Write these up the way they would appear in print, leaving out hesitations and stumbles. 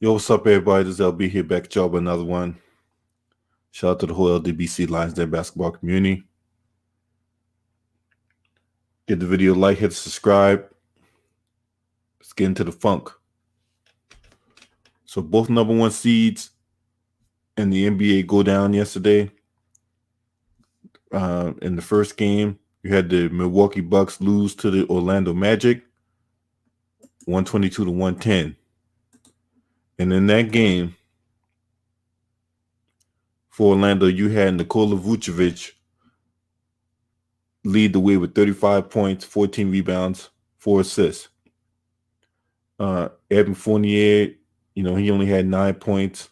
Yo, what's up, everybody? This is LB here, back at y'all with another one. Shout out to the whole LDBC Lions Den basketball community. Give the video a like, hit subscribe. Let's get into the funk. So both number one seeds in the NBA go down yesterday. In the first game, you had the Milwaukee Bucks lose to the Orlando Magic, 122 to 110. And in that game, for Orlando, you had Nikola Vucevic lead the way with 35 points, 14 rebounds, 4 assists. Evan Fournier, he only had 9 points.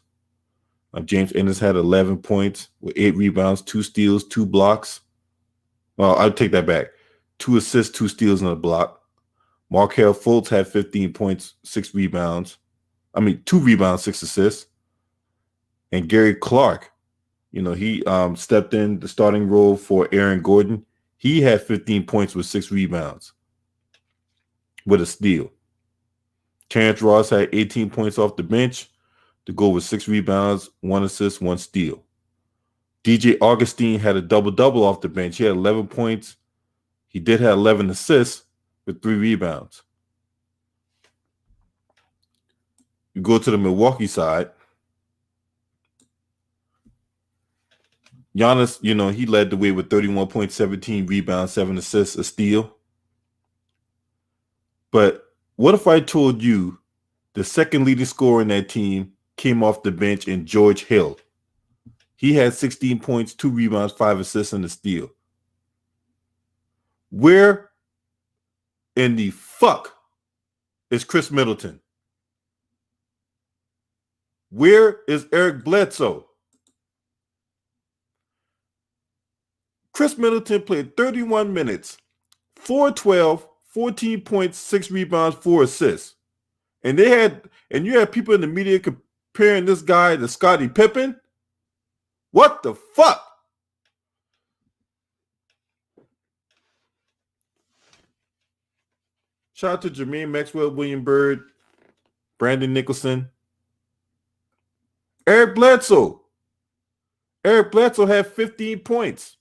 James Ennis had 11 points with 8 rebounds, 2 steals, 2 blocks. Well, I'll take that back. 2 assists, 2 steals, and a block. Markelle Fultz had 15 points, 6 rebounds. 2 rebounds, 6 assists. And Gary Clark, he stepped in the starting role for Aaron Gordon. He had 15 points with 6 rebounds with a steal. Terrence Ross had 18 points off the bench to go with 6 rebounds, 1 assist, 1 steal. DJ Augustine had a double-double off the bench. He had 11 points. He did have 11 assists with 3 rebounds. You go to the Milwaukee side. Giannis, he led the way with 31 points, 17 rebounds, 7 assists, a steal. But what if I told you the second leading scorer in that team came off the bench in George Hill? He had 16 points, 2 rebounds, 5 assists, and a steal. Where in the fuck is Chris Middleton? Where is Eric Bledsoe? Chris Middleton played 31 minutes, 4-12, 14 points, 6 rebounds, 4 assists. And you had people in the media comparing this guy to Scottie Pippen. What the fuck? Shout out to Jermaine Maxwell, William Byrd, Brandon Nicholson. Eric Bledsoe. Eric Bledsoe had 15 points,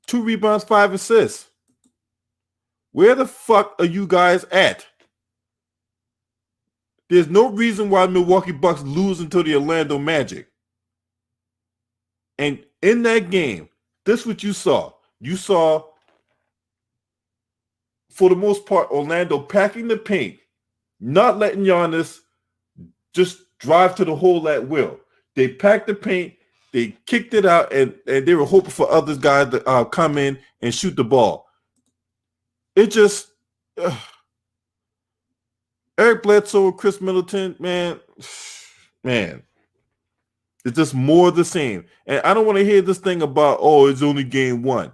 2 rebounds, 5 assists. Where the fuck are you guys at? There's no reason why Milwaukee Bucks lose until the Orlando Magic. And in that game, this is what you saw. You saw, for the most part, Orlando packing the paint, not letting Giannis just drive to the hole at will. They packed the paint, they kicked it out, and they were hoping for other guys to come in and shoot the ball. It just, Eric Bledsoe, Chris Middleton, man, it's just more of the same. And I don't want to hear this thing about, it's only game 1.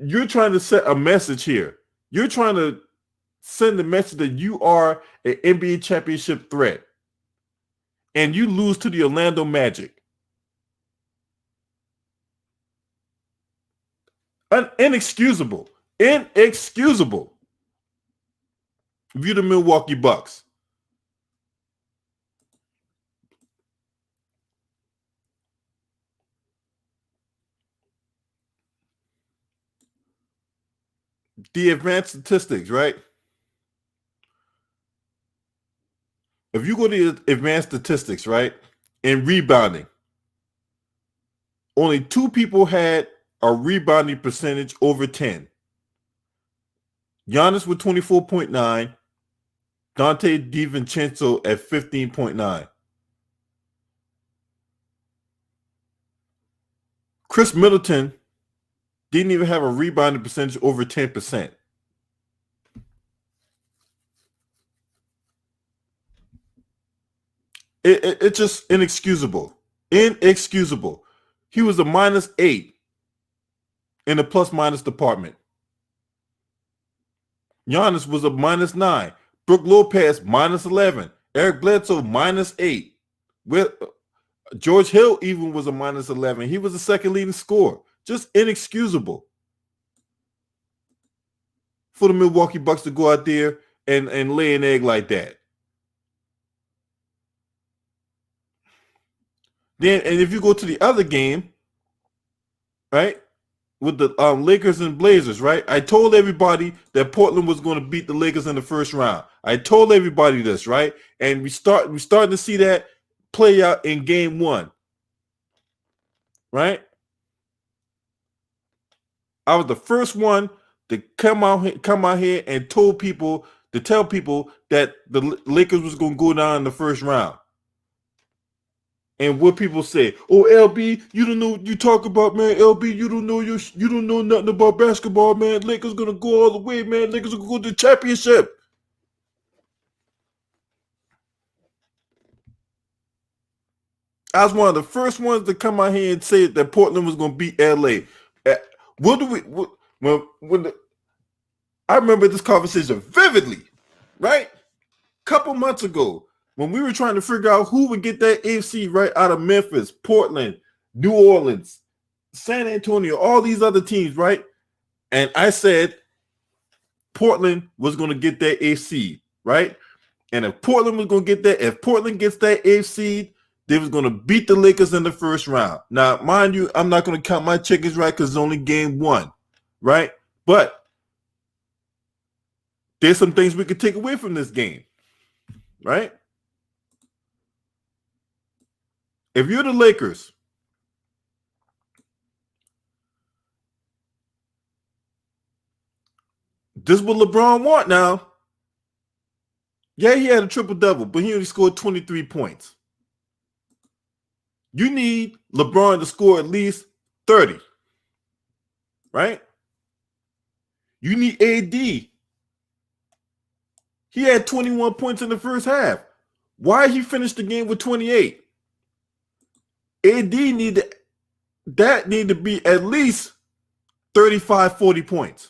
You're trying to set a message here. You're trying to send the message that you are an NBA championship threat. And you lose to the Orlando Magic. Inexcusable. Inexcusable. View the Milwaukee Bucks. The advanced statistics, right? If you go to the advanced statistics, right, in rebounding, only 2 people had a rebounding percentage over 10. Giannis with 24.9, Dante DiVincenzo at 15.9. Chris Middleton didn't even have a rebounding percentage over 10%. It's just inexcusable. Inexcusable. He was a -8 in the plus-minus department. Giannis was a -9. Brook Lopez, -11. Eric Bledsoe, -8. George Hill even was a -11. He was the second leading scorer. Just inexcusable for the Milwaukee Bucks to go out there and lay an egg like that. Then, and if you go to the other game, right, with the Lakers and Blazers, right? I told everybody that Portland was going to beat the Lakers in the first round. I told everybody this, right? And we starting to see that play out in game one, right? I was the first one to come out here and tell people that the Lakers was going to go down in the first round. And what people say, oh LB, you don't know what you talk about, man. LB, you don't know nothing about basketball, man. Lakers gonna go all the way, man. Lakers gonna go to the championship. I was one of the first ones to come out here and say that Portland was gonna beat LA. What do we I remember this conversation vividly, right? Couple months ago, when we were trying to figure out who would get that AFC right out of Memphis, Portland, New Orleans, San Antonio, all these other teams, right? And I said Portland was going to get that AFC, right? And if Portland was going to get that, if Portland gets that AFC, they was going to beat the Lakers in the first round. Now, mind you, I'm not going to count my chickens right because it's only game one, right? But there's some things we could take away from this game, right? If you're the Lakers, this is what LeBron want now. Yeah, he had a triple-double, but he only scored 23 points. You need LeBron to score at least 30, right? You need AD. He had 21 points in the first half. Why he finished the game with 28? AD need to be at least 35, 40 points.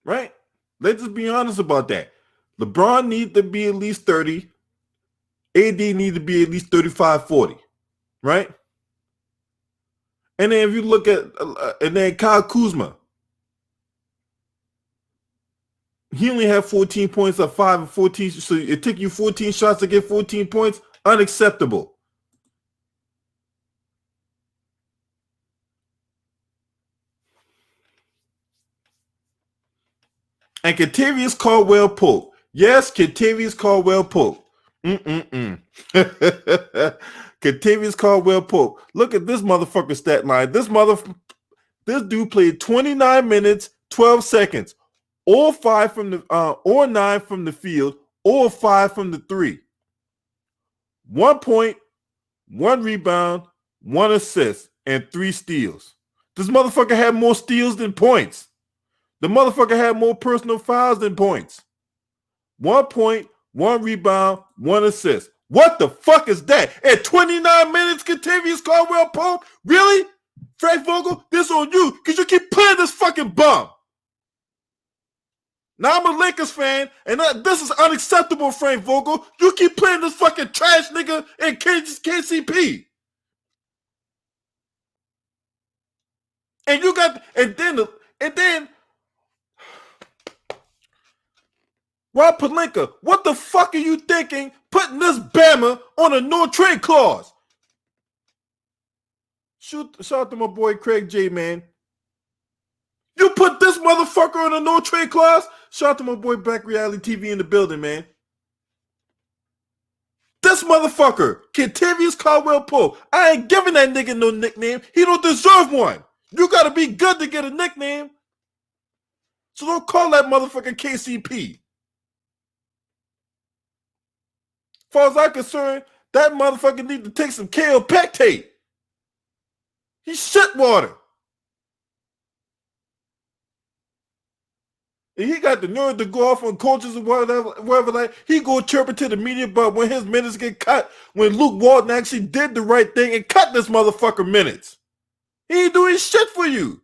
Right? Let's just be honest about that. LeBron needs to be at least 30. AD needs to be at least 35, 40. Right? And then if you look at, and then Kyle Kuzma, he only had 14 points of 5 and 14. So it took you 14 shots to get 14 points. Unacceptable. And Kentavious Caldwell-Pope. Yes, Kentavious Caldwell-Pope. Kentavious Caldwell-Pope. Look at this motherfucker stat line. This dude played 29 minutes, 12 seconds. Or 5 from the or 9 from the field, or 5 from the 3. 1 point, 1 rebound, 1 assist, and 3 steals. This motherfucker had more steals than points. The motherfucker had more personal fouls than points. 1 point, 1 rebound, 1 assist. What the fuck is that? At 29 minutes, Kentavious Caldwell-Pope? Really? Frank Vogel, this on you because you keep playing this fucking bum. Now I'm a Lakers fan, and this is unacceptable, Frank Vogel. You keep playing this fucking trash nigga in KCP. And you got, and then Rob Pelinka, what the fuck are you thinking putting this Bama on a no trade clause? Shout out to my boy Craig J, man. You put this motherfucker on a no trade clause? Shout out to my boy Back Reality TV in the building, man. This motherfucker, Kentavious Caldwell-Pope. I ain't giving that nigga no nickname. He don't deserve one. You gotta be good to get a nickname. So don't call that motherfucker KCP. As far as I'm concerned, that motherfucker need to take some Kaopectate. He's shit water. And he got the nerve to go off on coaches or whatever, like he go chirping to the media, but when his minutes get cut, when Luke Walton actually did the right thing and cut this motherfucker minutes. He ain't doing shit for you.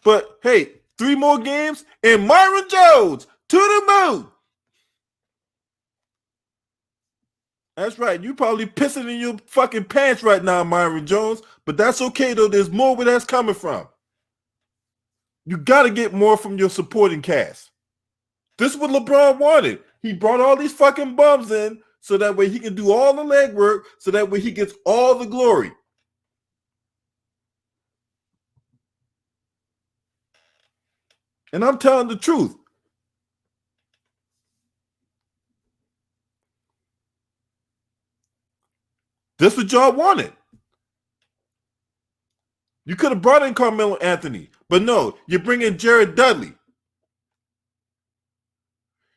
But hey, 3 more games and Myron Jones to the moon. That's right. You probably pissing in your fucking pants right now, Myron Jones. But that's okay though. There's more where that's coming from. You got to get more from your supporting cast. This is what LeBron wanted. He brought all these fucking bums in so that way he can do all the legwork, so that way he gets all the glory. And I'm telling the truth. This is what y'all wanted. You could have brought in Carmelo Anthony, but no, you bring in Jared Dudley.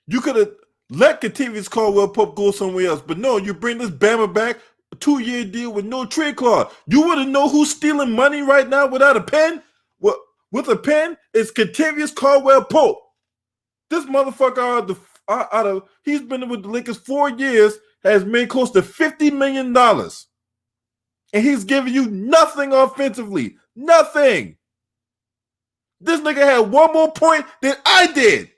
You could have let Kentavious Caldwell-Pope go somewhere else, but no, you bring this Bama back, a 2-year deal with no trade clause. You want to know who's stealing money right now without a pen? With a pen, it's Kentavious Caldwell-Pope. This motherfucker he's been with the Lakers 4 years, has made close to $50 million. And he's giving you nothing offensively. Nothing. This nigga had one more point than I did.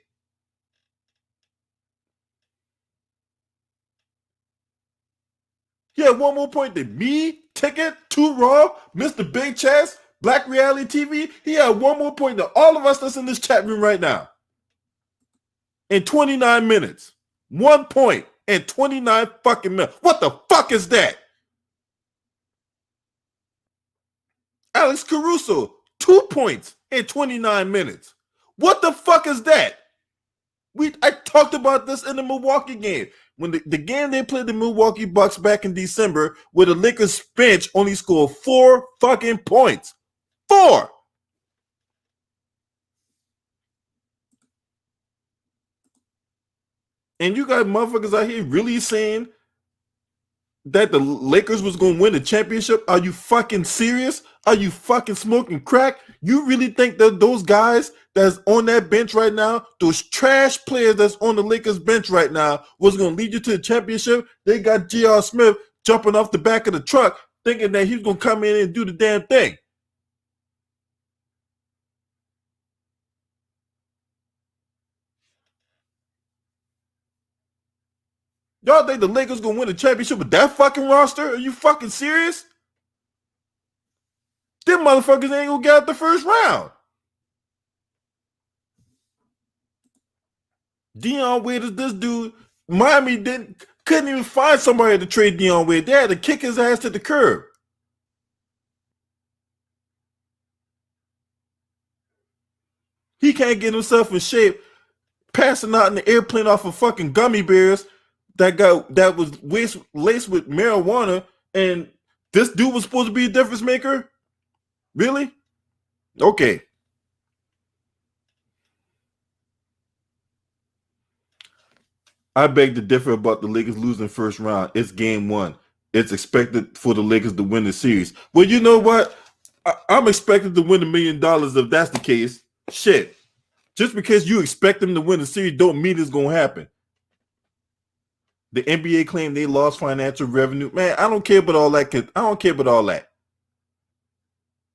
He had one more point than me, Ticket, Too Raw, Mr. Big Chest, Black Reality TV. He had one more point than all of us that's in this chat room right now. In 29 minutes. 1 point in 29 fucking minutes. What the fuck is that? Alex Caruso, 2 points in 29 minutes. What the fuck is that? I talked about this in the Milwaukee game. When the game they played the Milwaukee Bucks back in December, where the Lakers bench only scored 4 fucking points. 4! And you got motherfuckers out here really saying that the Lakers was going to win the championship? Are you fucking serious? Are you fucking smoking crack? You really think that those guys that's on that bench right now, those trash players that's on the Lakers bench right now, was going to lead you to the championship? They got J.R. Smith jumping off the back of the truck thinking that he's going to come in and do the damn thing. Y'all think the Lakers going to win the championship with that fucking roster? Are you fucking serious? Them motherfuckers ain't going to get out the first round. Dion Wade is this dude. Miami couldn't even find somebody to trade Dion Wade. They had to kick his ass to the curb. He can't get himself in shape, passing out in the airplane off of fucking gummy bears that was laced with marijuana, and this dude was supposed to be a difference maker? Really? Okay. I beg to differ about the Lakers losing first round. It's game 1. It's expected for the Lakers to win the series. Well, you know what? I'm expected to win $1 million if that's the case. Shit. Just because you expect them to win the series don't mean it's going to happen. The NBA claimed they lost financial revenue. Man, I don't care about all that. I don't care about all that.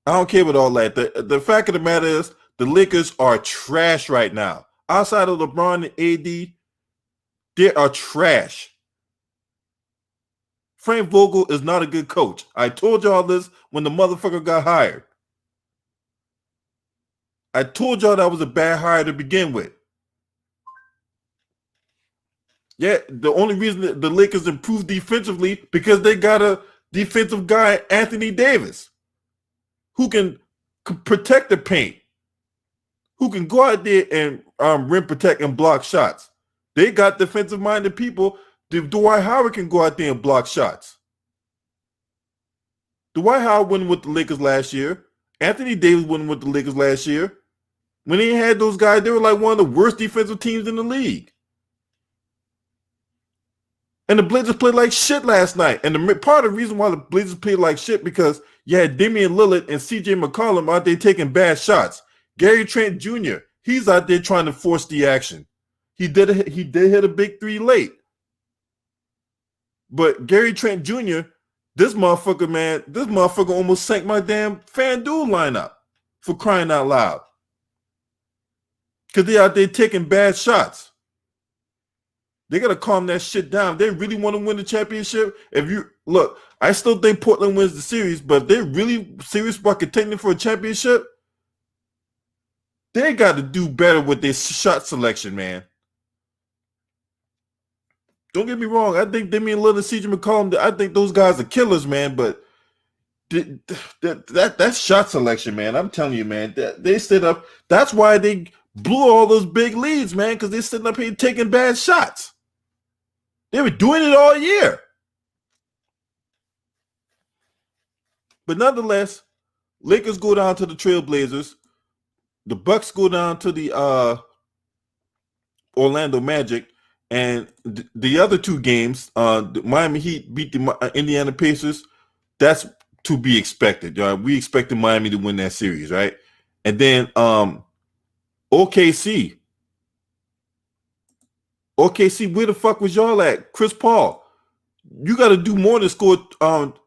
I don't care about all that. The fact of the matter is the Lakers are trash right now. Outside of LeBron and AD, they are trash. Frank Vogel is not a good coach. I told y'all this when the motherfucker got hired. I told y'all that was a bad hire to begin with. Yeah, the only reason that the Lakers improved defensively because they got a defensive guy, Anthony Davis, who can protect the paint, who can go out there and rim protect and block shots. They got defensive-minded people. Dwight Howard can go out there and block shots. Dwight Howard went with the Lakers last year. Anthony Davis went with the Lakers last year. When they had those guys, they were like one of the worst defensive teams in the league. And the Blazers played like shit last night. And part of the reason why the Blazers played like shit because you had Damian Lillard and C.J. McCollum out there taking bad shots. Gary Trent Jr., he's out there trying to force the action. He did hit a big 3 late. But Gary Trent Jr., this motherfucker almost sank my damn FanDuel lineup for crying out loud. Because they out there taking bad shots. They gotta calm that shit down. They really want to win the championship. If you look, I still think Portland wins the series, but if they're really serious about contending for a championship, they got to do better with their shot selection, man. Don't get me wrong. I think Damian Lillard, CJ McCollum, I think those guys are killers, man. But that shot selection, man, I'm telling you, man, they stood up. That's why they blew all those big leads, man, because they're sitting up here taking bad shots. They were doing it all year. But nonetheless, Lakers go down to the Trailblazers. The Bucks go down to the Orlando Magic. And the other two games, the Miami Heat beat the Indiana Pacers. That's to be expected. We expected Miami to win that series, right? And then OKC. OKC, where the fuck was y'all at? Chris Paul, you got to do more than score.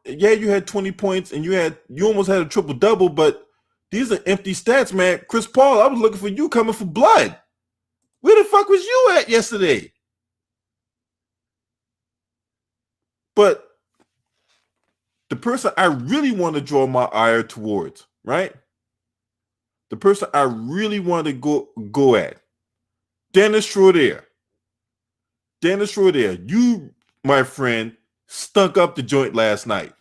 Yeah, you had 20 points and you almost had a triple double, but these are empty stats, man. Chris Paul, I was looking for you coming for blood. Where the fuck was you at yesterday? But the person I really want to draw my ire towards, right? The person I really want to go at, Dennis Schroeder. Dennis Schroeder, you, my friend, stunk up the joint last night.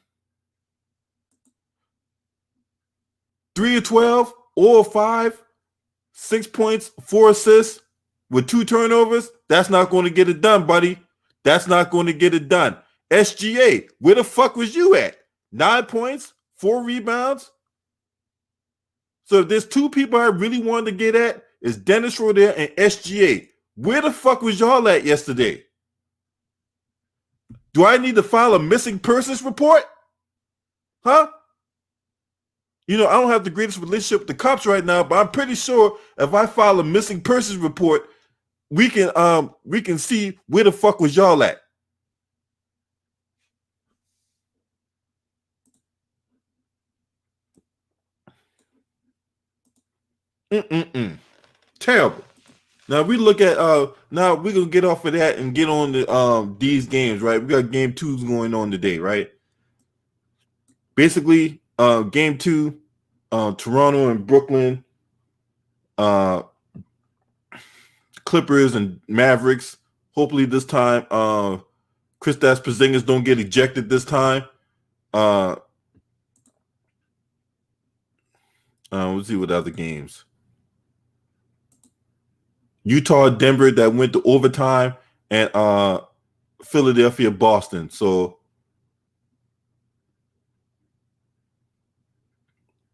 3 of 12, 0 of 5, 6 points, 4 assists with 2 turnovers. That's not going to get it done, buddy. That's not going to get it done. SGA, where the fuck was you at? 9 points, 4 rebounds. So if there's 2 people I really wanted to get at, it's Dennis Schroeder and SGA. Where the fuck was y'all at yesterday? Do I need to file a missing persons report? Huh? I don't have the greatest relationship with the cops right now, but I'm pretty sure if I file a missing persons report, we can see where the fuck was y'all at. Terrible. Now we look at now we're gonna get off of that and get on to these games, right? We got game 2s going on today, right? Basically, game 2, Toronto and Brooklyn, Clippers and Mavericks. Hopefully this time Kristaps Porzingis don't get ejected this time. Let's see what other games. Utah, Denver that went to overtime, and Philadelphia, Boston. So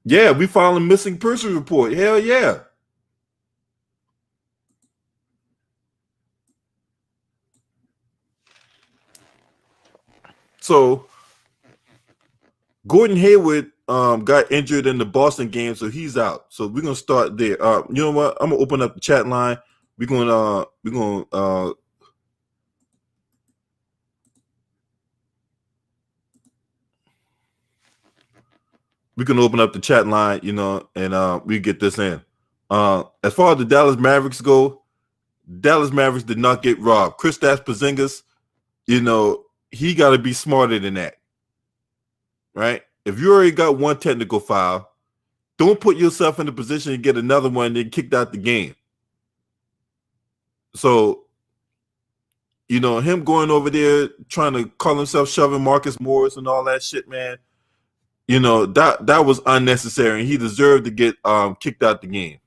yeah, we filed a missing person report. Hell yeah. So Gordon Hayward got injured in the Boston game, so he's out. So we're gonna start there. You know what? I'm gonna open up the chat line. We're gonna we can open up the chat line, and we get this in. As far as the Dallas Mavericks go, Dallas Mavericks did not get robbed. Kristaps Porzingis, he got to be smarter than that, right? If you already got one technical foul, don't put yourself in a position to get another one and then kicked out the game. So, him going over there trying to call himself shoving Marcus Morris and all that shit, man, that was unnecessary, and he deserved to get kicked out the game.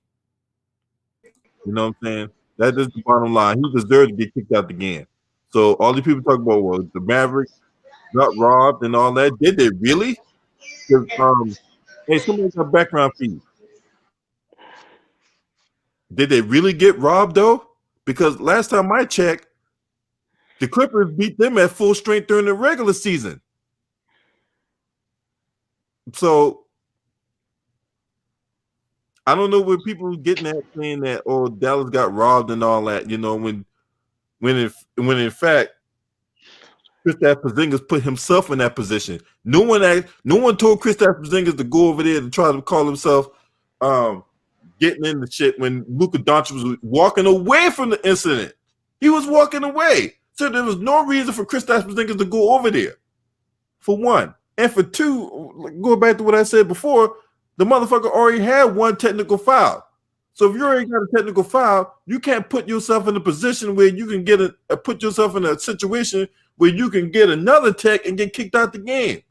You know what I'm saying? That is the bottom line. He deserved to get kicked out the game. So all these people talk about, well, the Mavericks got robbed and all that. Did they really? Hey, somebody got background feed. Did they really get robbed though? Because last time I checked, the Clippers beat them at full strength during the regular season. So I don't know where people getting at saying that, oh, Dallas got robbed and all that. When in fact, Kristaps Porzingis put himself in that position. No one told Kristaps Porzingis to go over there to try to call himself getting in the shit when Luka Doncic was walking away from the incident. He was walking away. So there was no reason for Kristaps Porzingis to go over there, for one. And for two, going back to what I said before, the motherfucker already had one technical foul. So if you already got a technical foul, you can't put yourself in a position where you can put yourself in a situation where you can get another tech and get kicked out the game.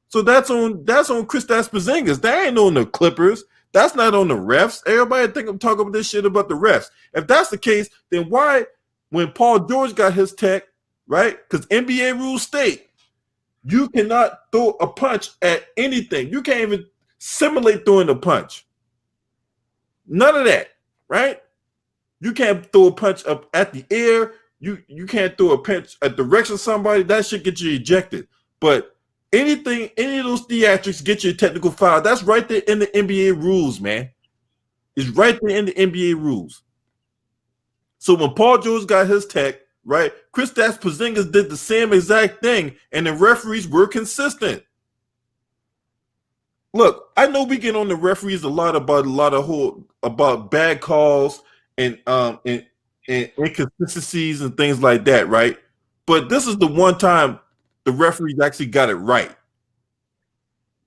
So that's on Kristaps Porzingis. That ain't on the Clippers. That's not on the refs. Everybody think I'm talking about this shit about the refs. If that's the case, then why, when Paul George got his tech, right? Because NBA rules state you cannot throw a punch at anything. You can't even simulate throwing a punch. None of that, right? You can't throw a punch up at the air. You can't throw a punch at the direction of somebody. That shit get you ejected. But any of those theatrics get you a technical foul. That's right there in the NBA rules, man. It's right there in the NBA rules. So when Paul George got his tech, right, Kristaps Porzingis did the same exact thing, and the referees were consistent. Look, I know we get on the referees about bad calls and inconsistencies and things like that, right? But this is the one time the referees actually got it right.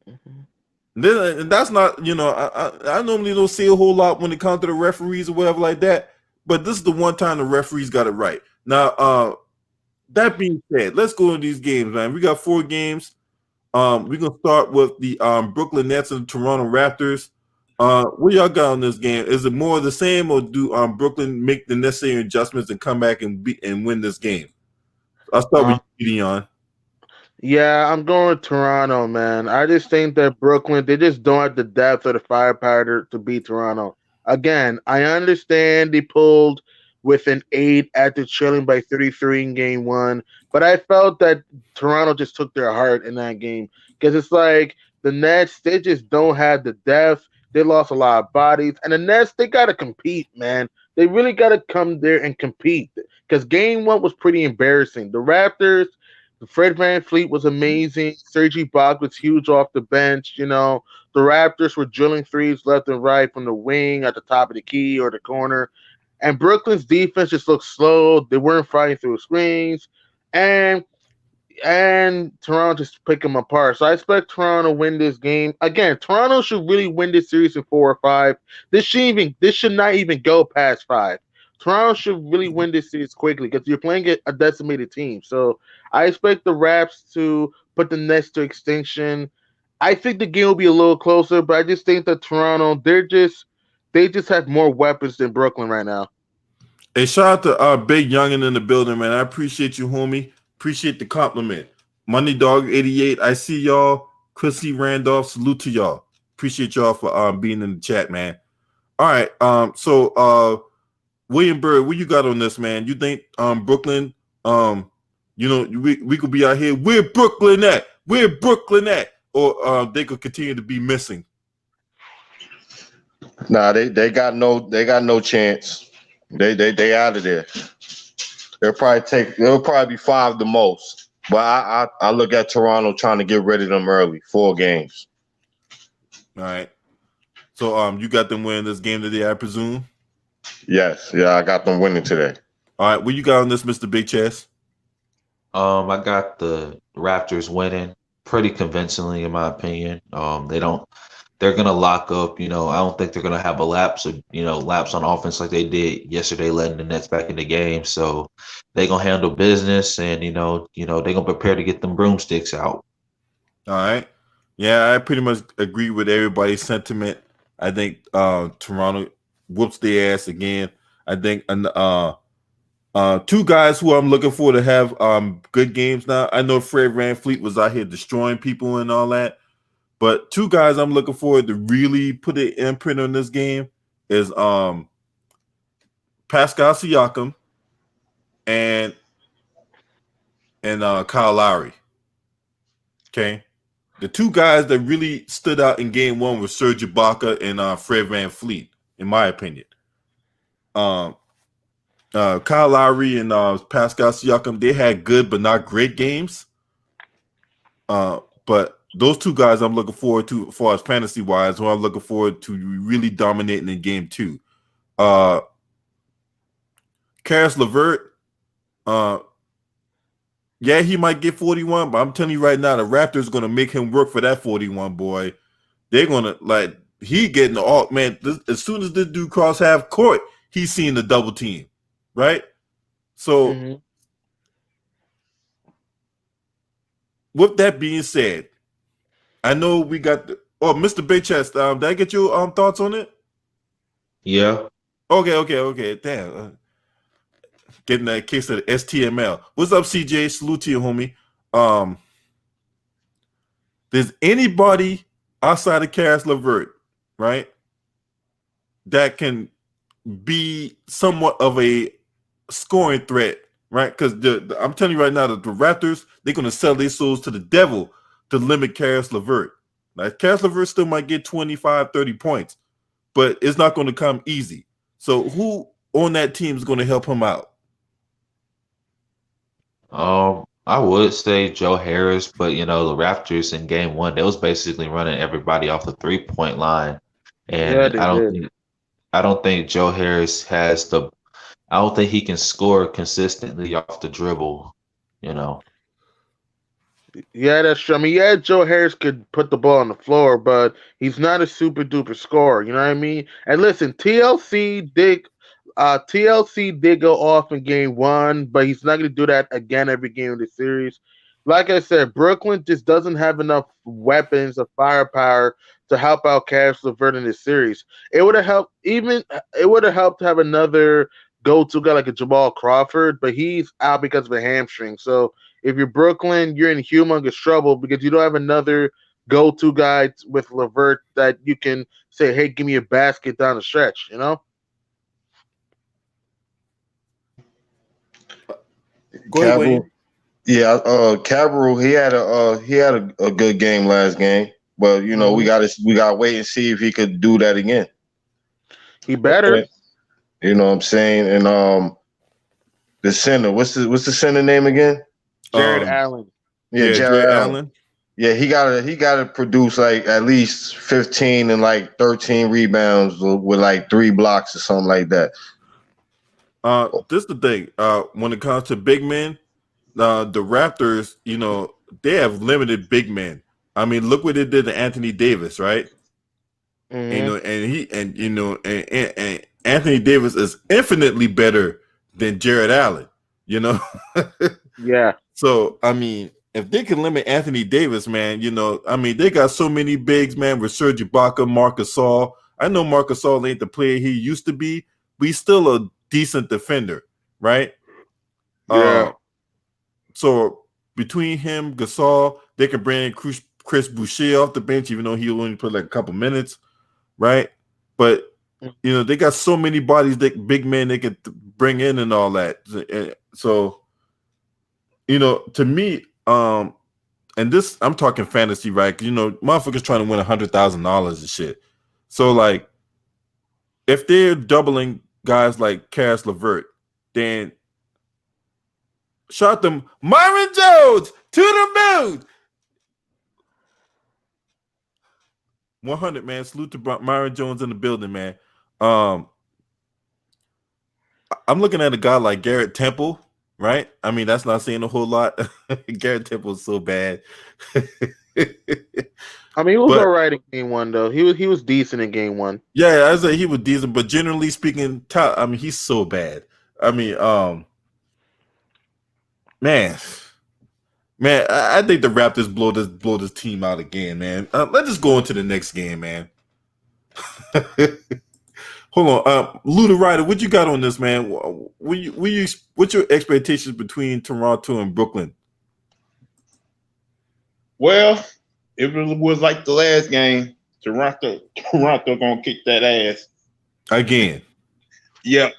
Mm-hmm. And that's not, I normally don't see a whole lot when it comes to the referees or whatever like that. But this is the one time the referees got it right. Now, that being said, let's go into these games, man. We got 4 games. We're gonna start with the Brooklyn Nets and Toronto Raptors. What y'all got on this game? Is it more of the same, or do Brooklyn make the necessary adjustments and come back and win this game? I'll start with you, Dion. Yeah, I'm going with Toronto, man. I just think that Brooklyn, they just don't have the depth or the firepower to beat Toronto. Again, I understand they pulled with an 8 after trailing by 33 in game 1, but I felt that Toronto just took their heart in that game because it's like the Nets, they just don't have the depth. They lost a lot of bodies, and the Nets, they got to compete, man. They really got to come there and compete because game 1 was pretty embarrassing. The Raptors, Fred VanVleet was amazing. Serge Ibaka was huge off the bench. The Raptors were drilling threes left and right from the wing at the top of the key or the corner. And Brooklyn's defense just looked slow. They weren't fighting through screens. And Toronto just pick them apart. So I expect Toronto to win this game. Again, Toronto should really win this series in 4 or 5. This should not even go past 5. Toronto should really win this series quickly because you're playing a decimated team. So I expect the Raps to put the Nets to extinction. I think the game will be a little closer, but I just think that Toronto, they just have more weapons than Brooklyn right now. Hey, shout out to our big youngin in the building, man. I appreciate you, homie. Appreciate the compliment. Money Dog 88. I see y'all. Chrissy Randolph. Salute to y'all. Appreciate y'all for being in the chat, man. All right. So William Bird, what you got on this, man? You think Brooklyn, we could be out here, where Brooklyn at? Where Brooklyn at? Or they could continue to be missing? Nah, they got no chance. They out of there. They'll probably be 5 the most. But I look at Toronto trying to get rid of them early, 4 games. All right. So you got them winning this game today, I presume? Yes, yeah, I got them winning today. All right, what you got on this, Mr. Big Chess? I got the Raptors winning pretty convincingly, in my opinion. They're gonna lock up. I don't think they're gonna have a lapse on offense like they did yesterday, letting the Nets back in the game. So they're gonna handle business, and they're gonna prepare to get them broomsticks out. All right. Yeah, I pretty much agree with everybody's sentiment. I think Toronto whoops their ass again. I think 2 guys who I'm looking for to have good games now. I know Fred VanVleet was out here destroying people and all that, but 2 guys I'm looking for to really put an imprint on this game is Pascal Siakam and Kyle Lowry. Okay. The 2 guys that really stood out in game 1 were Serge Ibaka and Fred VanVleet, in my opinion. Kyle Lowry and Pascal Siakam, they had good but not great games. But those 2 guys I'm looking forward to, as far as fantasy wise, who I'm looking forward to really dominating in game 2. Karis LeVert Uh, yeah, he might get 41, but I'm telling you right now, the Raptors going to make him work for that 41, boy. They're going to, like, he getting all, man, as soon as this dude cross half court, he's seeing the double team, right? So, with that being said, I know we got, Mr. Big Chest, did I get your thoughts on it? Yeah. Okay. Damn. Getting that case of the STML. What's up, CJ? Salute to you, homie. There's anybody outside of Karis LeVert, right, that can be somewhat of a scoring threat, right? Because I'm telling you right now that the Raptors, they're going to sell their souls to the devil to limit Karis LeVert. Now, Karis LeVert still might get 25, 30 points, but it's not going to come easy. So who on that team is going to help him out? I would say Joe Harris, but the Raptors in game one, they was basically running everybody off the 3-point line. Yeah, And they did. I don't think Joe Harris I don't think he can score consistently off the dribble, you know. Yeah, that's true. I mean, yeah, Joe Harris could put the ball on the floor, but he's not a super duper scorer. You know what I mean? And listen, TLC did go off in game one, but he's not going to do that again every game of the series. Like I said, Brooklyn just doesn't have enough weapons of firepower to help out Cash LeVert in this series. It would have helped it would have helped to have another go-to guy like a Jamal Crawford, but he's out because of a hamstring. So if you're Brooklyn, you're in humongous trouble because you don't have another go-to guy with LeVert that you can say, "Hey, give me a basket down the stretch." You know? Go ahead, Wayne. Yeah, Cabral, he had a good game last game, but we gotta wait and see if he could do that again. He better. Okay. You know what I'm saying? And the center, what's the center name again? Jared Allen. Yeah, Jared Allen. Yeah, he gotta produce like at least 15 and like 13 rebounds with like 3 blocks or something like that. This is the thing. When it comes to big men, the Raptors, they have limited big men. I mean, look what they did to Anthony Davis, right? Mm-hmm. And Anthony Davis is infinitely better than Jared Allen. Yeah. So I mean, if they can limit Anthony Davis, man, they got so many bigs, man, with Serge Ibaka, Marc Gasol. I know Marc Gasol ain't the player he used to be, but he's still a decent defender, right? Yeah. So between him, Gasol, they could bring Chris Boucher off the bench, even though he only played like a couple minutes, right? But they got so many bodies, big men they could bring in and all that. So, to me, and this I'm talking fantasy, right? Motherfuckers trying to win $100,000 and shit. So like, if they're doubling guys like Karis LeVert, then shot them Myron Jones to the moon. 100, man. Salute to Myron Jones in the building, man. I'm looking at a guy like Garrett Temple, right? I mean, that's not saying a whole lot. Garrett Temple is so bad. I mean, he was all right in game one, though. He was decent in game one. Yeah, I say he was decent, but generally speaking, I mean, he's so bad. I mean, man, I think the Raptors blow this team out again, man. Let's just go into the next game, man. Hold on, Luda Ryder, what you got on this, man? What's your expectations between Toronto and Brooklyn? Well, if it was like the last game, Toronto gonna kick that ass again. Yep.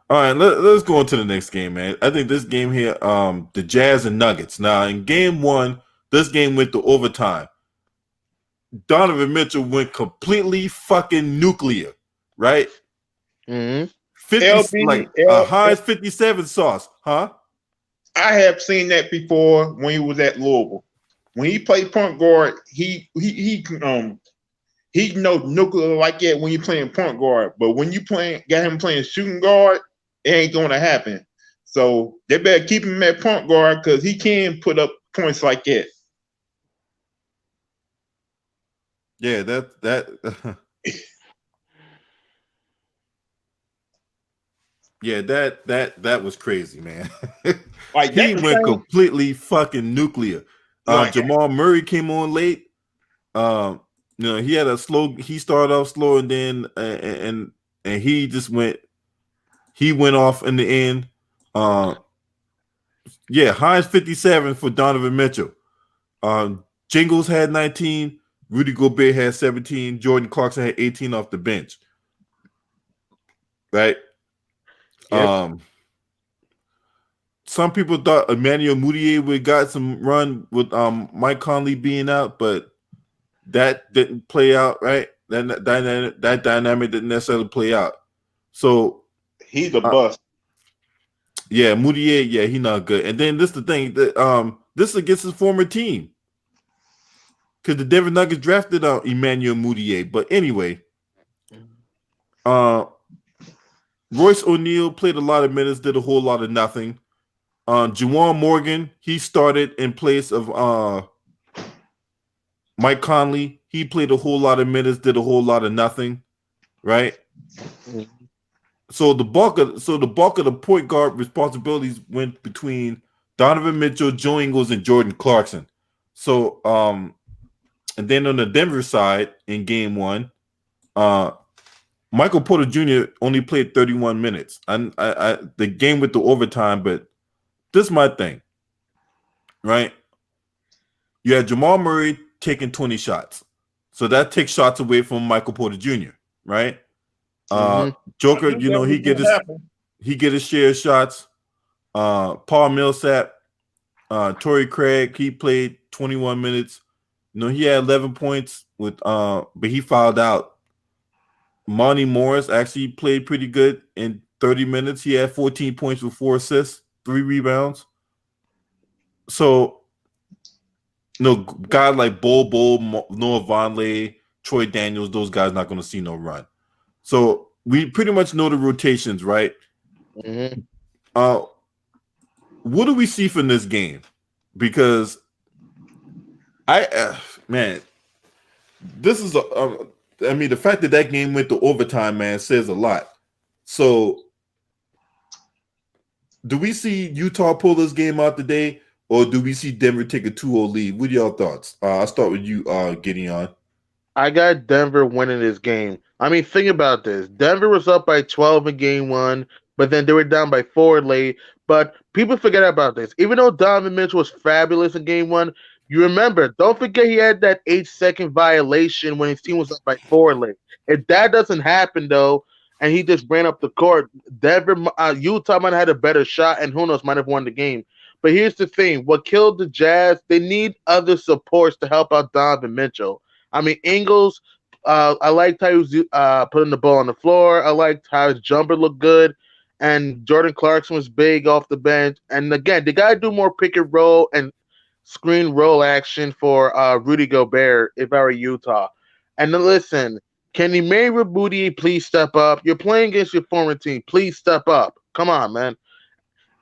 All right, let's go on to the next game, man. I think this game here, the Jazz and Nuggets. Now, in game one, this game went to overtime. Donovan Mitchell went completely fucking nuclear, right? Mm-hmm. 50, a high 57 sauce, huh? I have seen that before when he was at Louisville. When he played point guard, he nuclear like that when you're playing point guard. But when you got him playing shooting guard, it ain't gonna happen. So they better keep him at point guard because he can put up points like that. Yeah, that yeah, that was crazy, man. Like He that the went same. completely fucking nuclear. Like Jamal Murray came on late. He had a slow. He started off slow, and then and he just went. He went off in the end. Yeah, Hines 57 for Donovan Mitchell. Jingles had 19. Rudy Gobert had 17. Jordan Clarkson had 18 off the bench. Right. Yep. Some people thought Emmanuel Mudiay would got some run with Mike Conley being out, but that didn't play out, right? That dynamic didn't necessarily play out. So he's a bust. yeah, Mudiay, yeah, he not good. And then this is the thing that this is against his former team. Because the Denver Nuggets drafted Emmanuel Mudiay. But anyway, Royce O'Neal played a lot of minutes, did a whole lot of nothing. Juwan Morgan, he started in place of Mike Conley. He played a whole lot of minutes, did a whole lot of nothing, right? So the bulk of the point guard responsibilities went between Donovan Mitchell, Joe Ingles, and Jordan Clarkson. So and then on the Denver side in game one, Michael Porter Jr. only played 31 minutes. I the game with the overtime, but this is my thing, right? You had Jamal Murray taking 20 shots. So that takes shots away from Michael Porter Jr., right? Joker, he get his share of shots. Paul Millsap, Torrey Craig, he played 21 minutes. He had 11 points but he fouled out. Monty Morris actually played pretty good in 30 minutes. He had 14 points with 4 assists, 3 rebounds. So, guys like Bol, Noah Vonleh, Troy Daniels, those guys not going to see no run. So we pretty much know the rotations, right? What do we see from this game? Because this is the fact that game went to overtime, man, says a lot. So, do we see Utah pull this game out today, or do we see Denver take a 2-0 lead? What are y'all thoughts? I'll start with you, Gideon. I got Denver winning this game. I mean, think about this. Denver was up by 12 in game one, but then they were down by 4 late. But people forget about this. Even though Donovan Mitchell was fabulous in game one, you remember, don't forget he had that 8-second violation when his team was up by 4 late. If that doesn't happen, though, and he just ran up the court, Utah might have had a better shot, and who knows, might have won the game. But here's the thing. What killed the Jazz, they need other supports to help out Donovan Mitchell. I mean, Ingles, I liked how he was putting the ball on the floor. I liked how his jumper looked good. And Jordan Clarkson was big off the bench. And again, they got to do more pick and roll and screen roll action for Rudy Gobert if I were Utah. And then listen, can Emmanuel Mudiay please step up? You're playing against your former team. Please step up. Come on, man.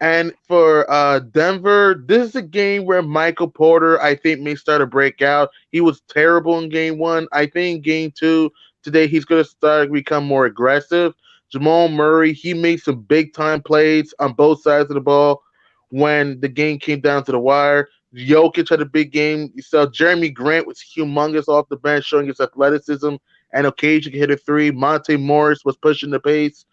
And for Denver, this is a game where Michael Porter, I think, may start to break out. He was terrible in game one. I think game two, today, he's going to start to become more aggressive. Jamal Murray, he made some big time plays on both sides of the ball when the game came down to the wire. Jokic had a big game. You saw Jeremy Grant was humongous off the bench, showing his athleticism and occasionally hit a three. Monte Morris was pushing the pace.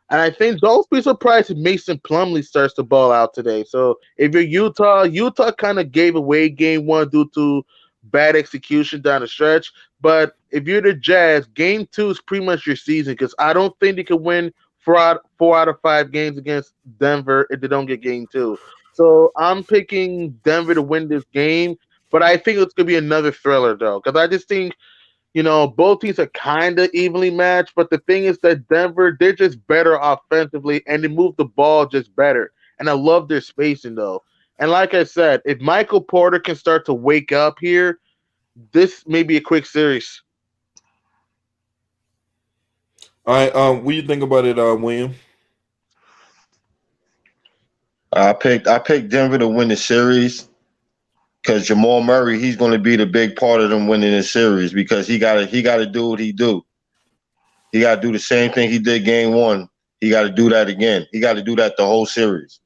And I think don't be surprised if Mason Plumlee starts to ball out today. So if you're Utah kind of gave away game one due to bad execution down the stretch. But if you're the Jazz, game two is pretty much your season because I don't think they can win four out of 5 games against Denver if they don't get game two. So I'm picking Denver to win this game, but I think it's gonna be another thriller though, because I just think both teams are kind of evenly matched, but the thing is that Denver, they're just better offensively and they move the ball just better. And I love their spacing, though. And like I said, if Michael Porter can start to wake up here, this may be a quick series. All right, what do you think about it, William? I picked Denver to win the series because Jamal Murray, he's going to be the big part of them winning the series because he got to do what he do. He got to do the same thing he did game one. He got to do that again. He got to do that the whole series.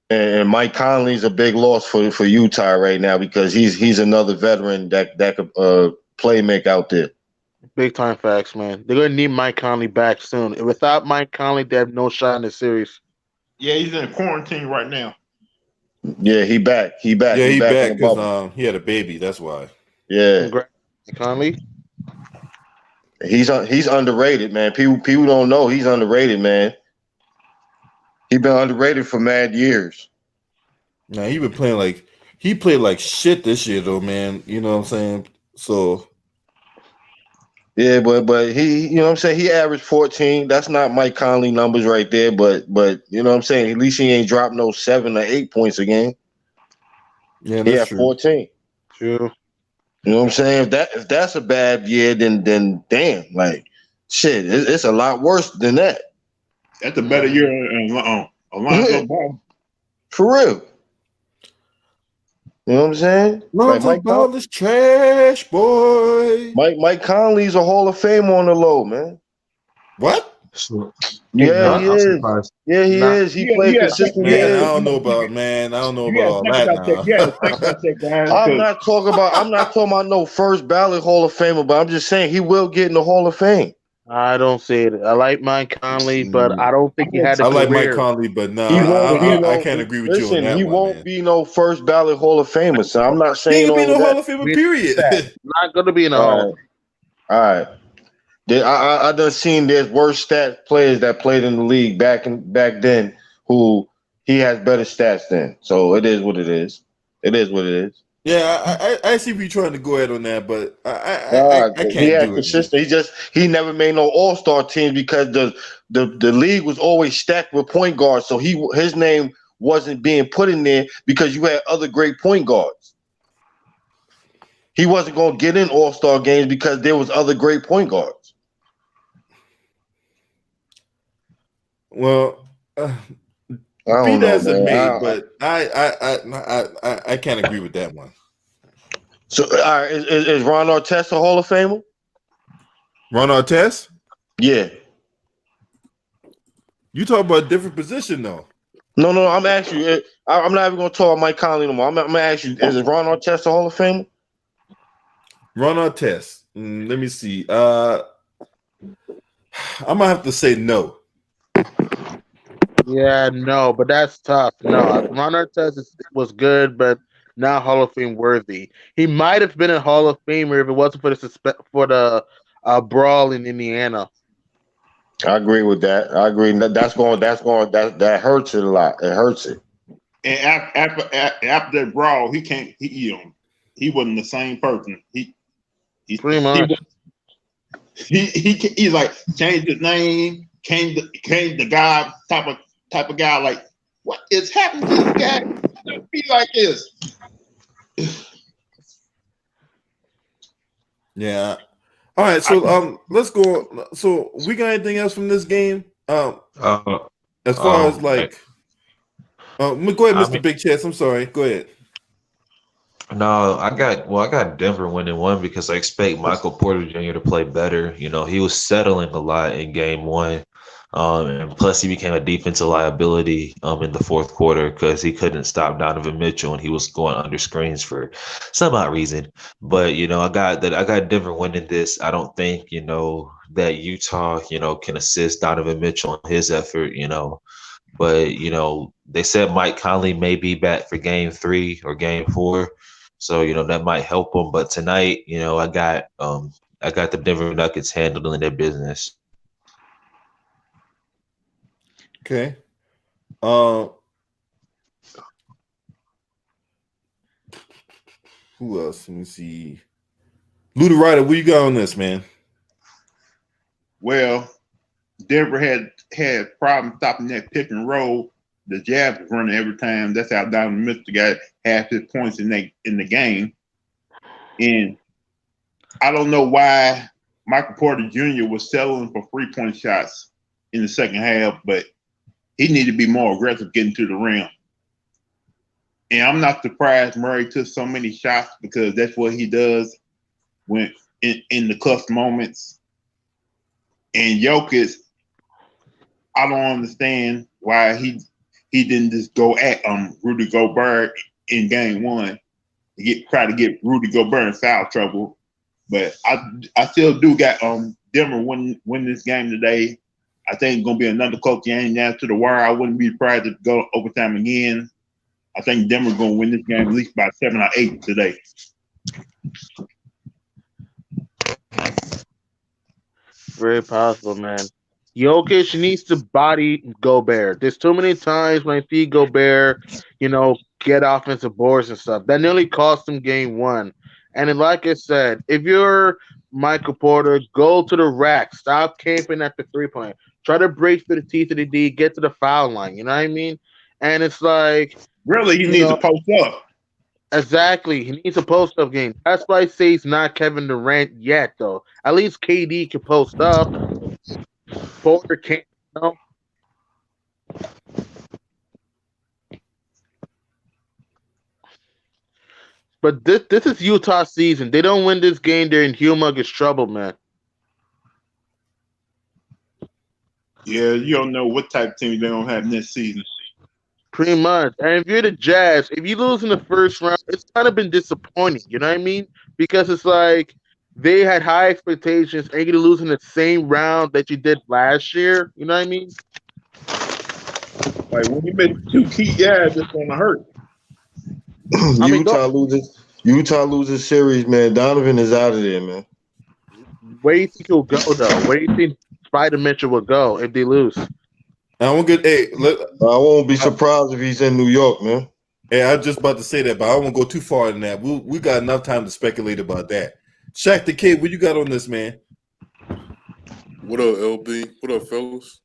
And Mike Conley's a big loss for Utah right now because he's another veteran that could play make out there. Big time facts, man. They're gonna need Mike Conley back soon. Without Mike Conley, they have no shot in the series. Yeah, he's in quarantine right now. Yeah, he back. He back. Yeah, he in back the because bubble. he had a baby. That's why. Yeah, Congrats, Mike Conley. he's underrated, man. People don't know he's underrated, man. He been underrated for mad years. Now he been playing like he played like shit this year though, man. You know what I'm saying? So Yeah, but he, you know what I'm saying, he averaged 14. That's not Mike Conley numbers right there, but you know what I'm saying, at least he ain't dropped no 7 or 8 points a game. yeah, He that's had true. 14. True. You know what I'm saying? If that's a bad year, then damn, like shit, it's a lot worse than that. That's a better year than Alonzo Ball. For real. You know what I'm saying? Like Lonzo Ball is trash, boy. Mike Conley's a Hall of Famer on the low, man. What? So, Yeah, he I'm is. surprised. Yeah, he Nah. is. He played consistent Man, I years. don't know about You all gotta think that about that. You gotta think now. about that, guys. I'm not talking about no first ballot Hall of Famer, but I'm just saying he will get in the Hall of Fame. I don't see it. I like Mike Conley, but I don't think he had a I like Mike career. Conley, but no, He won't be I can't agree with you on listen, that he one, won't man. be no first ballot Hall of Famer, so I'm not He saying ain't be all no of Hall that. of Famer, period. Not going to be in the Hall. All right. I done seen there's worse stat players that played in the league back then who he has better stats than. So it is what it is. It is what it is. Yeah, I see what you're trying to go at on that, but I He can't had do it, man. consistent. He never made no All-Star teams because the league was always stacked with point guards. So his name wasn't being put in there because you had other great point guards. He wasn't going to get in All-Star games because there was other great point guards. Well, I be don't know, that as it may, man. but I can't agree with that one. So, all right, is Ron Artest a Hall of Famer? Ron Artest? Yeah. You talk about a different position though. No. I'm asking you. I'm not even going to talk about Mike Conley no more. I'm going to ask you: is Ron Artest a Hall of Famer? Ron Artest. Let me see. I'm gonna have to say no. Yeah, no, but that's tough. No, Ron Artest was good, but not Hall of Fame worthy. He might have been a Hall of Famer if it wasn't for the brawl in Indiana. I agree with that. I agree. That hurts it a lot. It hurts it. And after that brawl, he can't. He wasn't the same person. Pretty much. He's like changed his name, came the guy type of guy. Like, what is happening to this guy? Don't be like this. Yeah. All right. So let's go. So we got anything else from this game? As far as like, go ahead, Mr. Big Chess. I'm sorry. Go ahead. No, I got Denver winning one because I expect Michael Porter Jr. to play better. You know, he was settling a lot in game one. And plus he became a defensive liability in the fourth quarter because he couldn't stop Donovan Mitchell and he was going under screens for some odd reason. But I got Denver winning this. I don't think, that Utah, can assist Donovan Mitchell in his effort, But they said Mike Conley may be back for game 3 or game 4. So, that might help them. But tonight, I got the Denver Nuggets handling their business. Okay. Who else? Let me see. Luda Ryder, what you got on this, man? Well, Denver had problems stopping that pick and roll. The Jazz was running every time. That's how Donovan Mitchell got half his points in the game. And I don't know why Michael Porter Jr. was settling for 3-point shots in the second half, but he need to be more aggressive getting to the rim. And I'm not surprised Murray took so many shots because that's what he does when in the clutch moments. And Jokic, I don't understand why he didn't just go at Rudy Gobert in game one to try to get Rudy Gobert in foul trouble. But I still do got Denver win this game today. I think it's gonna be another close game down to the wire. I wouldn't be surprised to go overtime again. I think Denver's gonna win this game at least by 7 or 8 today. Very possible, man. Jokic needs to body Gobert. There's too many times when I see Gobert, get offensive boards and stuff. That nearly cost him game one. And then, like I said, if you're Michael Porter, go to the rack. Stop camping at the 3-point. Try to break through the teeth of the D, get to the foul line. You know what I mean? And it's like, really, he needs to post up. Exactly. He needs a post up game. That's why I say he's not Kevin Durant yet, though. At least KD can post up. Porter can't. But this is Utah season. They don't win this game, they're in humongous trouble, man. Yeah, you don't know what type of team they're gonna have next season. Pretty much. And if you're the Jazz, if you lose in the first round, it's kind of been disappointing. You know what I mean? Because it's like they had high expectations and you're going to lose in the same round that you did last year. You know what I mean? Like when you miss 2 key guys, it's gonna hurt. Utah loses series, man. Donovan is out of there, man. Where do you think he'll go, though? Where do you think Spider Mitchell will go if they lose? I won't be surprised if he's in New York, man. Hey, I was just about to say that, but I won't go too far in that. We got enough time to speculate about that. Shaq the Kid, what you got on this, man? What up, LB? What up, fellas?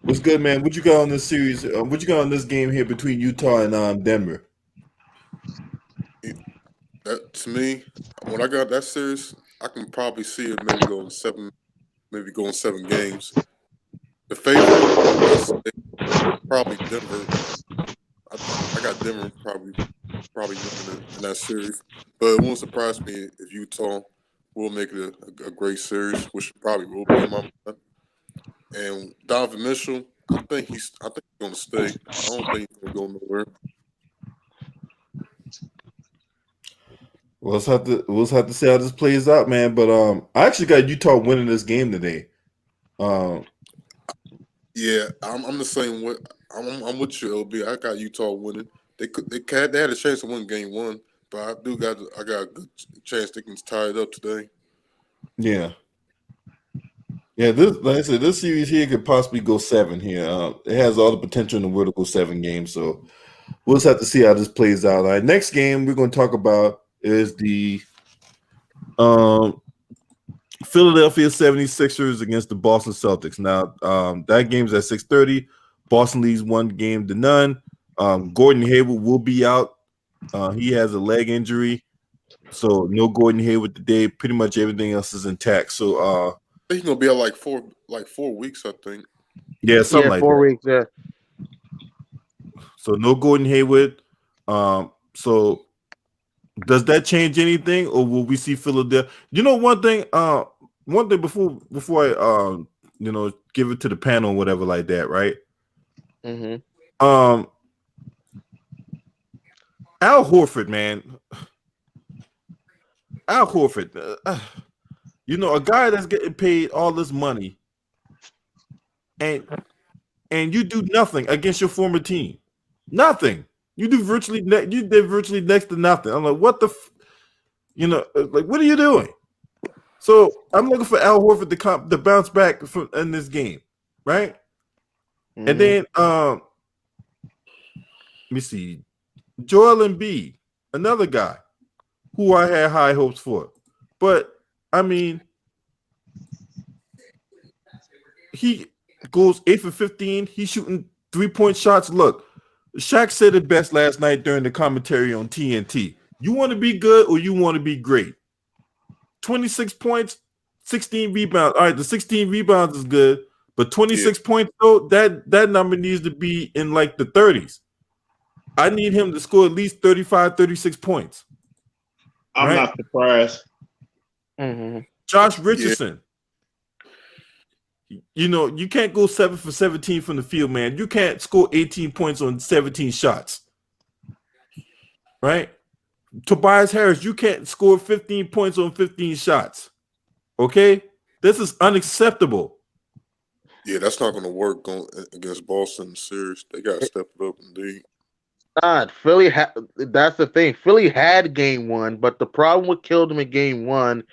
What's good, man? What you got on this series? What you got on this game here between Utah and Denver? To me, when I got that series, I can probably see it maybe going 7 games. The favorite, probably Denver. I got Denver probably winning in that series, but it won't surprise me if Utah will make it a great series, which probably will be in my mind. And Donovan Mitchell, I think he's going to stay. I don't think he's going to go nowhere. We'll have to see how this plays out, man. But I actually got Utah winning this game today. Yeah, I'm the same way. I'm with you, LB. I got Utah winning. They had a chance to win game one, but I got a good chance they can tie it up today. Yeah. Yeah, like I said, this series here could possibly go 7 here. It has all the potential in the world to go 7 games. So we'll just have to see how this plays out. All right, next game we're going to talk about is the Philadelphia 76ers against the Boston Celtics. Now, that game's at 6:30. Boston leads 1-0. Gordon Hayward will be out. He has a leg injury, so no Gordon Hayward today. Pretty much everything else is intact. So I think he's gonna be out like 4 weeks, I think. Yeah, something like 4 that. weeks, yeah. So no Gordon Hayward. So does that change anything, or will we see Philadelphia? One thing before I give it to the panel or whatever like that, right? Mm-hmm. Al Horford, man. Al Horford, a guy that's getting paid all this money, and you do nothing against your former team. Nothing. You did virtually next to nothing. I'm like, what what are you doing? So I'm looking for Al Horford to bounce back in this game, right? Mm-hmm. And then let me see, Joel Embiid, another guy who I had high hopes for, but I mean, he goes 8 for 15. He's shooting 3-point shots. Look, Shaq said it best last night during the commentary on TNT. You want to be good or you want to be great? 26 points, 16 rebounds. All right, the 16 rebounds is good, But 26 points, though, that number needs to be in like the 30s. I need him to score at least 35, 36 points. I'm right? not surprised. Mm-hmm. Josh Richardson. You know, you can't go 7 for 17 from the field, man. You can't score 18 points on 17 shots. Right? Tobias Harris, you can't score 15 points on 15 shots. Okay? This is unacceptable. Yeah, that's not going to work against Boston series. They got to step it up indeed. Not Philly. That's the thing. Philly had game one, but the problem what killed them in game one,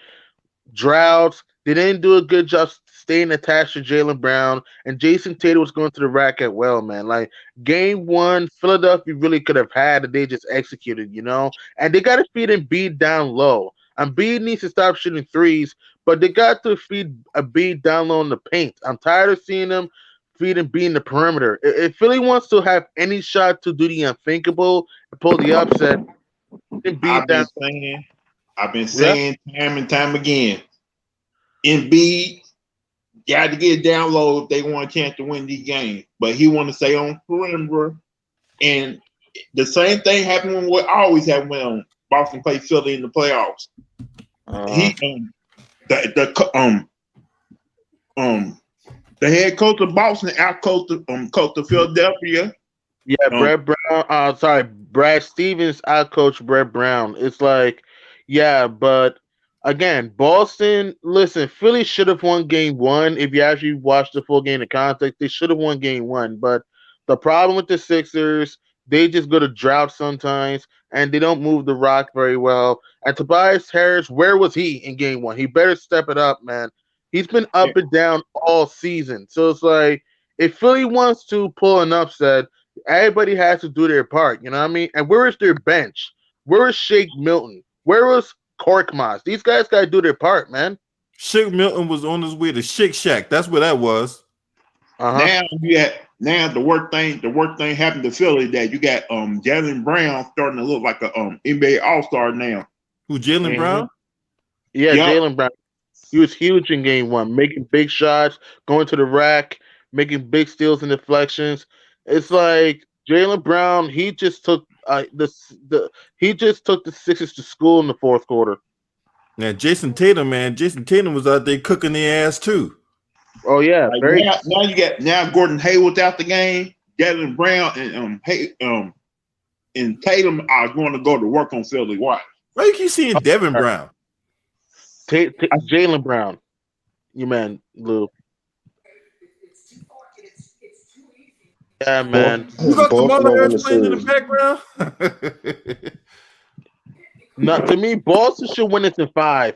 droughts. They didn't do a good job staying attached to Jaylen Brown, and Jason Tatum was going to the rack at well, man. Like game one, Philadelphia really could have had it. They just executed, you know. And they got to feed Embiid down low. Embiid needs to stop shooting threes, but they got to feed Embiid down low in the paint. I'm tired of seeing them feed Embiid in the perimeter. If Philly wants to have any shot to do the unthinkable and pull the upset, Embiid down. I've been saying time and time again. Embiid got to get down low if they want a chance to win these games, but he want to stay on perimeter. And the same thing happened when what always happened when Boston played Philly in the playoffs. The head coach of Boston coach of Philadelphia. Yeah, Brad Stevens out-coached Brett Brown. It's like, yeah, but again, Boston, listen, Philly should have won game one. If you actually watch the full game in context, they should have won game one. But the problem with the Sixers, they just go to drought sometimes, and they don't move the rock very well. And Tobias Harris, where was he in game one? He better step it up, man. He's been up and down all season. So it's like, if Philly wants to pull an upset, everybody has to do their part. You know what I mean? And where is their bench? Where is Shake Milton? Where was Korkmaz? These guys got to do their part, man. Shake Milton was on his way to Shake Shack. That's where that was. Now the work thing happened to Philly that you got Jaylen Brown starting to look like a NBA All-Star now. Who, Jaylen Brown? Yeah, Jaylen Brown. He was huge in game one, making big shots, going to the rack, making big steals and deflections. It's like Jaylen Brown. He just took the Sixers to school in the fourth quarter. Now Jason Tatum, man, Jason Tatum was out there cooking their ass too. Oh yeah, now Gordon Hayward's out the game. Jaylen Brown and Tatum are going to go to work on Philly. Why? Why you keep seeing Devin Brown? Jaylen Brown. You man, Lou. Yeah, man. You got Kamala Harris playing in the background? Not to me, Boston should win it in 5.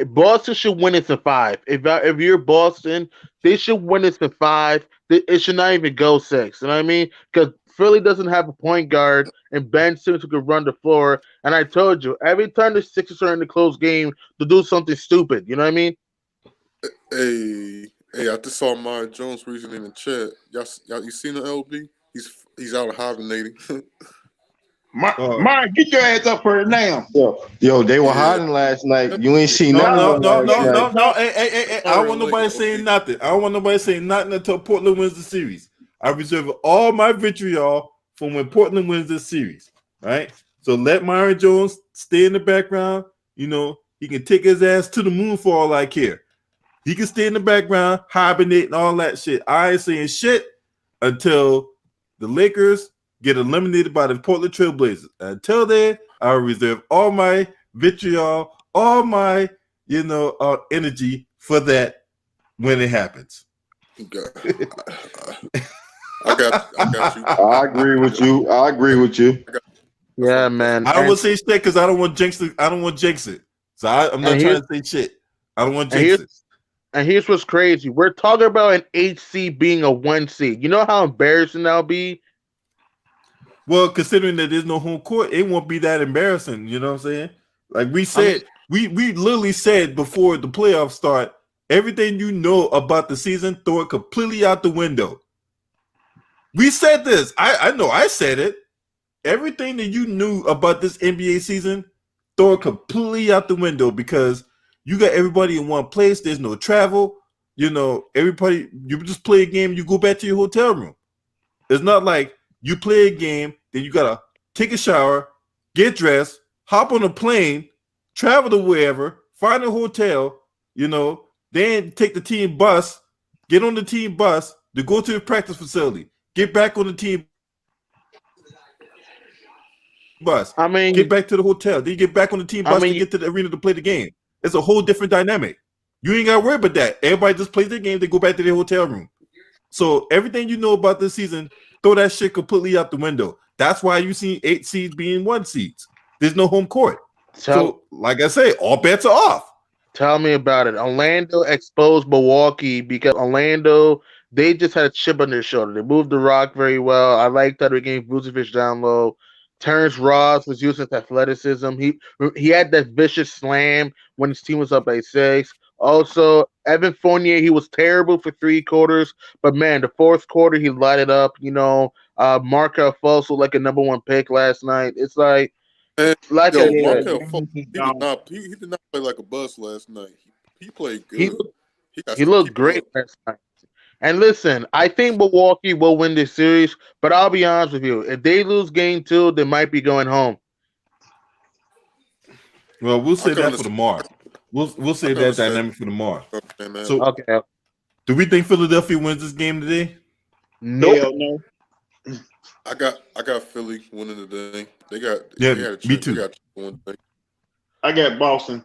Boston should win it in 5. If you're Boston, they should win it in 5. It should not even go 6. You know what I mean? Because Philly doesn't have a point guard, and Ben Simmons could run the floor. And I told you, every time the Sixers are in the close game, to do something stupid. You know what I mean? Hey, I just saw Myron Jones recently in the chat. Y'all you seen the LB? He's out hibernating. Myron, get your ass up here now. Yo, they were hiding last night. You ain't seen nothing. No. Hey. I don't want nobody saying nothing. I don't want nobody saying nothing until Portland wins the series. I reserve all my vitriol for when Portland wins this series. Right? So let Myron Jones stay in the background. You know, he can take his ass to the moon for all I care. He can stay in the background, hibernate and all that shit. I ain't saying shit until the Lakers get eliminated by the Portland Trailblazers. Until then, I'll reserve all my vitriol, all my, energy for that when it happens. I got you. I agree with you. Yeah, man. I don't want to say shit because I don't want to jinx it. So I'm not trying to say shit. I don't want to jinx it. And here's what's crazy. We're talking about an 8 seed being a 1 seed. You know how embarrassing that'll be? Well, considering that there's no home court, it won't be that embarrassing. You know what I'm saying? Like we said, we literally said before the playoffs start, everything you know about the season, throw it completely out the window. We said this. I know I said it. Everything that you knew about this NBA season, throw it completely out the window because you got everybody in one place. There's no travel. everybody, you just play a game, you go back to your hotel room. It's not like you play a game, then you gotta take a shower, get dressed, hop on a plane, travel to wherever, find a hotel, then take the team bus, get on the team bus to go to the practice facility, get back on the team bus, I get mean, back to the hotel, then you get back on the team I bus to mean, get to the arena to play the game. It's a whole different dynamic. You ain't got to worry about that. Everybody just plays their game, they go back to their hotel room. So everything you know about this season, throw that shit completely out the window. That's why you see 8 seeds being 1 seeds. There's no home court. So, like I say, all bets are off. Tell me about it. Orlando exposed Milwaukee because Orlando, they just had a chip on their shoulder. They moved the rock very well. I like that they gave Vucevic down low. Terrence Ross was using his athleticism. He had that vicious slam when his team was up by 6. Also, Evan Fournier, he was terrible for 3 quarters, but man, the fourth quarter he lighted up. Markel Fultz looked like a number 1 pick last night. It's And like I yo, Yeah, said, Markel Fultz, James is he did gone. not he did not play like a bust last night. He played he good. He got he to looked keep it great up. last night. And listen, I think Milwaukee will win this series, but I'll be honest with you. If they lose game 2, they might be going home. Well, we'll I say can that for understand. tomorrow. We'll I say can that understand, dynamic for tomorrow. understand that. So, Okay. do we think Philadelphia wins this game today? Nope. Hell no. I got Philly winning today. Yeah, They had a me chance. They too. got one thing. I got Boston.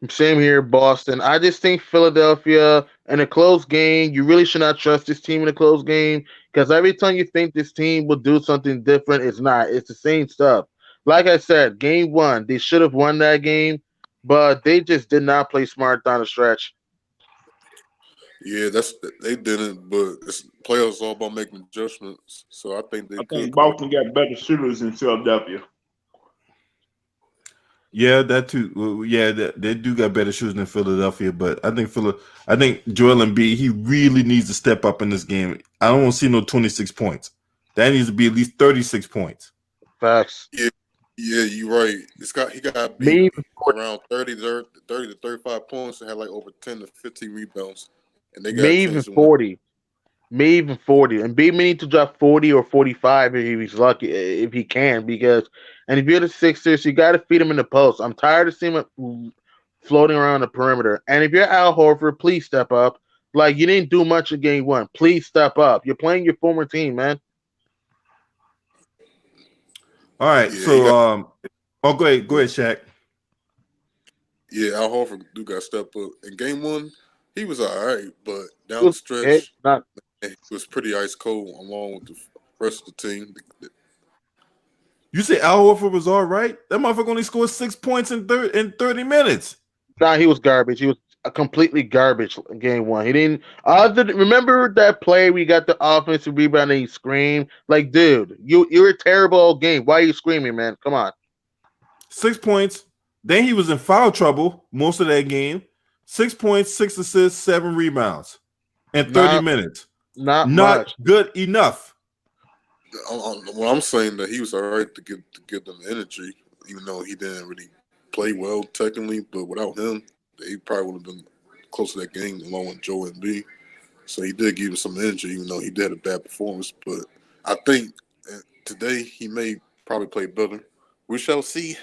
Same here, Boston. I just think Philadelphia in a close game, you really should not trust this team in a close game because every time you think this team will do something different, it's not. It's the same stuff. Like I said, game 1, they should have won that game, but they just did not play smart down the stretch. Yeah, they didn't, but it's playoffs all about making adjustments. So I think they I could think come out. Boston got better shooters in Philadelphia. Yeah, that too. Well, yeah, they do got better shooters than Philadelphia, but I think Joel Embiid, he really needs to step up in this game. I don't want to see no 26 points. That needs to be at least 36 points. Facts. Yeah, yeah, you're right. He got beat Me, around 30 to 35 points and had like over 10 to 15 rebounds, and they got a me even chance to win. 40. Maybe even 40. And B may need to drop 40 or 45 if he's lucky, if he can, because and if you're the Sixers, you gotta feed him in the post. I'm tired of seeing him floating around the perimeter. And if you're Al Horford, please step up. Like you didn't do much in game 1. Please step up. You're playing your former team, man. All right, Yeah, he so got. go ahead, Shaq. Yeah, Al Horford do got to step up. In game 1, he was all right, but It down the was okay. stretch, Not he was pretty ice cold along with the rest of the team. You say Al Horford was all right? That motherfucker only scored 6 points in 30 minutes. nah, he was garbage. He was a completely garbage in game 1. He didn't. Remember that play we got the offensive rebound and he screamed like, "Dude, you're a terrible all game. Why are you screaming, man? Come on." 6 points. Then he was in foul trouble most of that game. 6 points, 6 assists, 7 rebounds in 30 Not minutes. not Not much. good enough. Well, I'm saying that he was all right to give them energy, even though he didn't really play well technically. But without him, they probably would have been close to that game along with Joe and B. So he did give him some energy, even though he did a bad performance. But I think today he may probably play better. We shall see.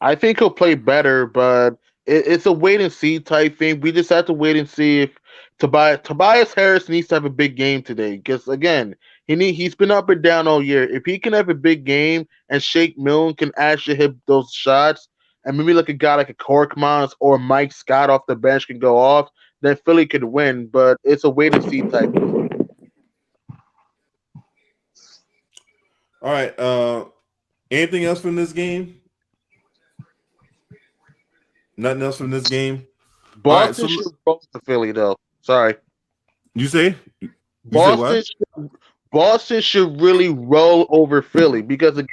I think he'll play better, but it's a wait and see type thing. We just have to wait and see if Tobias Harris needs to have a big game today. Because again, he's been up and down all year. If he can have a big game and Shake Milne can actually hit those shots, and maybe like a guy like a Korkmaz or Mike Scott off the bench can go off, then Philly could win. But it's a wait and see type thing. All right. Anything else from this game? Nothing else from this game. All right. Boston So should roll to Philly though. Sorry. you say Boston what? Boston should really roll over Philly because again,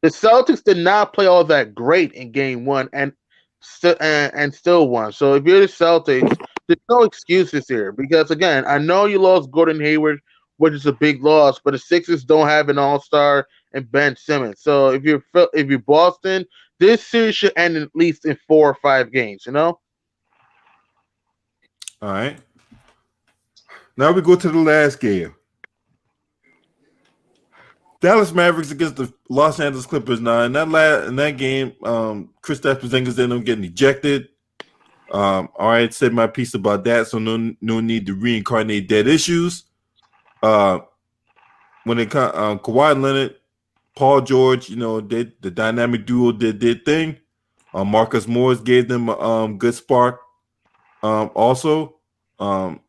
the Celtics did not play all that great in game 1 and still won. So if you're the Celtics, there's no excuses here because again, I know you lost Gordon Hayward, which is a big loss, but the Sixers don't have an All-Star and Ben Simmons. So if you're Boston, this series should end at least in 4 or 5 games. You know. All right. Now we go to the last game. Dallas Mavericks against the Los Angeles Clippers. Now in that game, Kristaps Porzingis ended up getting ejected. All right, said my piece about that, so no need to reincarnate dead issues. When it comes Kawhi Leonard, Paul George, the dynamic duo did their thing. Marcus Morris gave them a good spark. Also, and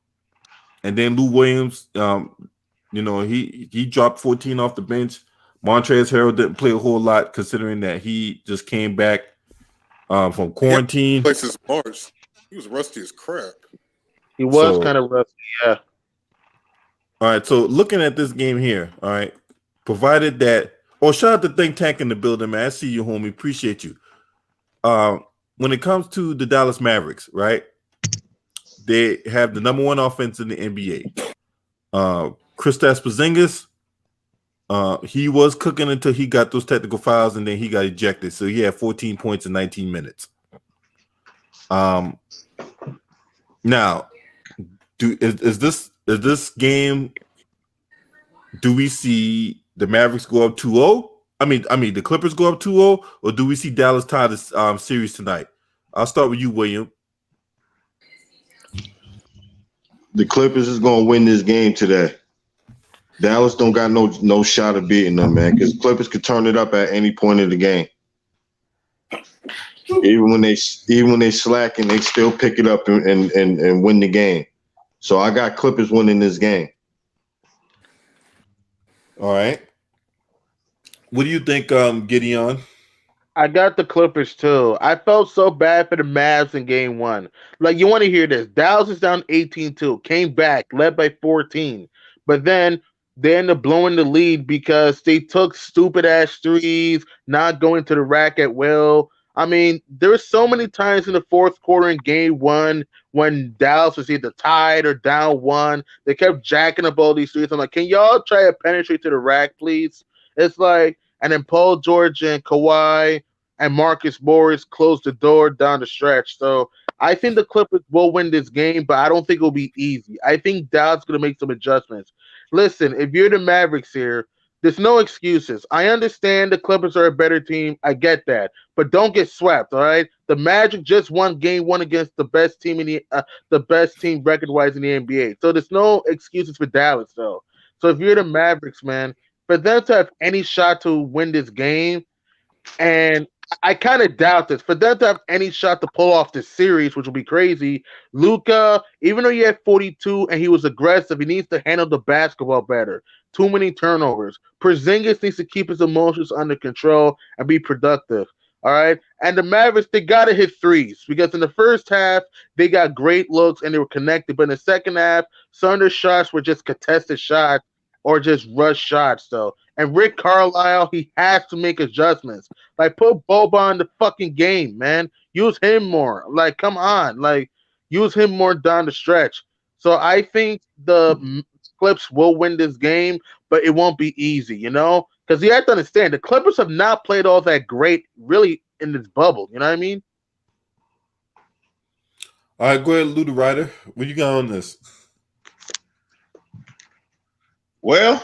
then Lou Williams, he dropped 14 off the bench. Montrezl Harrell didn't play a whole lot, considering that he just came back from quarantine. Places Mars. He was rusty as crap. He was kind of rusty, yeah. All right, so looking at this game here, all right, provided that, shout out to Think Tank in the building, man. I see you, homie. Appreciate you. When it comes to the Dallas Mavericks, right, they have the number one offense in the NBA. Kristaps Porzingis, he was cooking until he got those technical fouls, and then he got ejected. So he had 14 points in 19 minutes. Now, is this game? Do we see the Mavericks go up 2-0? I mean, the Clippers go up 2-0, or do we see Dallas tie this series tonight? I'll start with you, William. The Clippers is gonna win this game today. Dallas don't got no shot of beating them, man, because Clippers could turn it up at any point of the game. Even when they slack, and they still pick it up and win the game. So I got Clippers winning this game. All right. What do you think, Gideon? I got the Clippers too. I felt so bad for the Mavs in game one. Like, you want to hear this. Dallas is down 18-2, came back, led by 14. But then they ended up blowing the lead because they took stupid ass threes, not going to the rack at will. I mean, there were so many times in the fourth quarter in game one when Dallas was either tied or down one. They kept jacking up all these threes. I'm like, can y'all try to penetrate to the rack, please? It's like, and then Paul George and Kawhi and Marcus Morris closed the door down the stretch. So I think the Clippers will win this game, but I don't think it'll be easy. I think Dallas is going to make some adjustments. Listen, if you're the Mavericks here, there's no excuses. I understand the Clippers are a better team. I get that. But don't get swept, all right? The Magic just won game one against the best team in the best team record-wise in the NBA. So there's no excuses for Dallas, though. So if you're the Mavericks, man, for them to have any shot to win this game, and I kind of doubt this. For them to have any shot to pull off this series, which will be crazy, Luka, even though he had 42 and he was aggressive, he needs to handle the basketball better. Too many turnovers. Porzingis needs to keep his emotions under control and be productive. All right. And the Mavericks, they got to hit threes because in the first half, they got great looks and they were connected. But in the second half, some of their shots were just contested shots or just rush shots, though. And Rick Carlisle, he has to make adjustments. Like, put Boba in the fucking game, man. Use him more. Like, come on. Like, use him more down the stretch. So I think the Clips will win this game, but it won't be easy, Because you have to understand, the Clippers have not played all that great, really, in this bubble. You know what I mean? All right, go ahead, Lou the Ryder. What you got on this? Well,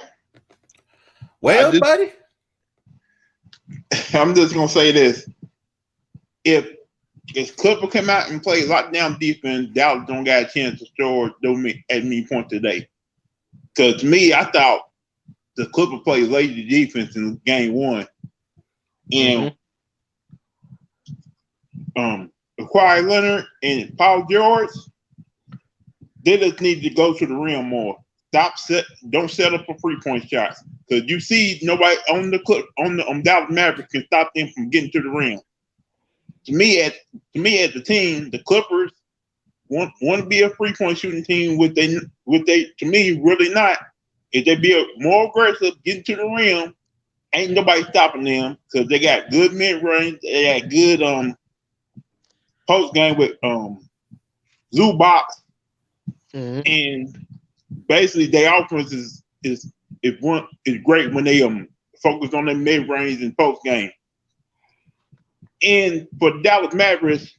buddy. I'm just gonna say this: if Clipper come out and play lockdown defense, Dallas don't got a chance to score at many points today. Because to me, I thought the Clipper played lazy defense in game one, and Kawhi Leonard and Paul George, they just need to go to the rim more. Don't settle for 3-point shots, because you see nobody on the Dallas Mavericks can stop them from getting to the rim. To me, as the team, the Clippers want to be a 3-point shooting team. Would they? To me, really not. If they be more aggressive, getting to the rim, ain't nobody stopping them because they got good mid range. They got good post game with Zubac, and basically their offense is great when they focus on their mid range and post game. And for the Dallas Mavericks,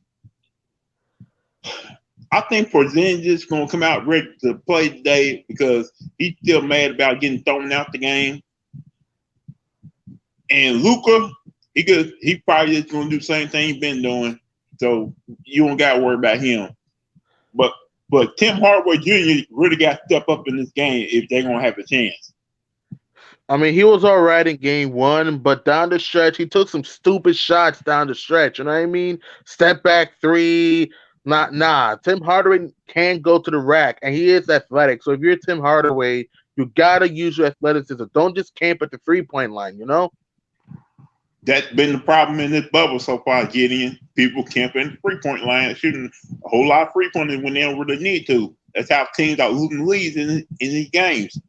I think Porzingis gonna come out ready to play today because he's still mad about getting thrown out the game. And Luca, he probably just gonna do the same thing he's been doing. So you don't gotta worry about him. But Tim Hardaway Jr. really got to step up in this game if they're gonna have a chance. I mean, he was all right in game one, but down the stretch, he took some stupid shots down the stretch. You know what I mean? Step back three. Nah. Tim Hardaway can go to the rack, and he is athletic. So if you're Tim Hardaway, you gotta use your athleticism. Don't just camp at the 3-point line. You know? That's been the problem in this bubble so far, Gideon. People camping the 3-point line, shooting a whole lot of 3-pointers when they don't really need to. That's how teams are losing leads in these games.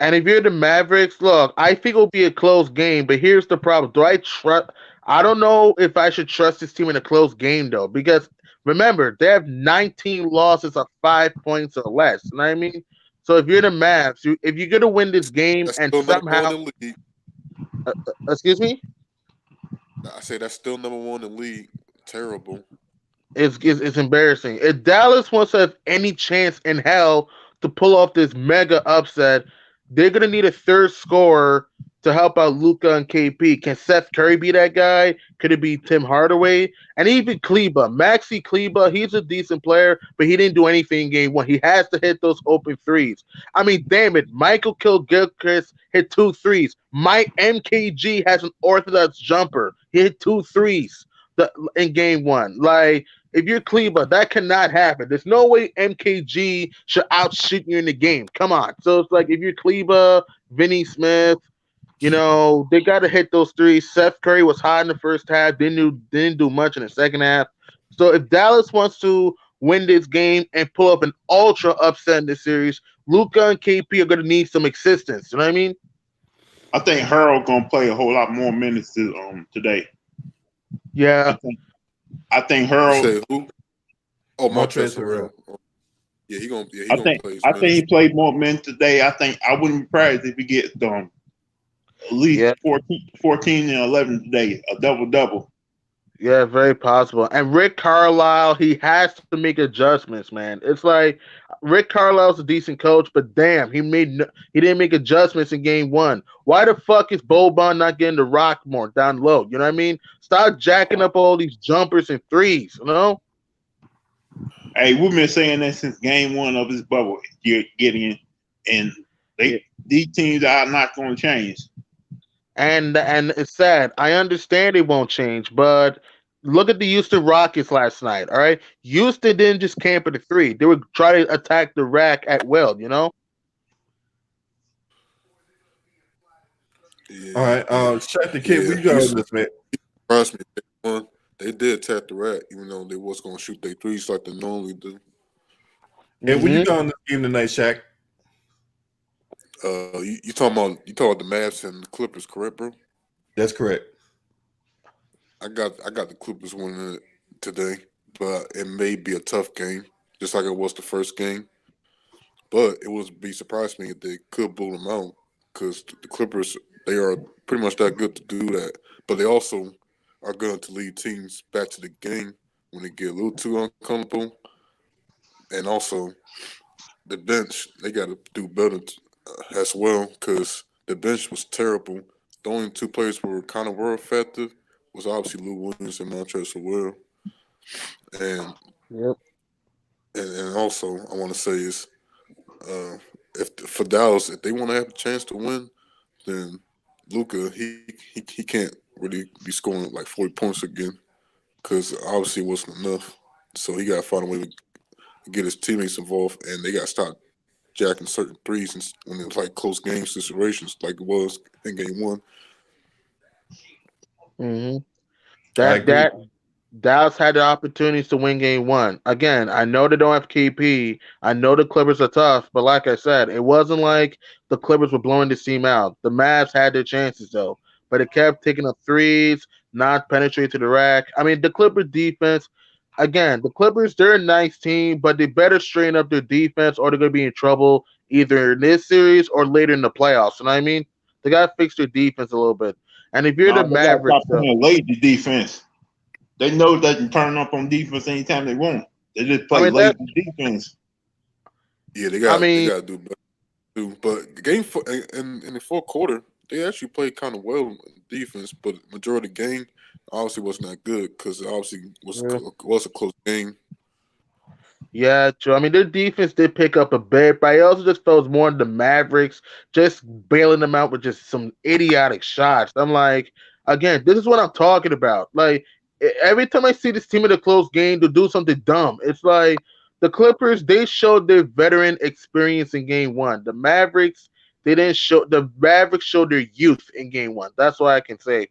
And if you're the Mavericks, look, I think it'll be a close game, but here's the problem. Do I trust? I don't know if I should trust this team in a close game, though, because remember, they have 19 losses of 5 points or less. You know what I mean? So if you're the Mavs, if you're going to win this game That's and still number one somehow, in the league. excuse me, I say that's still number one in the league. Terrible. it's embarrassing. If Dallas wants to have any chance in hell to pull off this mega upset, they're gonna need a third scorer to help out Luca and KP. Can Seth Curry be that guy? Could it be Tim Hardaway? And even Kleba, Maxi Kleba, he's a decent player, but he didn't do anything in game one. He has to hit those open threes. I mean, damn it, Michael Kidd-Gilchrist hit 2 threes. Mike MKG has an orthodox jumper. He hit 2 threes in game one. Like, if you're Kleba, that cannot happen. There's no way MKG should outshoot you in the game. Come on. So it's like if you're Kleba, Vinny Smith, they got to hit those threes. Seth Curry was hot in the first half, didn't do much in the second half. So if Dallas wants to win this game and pull up an ultra upset in this series, Luka and KP are going to need some assistance. You know what I mean? I think Harold gonna play a whole lot more minutes today. Yeah. I think You Harold. say who? Oh, Montrezl Montrezl Harrell. Harrell. Yeah, he gonna play. I think he played more minutes today. I wouldn't be surprised if he gets at least 14 and 11 today, a double. Yeah, very possible. And Rick Carlisle, he has to make adjustments, man. It's like Rick Carlisle's a decent coach, but damn, he didn't make adjustments in game one. Why the fuck is Boban not getting the rock more down low? You know what I mean? Stop jacking up all these jumpers and threes, you know? Hey, we've been saying that since game one of this bubble, getting in, and these teams are not going to change. And it's sad. I understand it won't change, but look at the Houston Rockets last night. All right, Houston didn't just camp at the 3; they would try to attack the rack at will. You know. Yeah, All right, Shaq the Kid, we got on this, man. Trust me, they did tap the rack, even though they was gonna shoot their threes like they normally do. And when you got on this game tonight, Shaq? You talking about the Mavs and the Clippers, correct, bro? That's correct. I got the Clippers winning it today, but it may be a tough game, just like it was the first game. But it would be surprised me if they could blow them out, because the Clippers, they are pretty much that good to do that. But they also are going to lead teams back to the game when they get a little too uncomfortable. And also, the bench, they got to do better as well, because the bench was terrible. The only two players who were effective was obviously Lou Williams and Montrezl Harrell. And Yep. and also I want to say is if for Dallas, if they want to have a chance to win, then Luka he can't really be scoring like 40 points again, because obviously it wasn't enough. So he got to find a way to get his teammates involved, and they got to start jacking certain threes when it's like close game situations, like it was in game one. Mm-hmm. I agree. Dallas had the opportunities to win game one. Again, I know they don't have KP. I know the Clippers are tough, but like I said, it wasn't like the Clippers were blowing this team out. The Mavs had their chances though, but it kept taking up threes, not penetrating to the rack. I mean, the Clippers defense. Again, the Clippers, they're a nice team, but they better straighten up their defense or they're going to be in trouble either in this series or later in the playoffs. You know what I mean? They got to fix their defense a little bit. And if you're the They got to Mavericks, stop playing lazy defense. They know they can turn up on defense anytime they want. They just play lazy defense. Yeah, they I got mean, to do better too. But in the fourth quarter, they actually played kind of well in defense, but majority of the game obviously wasn't that good because it obviously was a close game. yeah, true. I mean, their defense did pick up a bit, but I also just felt it was more the Mavericks just bailing them out with just some idiotic shots. I'm like, again, this is what I'm talking about. Like, every time I see this team in a close game to do something dumb, it's like the Clippers, they showed their veteran experience in game one. The Mavericks, they didn't show, the Mavericks showed their youth in game one. That's what I can say.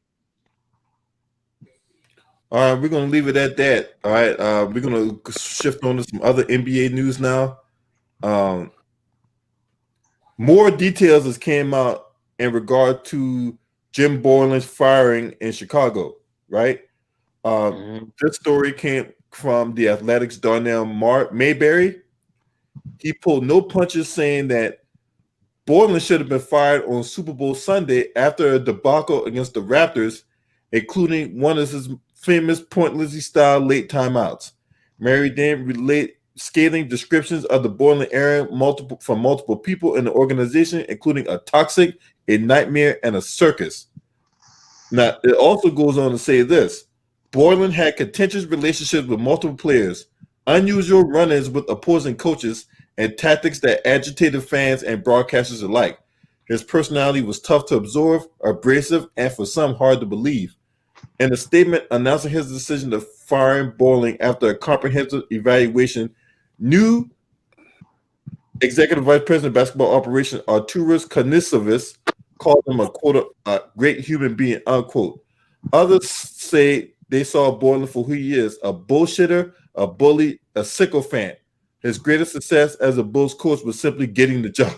All right, we're gonna leave it at that. All right, we're gonna shift on to some other NBA news now. Um, more details has came out in regard to Jim Borland's firing in Chicago. Right, this story came from the Athletics' Darnell Mayberry. He pulled no punches, saying that Borland should have been fired on Super Bowl Sunday after a debacle against the Raptors, including one of his famous pointlessly-style late timeouts. Mary then relayed scathing descriptions of the Borland era from multiple people in the organization, including a toxic, a nightmare, and a circus. Now, it also goes on to say this. Borland had contentious relationships with multiple players, unusual run-ins with opposing coaches, and tactics that agitated fans and broadcasters alike. His personality was tough to absorb, abrasive, and for some hard to believe. In a statement announcing his decision to fire Borland after a comprehensive evaluation, new Executive Vice President of Basketball Operations Arturas Kanisovas called him a great human being, unquote. Others say they saw Borland for who he is, a bullshitter, a bully, a sycophant. His greatest success as a Bulls coach was simply getting the job.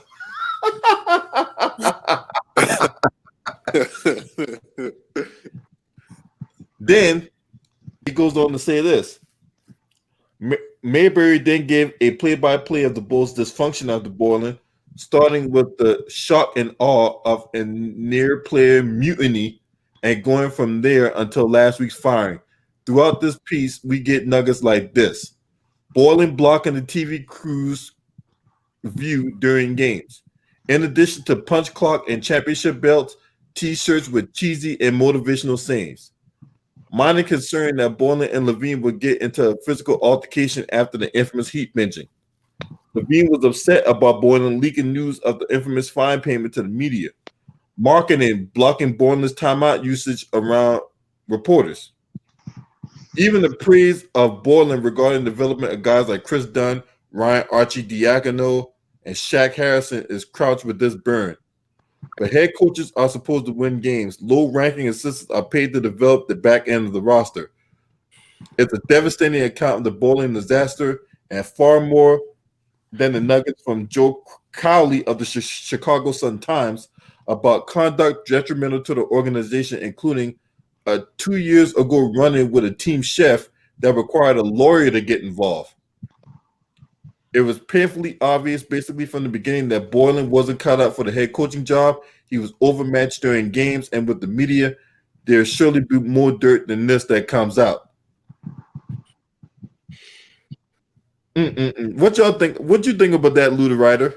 Then he goes on to say this. Mayberry then gave a play-by-play of the Bulls' dysfunction after Borland, starting with the shock and awe of a near-player mutiny and going from there until last week's firing. Throughout this piece, we get nuggets like this. Borland blocking the TV crew's view during games. In addition to punch clock and championship belts, T-shirts with cheesy and motivational sayings. Minor concern that Borland and Levine would get into a physical altercation after the infamous Heat binging. Levine was upset about Borland leaking news of the infamous fine payment to the media, marketing blocking Borland's timeout usage around reporters. Even the praise of Borland regarding the development of guys like Chris Dunn, Ryan Arcidiacono, and Shaq Harrison is crouched with this burn. But head coaches are supposed to win games. Low-ranking assistants are paid to develop the back end of the roster. It's a devastating account of the Borland disaster and far more than the nuggets from Joe Cowley of the Chicago Sun-Times about conduct detrimental to the organization, including a 2 years ago run-in with a team chef that required a lawyer to get involved. It was painfully obvious, basically from the beginning, that Borland wasn't cut out for the head coaching job. He was overmatched during games, and with the media, there'll surely be more dirt than this that comes out. What y'all think? What you think about that, Luda Ryder?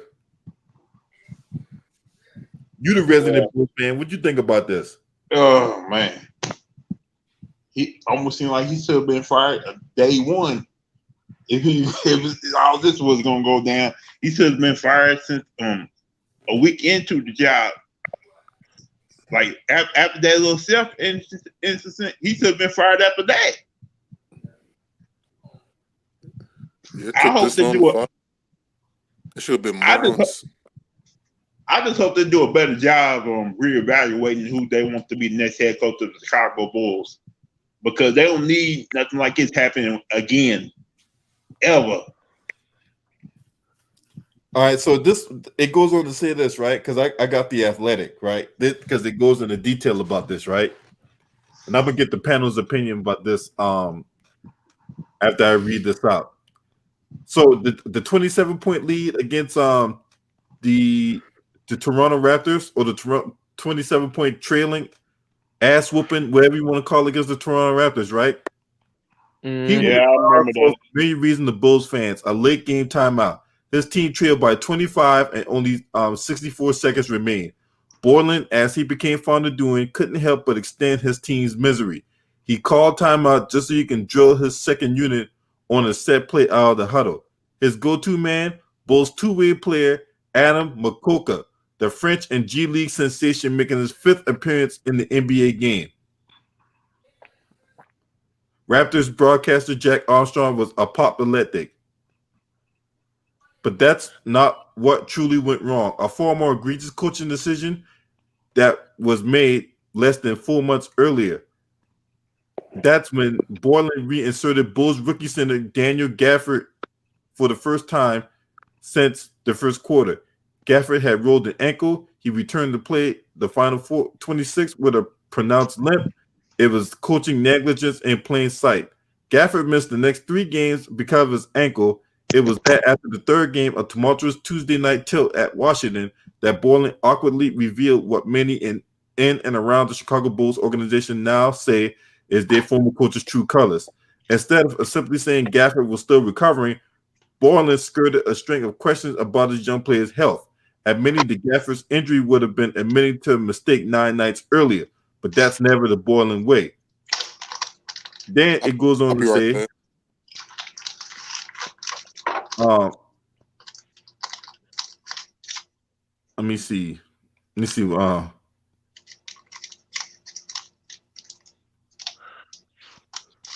You the resident Bulls fan. What you think about this? Oh man, he almost seemed like he should have been fired day one. If all this was gonna go down, he should have been fired since a week into the job. Like after that little self incident, he should have been fired after that. Yeah, I hope they do it. It should have been months. I just hope they do a better job on reevaluating who they want to be the next head coach of the Chicago Bulls, because they don't need nothing like this happening again, ever. All right, so it goes on to say this, right? Because I got the Athletic, right? Because it goes into detail about this, right? And I'm gonna get the panel's opinion about this after I read this out. So the 27-point lead against the Toronto Raptors, or the 27-point trailing ass whooping, whatever you want to call it, against the Toronto Raptors, right? He Mm. was Yeah, I remember for that. many reasons the Bulls fans. A late game timeout. His team trailed by 25 and only 64 seconds remained. Borland, as he became fond of doing, couldn't help but extend his team's misery. He called timeout just so he can drill his second unit on a set play out of the huddle. His go-to man, Bulls two-way player Adam Makoka, the French and G League sensation, making his fifth appearance in the NBA game. Raptors broadcaster Jack Armstrong was apoplectic. But that's not what truly went wrong. A far more egregious coaching decision that was made less than 4 months earlier. That's when Borland reinserted Bulls rookie center Daniel Gafford for the first time since the first quarter. Gafford had rolled an ankle. He returned to play the final 26 with a pronounced limp. It was coaching negligence in plain sight. Gafford missed the next 3 games because of his ankle. It was that after the third game, a tumultuous Tuesday night tilt at Washington, that Borland awkwardly revealed what many in and around the Chicago Bulls organization now say is their former coach's true colors. Instead of simply saying Gafford was still recovering, Borland skirted a string of questions about his young player's health, admitting that Gafford's injury would have been admitting to a mistake 9 nights earlier, but that's never the Borland way. Then it goes on I'll to be right say, back. let me see.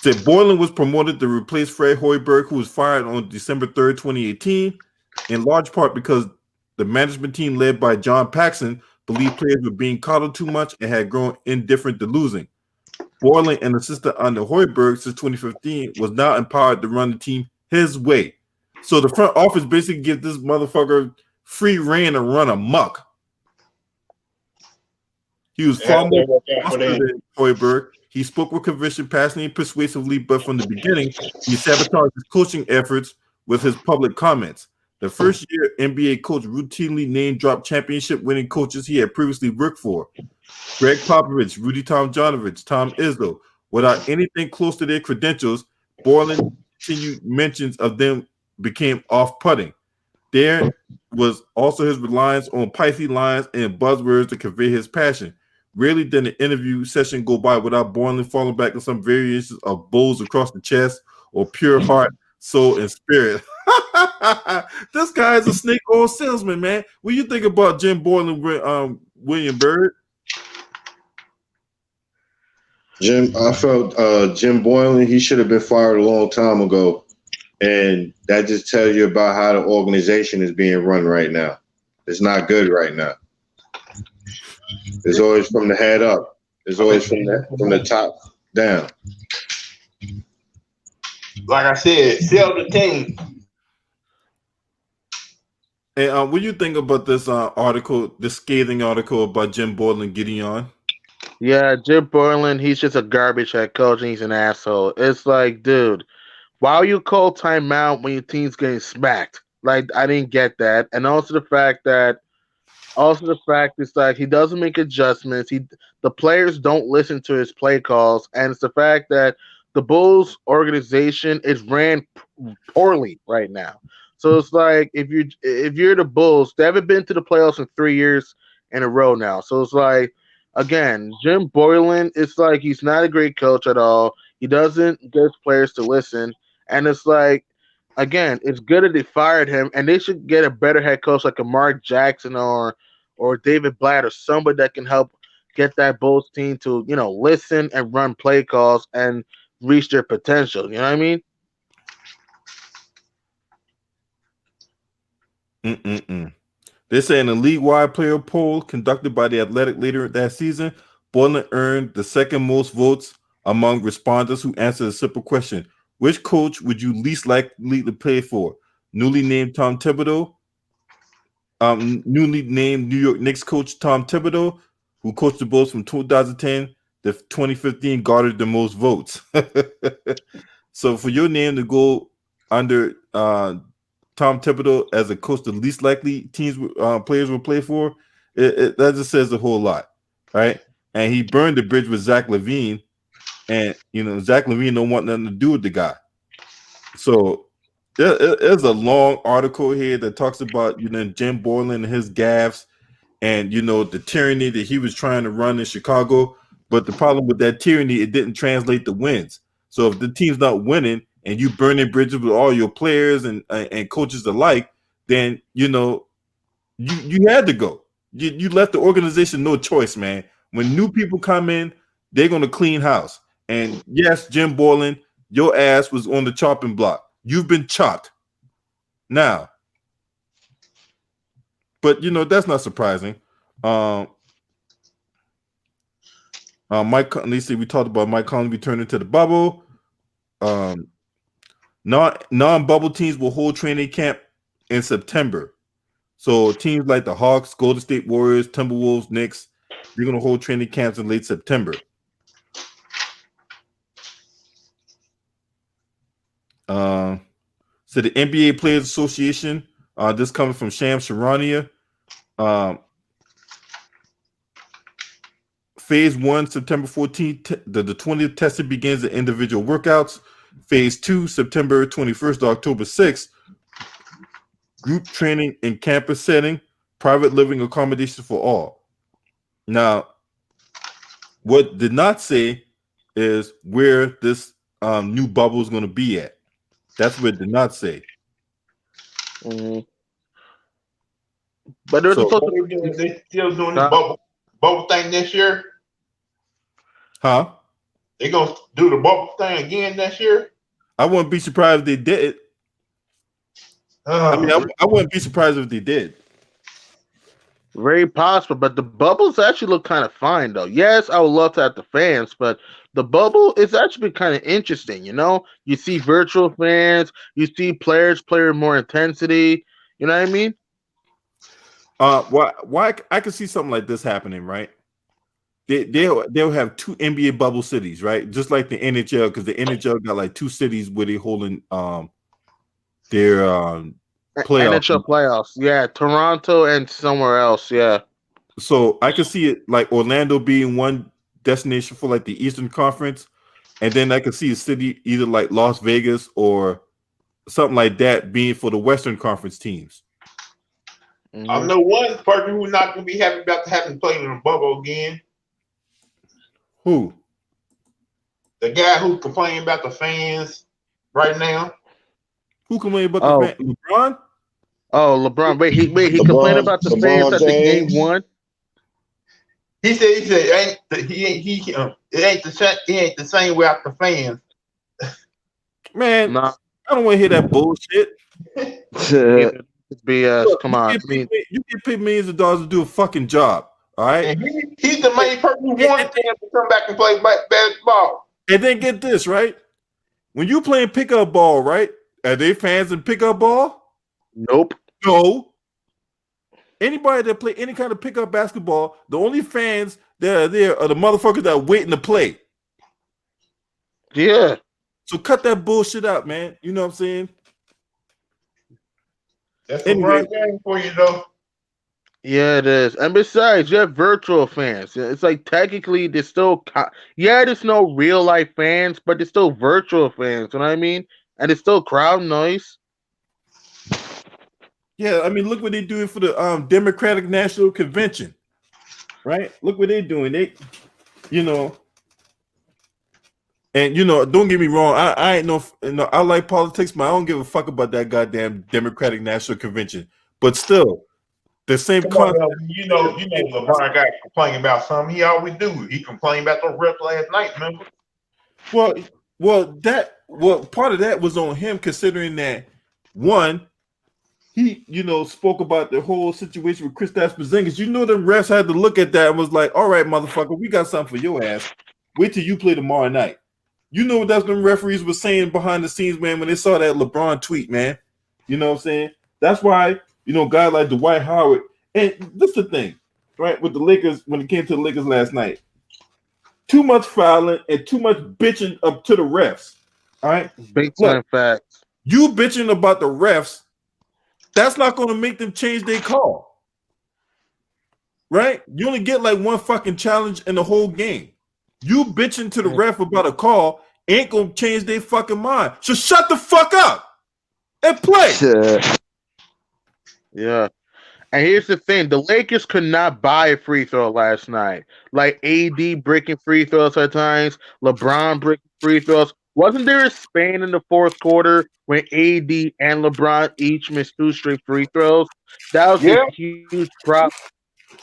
Said Borland was promoted to replace Fred Hoiberg, who was fired on December 3rd, 2018, in large part because the management team led by John Paxson believed players were being coddled too much and had grown indifferent to losing. Borland, an assistant under Hoiberg since 2015, was now empowered to run the team his way. So the front office basically gives this motherfucker free reign to run amok. He was far more than Hoiberg. He spoke with conviction, passionately and persuasively, but from the beginning, he sabotaged his coaching efforts with his public comments. The first year, NBA coach routinely name-dropped championship-winning coaches he had previously worked for. Greg Popovich, Rudy Tomjanovich, Tom Izzo. Without anything close to their credentials, Borland's continued mentions of them became off-putting. There was also his reliance on pithy lines and buzzwords to convey his passion. Rarely did an interview session go by without Borland falling back on some variations of bulls across the chest or pure heart, soul, and spirit. This guy is a snake oil salesman, man. What do you think about Jim Borland with William Bird? I felt Jim Boylan, he should have been fired a long time ago. And that just tells you about how the organization is being run right now. It's not good right now. It's always from the head up. It's always from the top down. Like I said, sell the team. And what do you think about this article, this scathing article about Jim Borland getting on? Yeah, Jim Borland, he's just a garbage head coach and he's an asshole. It's like, dude, why you call timeout when your team's getting smacked? Like, I didn't get that. And also the fact is like he doesn't make adjustments. The players don't listen to his play calls, and it's the fact that the Bulls organization is ran poorly right now. So it's like if you're the Bulls, they haven't been to the playoffs in 3 years in a row now. So it's like again, Jim Boylan, it's like he's not a great coach at all. He doesn't get his players to listen, and it's like again, it's good that they fired him, and they should get a better head coach like a Mark Jackson or David Blatt or somebody that can help get that Bulls team to, listen and run play calls and reach their potential. You know what I mean? They're saying a league-wide player poll conducted by the Athletic later that season, Borland earned the second most votes among respondents who answered a simple question: which coach would you least likely to play for? Newly named Tom Thibodeau, newly named New York Knicks coach Tom Thibodeau, who coached the Bulls from 2010 to 2015, garnered the most votes. So for your name to go under Tom Thibodeau as a coach, the least likely teams players will play for, that just says a whole lot, right? And he burned the bridge with Zach LaVine, and Zach LaVine don't want nothing to do with the guy. So there's a long article here that talks about Jim Boylan and his gaffes, and the tyranny that he was trying to run in Chicago. But the problem with that tyranny, it didn't translate to wins. So if the team's not winning and you burning bridges with all your players and coaches alike, then you had to go. You left the organization no choice, man. When new people come in, they're gonna clean house. And yes, Jim Boylan, your ass was on the chopping block. You've been chopped. Now, but that's not surprising. Mike, let's see, we talked about Mike Conley returning to the bubble. Non-bubble teams will hold training camp in September. So teams like the Hawks, Golden State Warriors, Timberwolves, Knicks, they're going to hold training camps in late September. So the NBA Players Association, this coming from Sham Sharania. Phase 1, September 14th, the 20th testing begins at individual workouts. Phase 2, September 21st to October 6th, group training in campus setting, private living accommodations for all. Now, what did not say is where this new bubble is going to be at. That's what it did not say. Mm-hmm. But they're supposed to they still doing the bubble thing this year. Huh? They gonna do the bubble thing again this year? I wouldn't be surprised if they did. I wouldn't be surprised if they did. Very possible, but the bubbles actually look kind of fine, though. Yes, I would love to have the fans, but the bubble is actually kind of interesting. You see virtual fans, you see players play with more intensity. You know what I mean? Why I could see something like this happening, right? They'll have two NBA bubble cities, right? Just like the NHL, because the NHL got like two cities where they're holding their playoffs. NHL playoffs, yeah, Toronto and somewhere else, yeah. So I could see it like Orlando being one destination for like the Eastern Conference, and then I could see a city either like Las Vegas or something like that being for the Western Conference teams. Mm-hmm. I know one person who's not going to be happy about having played in a bubble again. Who? The guy who complaining about the fans right now. Who complaining about the fans? LeBron? Oh, LeBron. Wait, he complained about the fans at the game one. He said it ain't the same without the fans. Man, nah. I don't want to hear that bullshit. BS. Look, come on. You get paid millions of dollars to do a fucking job. All right. And he's the main person who wanted them to come back and play basketball. And then get this, right? When you playing pickup ball, right? Are they fans in pickup ball? Nope. No. Anybody that play any kind of pickup basketball, the only fans that are there are the motherfuckers that are waiting to play. Yeah. So cut that bullshit out, man. You know what I'm saying? That's anyway. A game for you, though. Yeah, it is. And besides, you have virtual fans. It's like technically there's still, there's no real life fans, but there's still virtual fans. You know what I mean? And it's still crowd noise. Yeah, I mean, look what they're doing for the Democratic National Convention, right? Look what they're doing. They, and don't get me wrong. I ain't I like politics, but I don't give a fuck about that goddamn Democratic National Convention. But still, the same concept. You know, LeBron got complaining about something. He always do. He complained about the refs last night, remember? Well, part of that was on him, considering that one, he spoke about the whole situation with Kristaps Porzingis. The refs had to look at that and was like, "All right, motherfucker, we got something for your ass. Wait till you play tomorrow night." You know what that's the referees were saying behind the scenes, man, when they saw that LeBron tweet, man. You know what I'm saying? That's why, guys like Dwight Howard, and this is the thing, right, with the Lakers, when it came to the Lakers last night, too much fouling and too much bitching up to the refs, all right? Big time facts. You bitching about the refs, that's not going to make them change their call, right? You only get like one fucking challenge in the whole game. You bitching to the ref about a call ain't gonna change their fucking mind. So shut the fuck up and play. Yeah. And here's the thing: the Lakers could not buy a free throw last night. Like AD breaking free throws at times, LeBron breaking free throws. Wasn't there a span in the fourth quarter when AD and LeBron each missed two straight free throws? That was a Yeah, huge problem,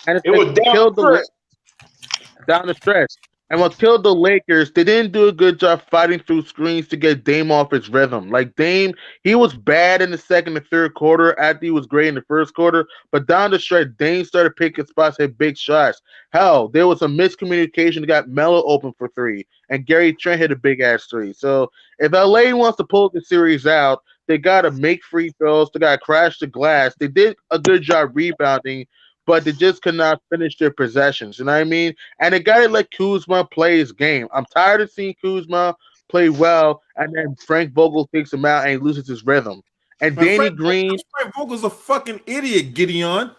and it was it down killed the stretch. down the stretch. And what killed the Lakers, they didn't do a good job fighting through screens to get Dame off his rhythm. Like Dame, he was bad in the second and third quarter after he was great in the first quarter. But down the stretch, Dame started picking spots, hit big shots. Hell, there was a miscommunication that got Melo open for three, and Gary Trent hit a big ass three. So if LA wants to pull the series out, they gotta make free throws. They gotta crash the glass. They did a good job rebounding, but they just could not finish their possessions. You know what I mean? And they gotta let Kuzma play his game. I'm tired of seeing Kuzma play well, and then Frank Vogel takes him out and he loses his rhythm. And Man, Danny Green, Frank Vogel's a fucking idiot, Gideon.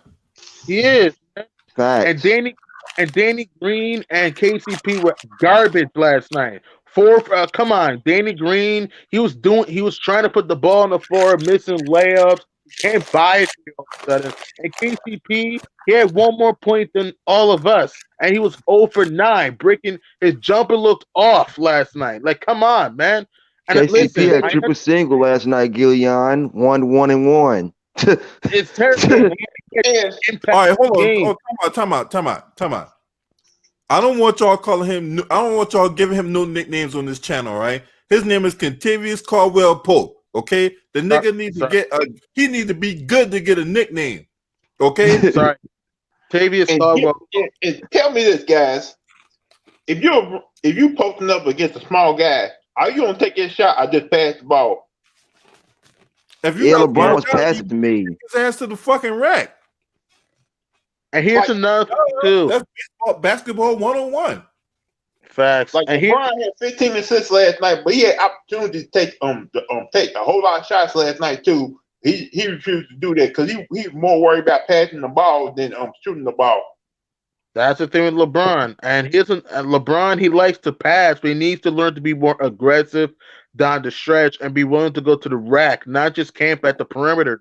he is. And Facts. Danny Green and KCP were garbage last night. Four, come on, Danny Green. He was trying to put the ball on the floor, missing layups. Can't buy it all of a sudden. And KCP, he had one more point than all of us, and he was 0 for 9, breaking his jumper looked off last night. Like, come on, man. And KCP listen, had triple single last night, Gillian. 1-1-1. it's terrible. And Impact All right, hold on. game. Oh, time out. I don't want y'all calling him. I don't want y'all giving him no nicknames on this channel. Right? His name is Contavious Caldwell Pope. Okay, the nigga needs to get a. He needs to be good to get a nickname. Okay. Sorry, Tavius and, Caldwell. and tell me this, guys. If you posting up against a small guy, are you gonna take your shot or just pass the ball? If Yeah, got LeBron was ball down, passing to me. you his ass to the fucking rack. And here's another thing too. That's basketball 101. Facts. Like And here, LeBron had 15 assists last night, but he had opportunity to take a whole lot of shots last night too. He refused to do that because he's more worried about passing the ball than shooting the ball. that's the thing with LeBron. And here's LeBron. He likes to pass, but he needs to learn to be more aggressive down the stretch and be willing to go to the rack, not just camp at the perimeter.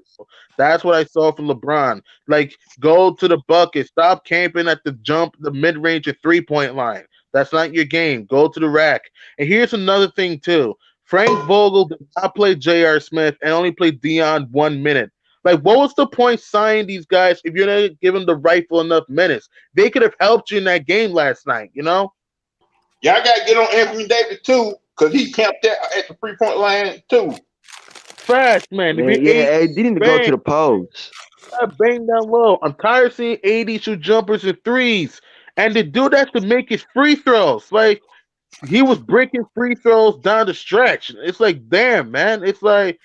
That's what I saw from LeBron. Like, go to the bucket. Stop camping at the mid range, and 3-point line. That's not your game. Go to the rack. And here's another thing too. Frank Vogel did not play J.R. Smith and only played Dion 1 minute. Like, what was the point signing these guys if you're not giving the rightful enough minutes? They could have helped you in that game last night, you know? Y'all got to get on Anthony Davis too because he camped at the 3-point line too. Fast, man. If Man, you're yeah, AD didn't go to the post. bang down low. I'm tired of seeing AD shoot jumpers and threes. And to do that to make his free throws. Like, he was breaking free throws down the stretch. It's like, damn, man. It's like,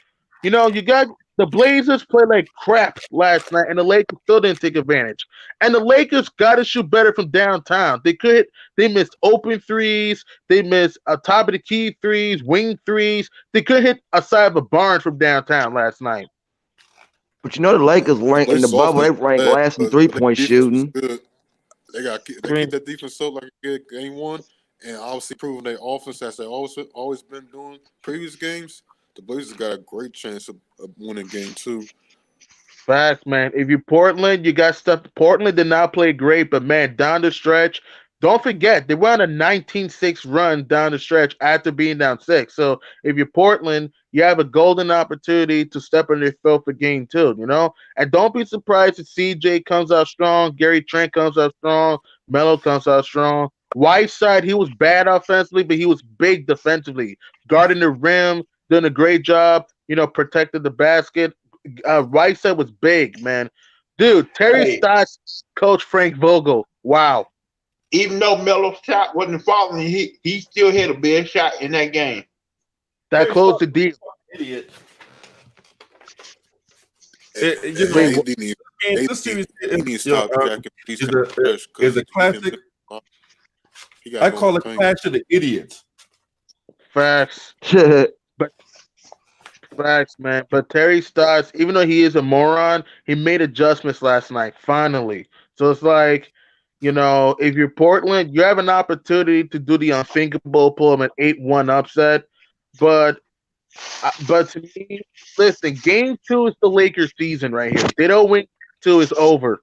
you got the Blazers play like crap last night, and the Lakers still didn't take advantage. And the Lakers got to shoot better from downtown. They missed open threes. They missed top of the key threes, wing threes. They could hit a side of a barn from downtown last night. But the Lakers rank in the bubble. They rank last in 3-point shooting. They keep that defense up like a good game one, and obviously proving their offense as they always been doing previous games. The Blazers got a great chance of winning game 2. Facts, man. If you Portland, you got stuff. Portland did not play great, but man, down the stretch, don't forget they went on a 19-6 run down the stretch after being down 6. So if you're Portland, you have a golden opportunity to step on their throat for game 2, And don't be surprised if CJ comes out strong, Gary Trent comes out strong, Melo comes out strong. Whiteside, he was bad offensively, but he was big defensively, guarding the rim, doing a great job, protected the basket. Whiteside was big, man. Dude, Terry Stotts, Coach Frank Vogel. Wow. Even though Melo's shot wasn't falling, he still hit a big shot in that game. That closed the deal. Idiot. This series is a classic. I call it Clash of the Idiots. Facts. Facts, man. But Terry Stotts, even though he is a moron, he made adjustments last night, finally. So it's like, You know, if you're Portland, you have an opportunity to do the unthinkable, pull them an 8-1 upset. But to me, listen, game two is the Lakers season right here. They don't win two is over.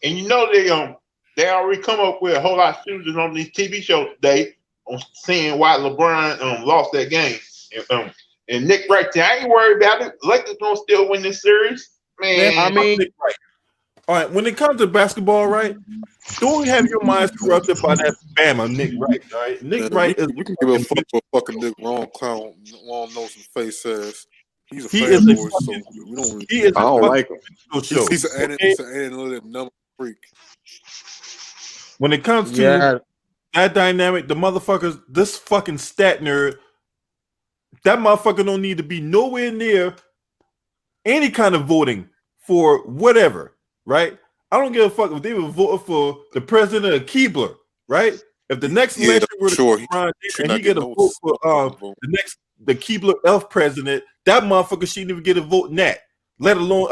And you know they already come up with a whole lot of shooters on these TV shows today on seeing why LeBron lost that game. And Nick Wright, I ain't worried about it. Lakers gonna still win this series, man. I mean, right. All right, when it comes to basketball, right? Don't have your minds corrupted by that Bama Nick Wright. All right, Nick Wright is. We can give a fuck for fucking Nick Ron clown, long nose and face ass. He's a He is a fanboy, so fucking- we don't. Really He is I a don't fucking like him. show. he's an Okay? analytic number freak. When it comes to yeah, that dynamic, the motherfuckers, this fucking stat nerd, that motherfucker don't need to be nowhere near any kind of voting for whatever, right? I don't give a fuck if they were voting for the president of Keebler, right? If the next election were to sure. come around should and not he get a no vote for vote. the Keebler elf president, that motherfucker shouldn't even get a vote in that, let alone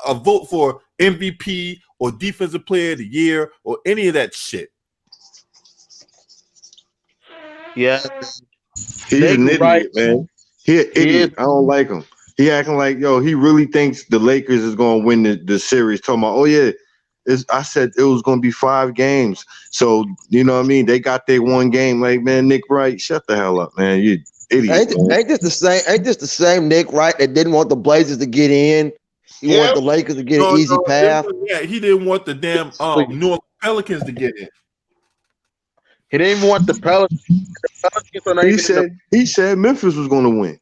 a vote for MVP or defensive player of the year or any of that shit. yeah. He's Nick an idiot, Wright, man. He an idiot. is. I don't like him. He acting like, yo, he really thinks the Lakers is going to win the series. Talking about, oh, yeah, I said it was going to be 5 games. So, you know what I mean? They got their one game. Like, man, Nick Wright, shut the hell up, man. You idiot, man. Ain't this the same Nick Wright that didn't want the Blazers to get in? He wanted the Lakers to get an easy path. Yeah, he didn't want the damn New Orleans Pelicans to get in. He didn't even want the Pelicans. The Pelicans are not even in He said Memphis was going to win.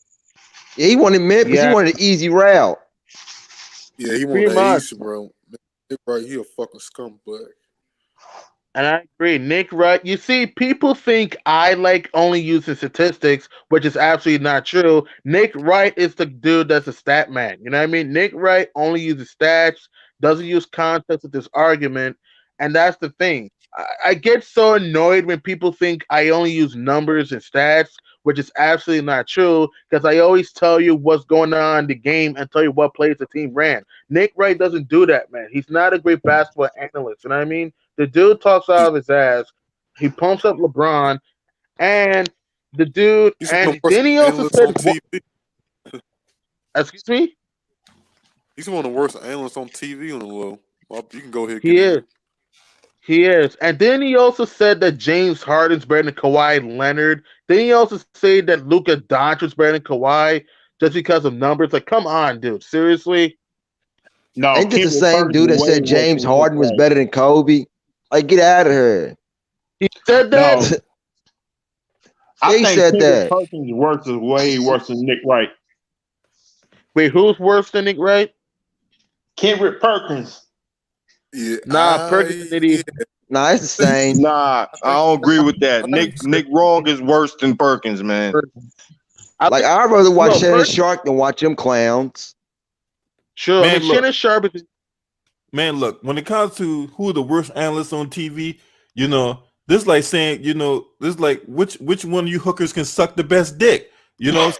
Yeah, he wanted Memphis. Yeah. He wanted an easy route. Yeah, he Pretty wanted that much. East, bro. Nick Wright, he a fucking scumbag. And I agree. Nick Wright, you see, people think I like only using statistics, which is absolutely not true. Nick Wright is the dude that's a stat man. You know what I mean? Nick Wright only uses stats, doesn't use context with this argument. And that's the thing. I get so annoyed when people think I only use numbers and stats, which is absolutely not true, because I always tell you what's going on in the game and tell you what plays the team ran. Nick Wright doesn't do that, man. He's not a great basketball analyst. You know what I mean? The dude talks out of his ass. He pumps up LeBron, and the dude, He's one of and the worst then he also analysts on said, TV. excuse me? He's one of the worst analysts on TV on the low. Well, you can go ahead. He is. He is. And then he also said that James Harden's better than Kawhi Leonard. Then he also said that Luka Doncic's better than Kawhi just because of numbers. Like, come on, dude. Seriously? No, Ain't this the Kendrick same Perkins dude that is way said worse James than Harden was Nick better than Kobe? Like, get out of here. He said that? No. I He think said Kendrick that. Perkins is way worse than Nick Wright. Wait, who's worse than Nick Wright? Kendrick Perkins. Yeah, Nah, Perkins is an idiot. Nah, it's the same. Nah, I don't agree with that. Nick Wrong is worse than Perkins, man. Like, I'd rather watch No, Shannon Perkins- Sharp than watch them clowns. Sure. Man, I mean, look. Shannon Sharp is. Man, look, when it comes to who are the worst analysts on TV, you know, this like saying, you know, this like which one of you hookers can suck the best dick, you know?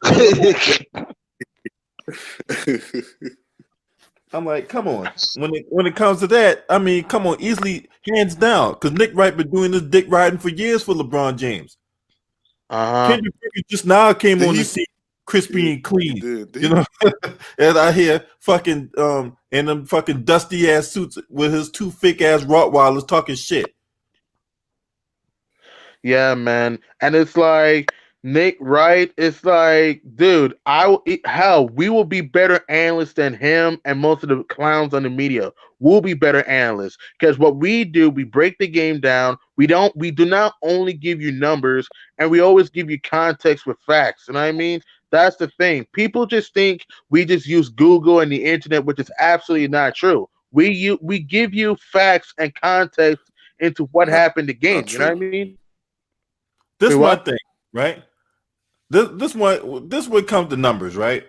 I'm like, come on. When it comes to that, I mean, come on, easily hands down, because Nick Wright been doing this dick riding for years for LeBron James. Kendrick Perkins just now came on the scene, crispy and clean, you know. And I hear fucking in them fucking dusty ass suits with his 2 fake ass Rottweilers talking shit. Yeah, man. And it's like Nick Wright, it's like, dude, we will be better analysts than him and most of the clowns on the media. We'll be better analysts because what we do, we break the game down. We do not only give you numbers, and we always give you context with facts. You know what I mean? That's the thing. People just think we just use Google and the internet, which is absolutely not true. We give you facts and context into what happened in the game. You know what I mean? This is Wait, my what? thing, right? This what comes to numbers, right?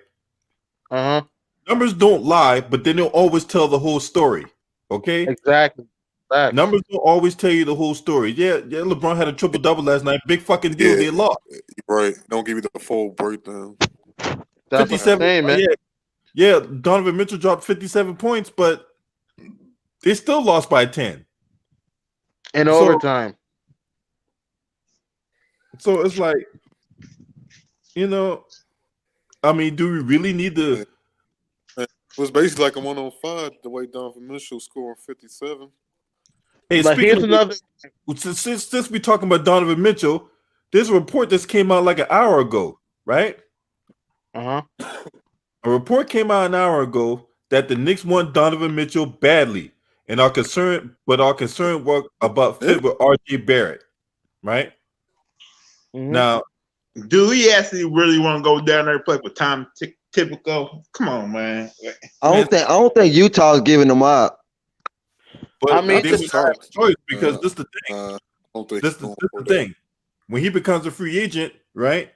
Numbers don't lie, but they don't always tell the whole story. Okay? Exactly. Facts. Numbers don't always tell you the whole story. Yeah, LeBron had a triple double last night. Big fucking deal. Yeah. They lost. Right. Don't give you the full breakdown. That's 57. what I'm saying, man. Yeah, Donovan Mitchell dropped 57 points, but they still lost by 10. in So overtime. so it's like, I mean, do we really need to? It was basically like a 105 the way Donovan Mitchell scored 57. Hey, But speaking here's of another. which, since we talking about Donovan Mitchell, there's a report that came out like an hour ago, right? Uh huh. A report came out an hour ago that the Knicks want Donovan Mitchell badly and are concerned, but are concerned about Yeah. fit with RJ Barrett, right? Mm-hmm. Now, Do he actually really want to go down there and play for Tom Typical? Come on, man. I don't think Utah's giving him up. but I mean, they would have a choice because this is the thing. I don't think This he's going is for the that. thing. When he becomes a free agent, right?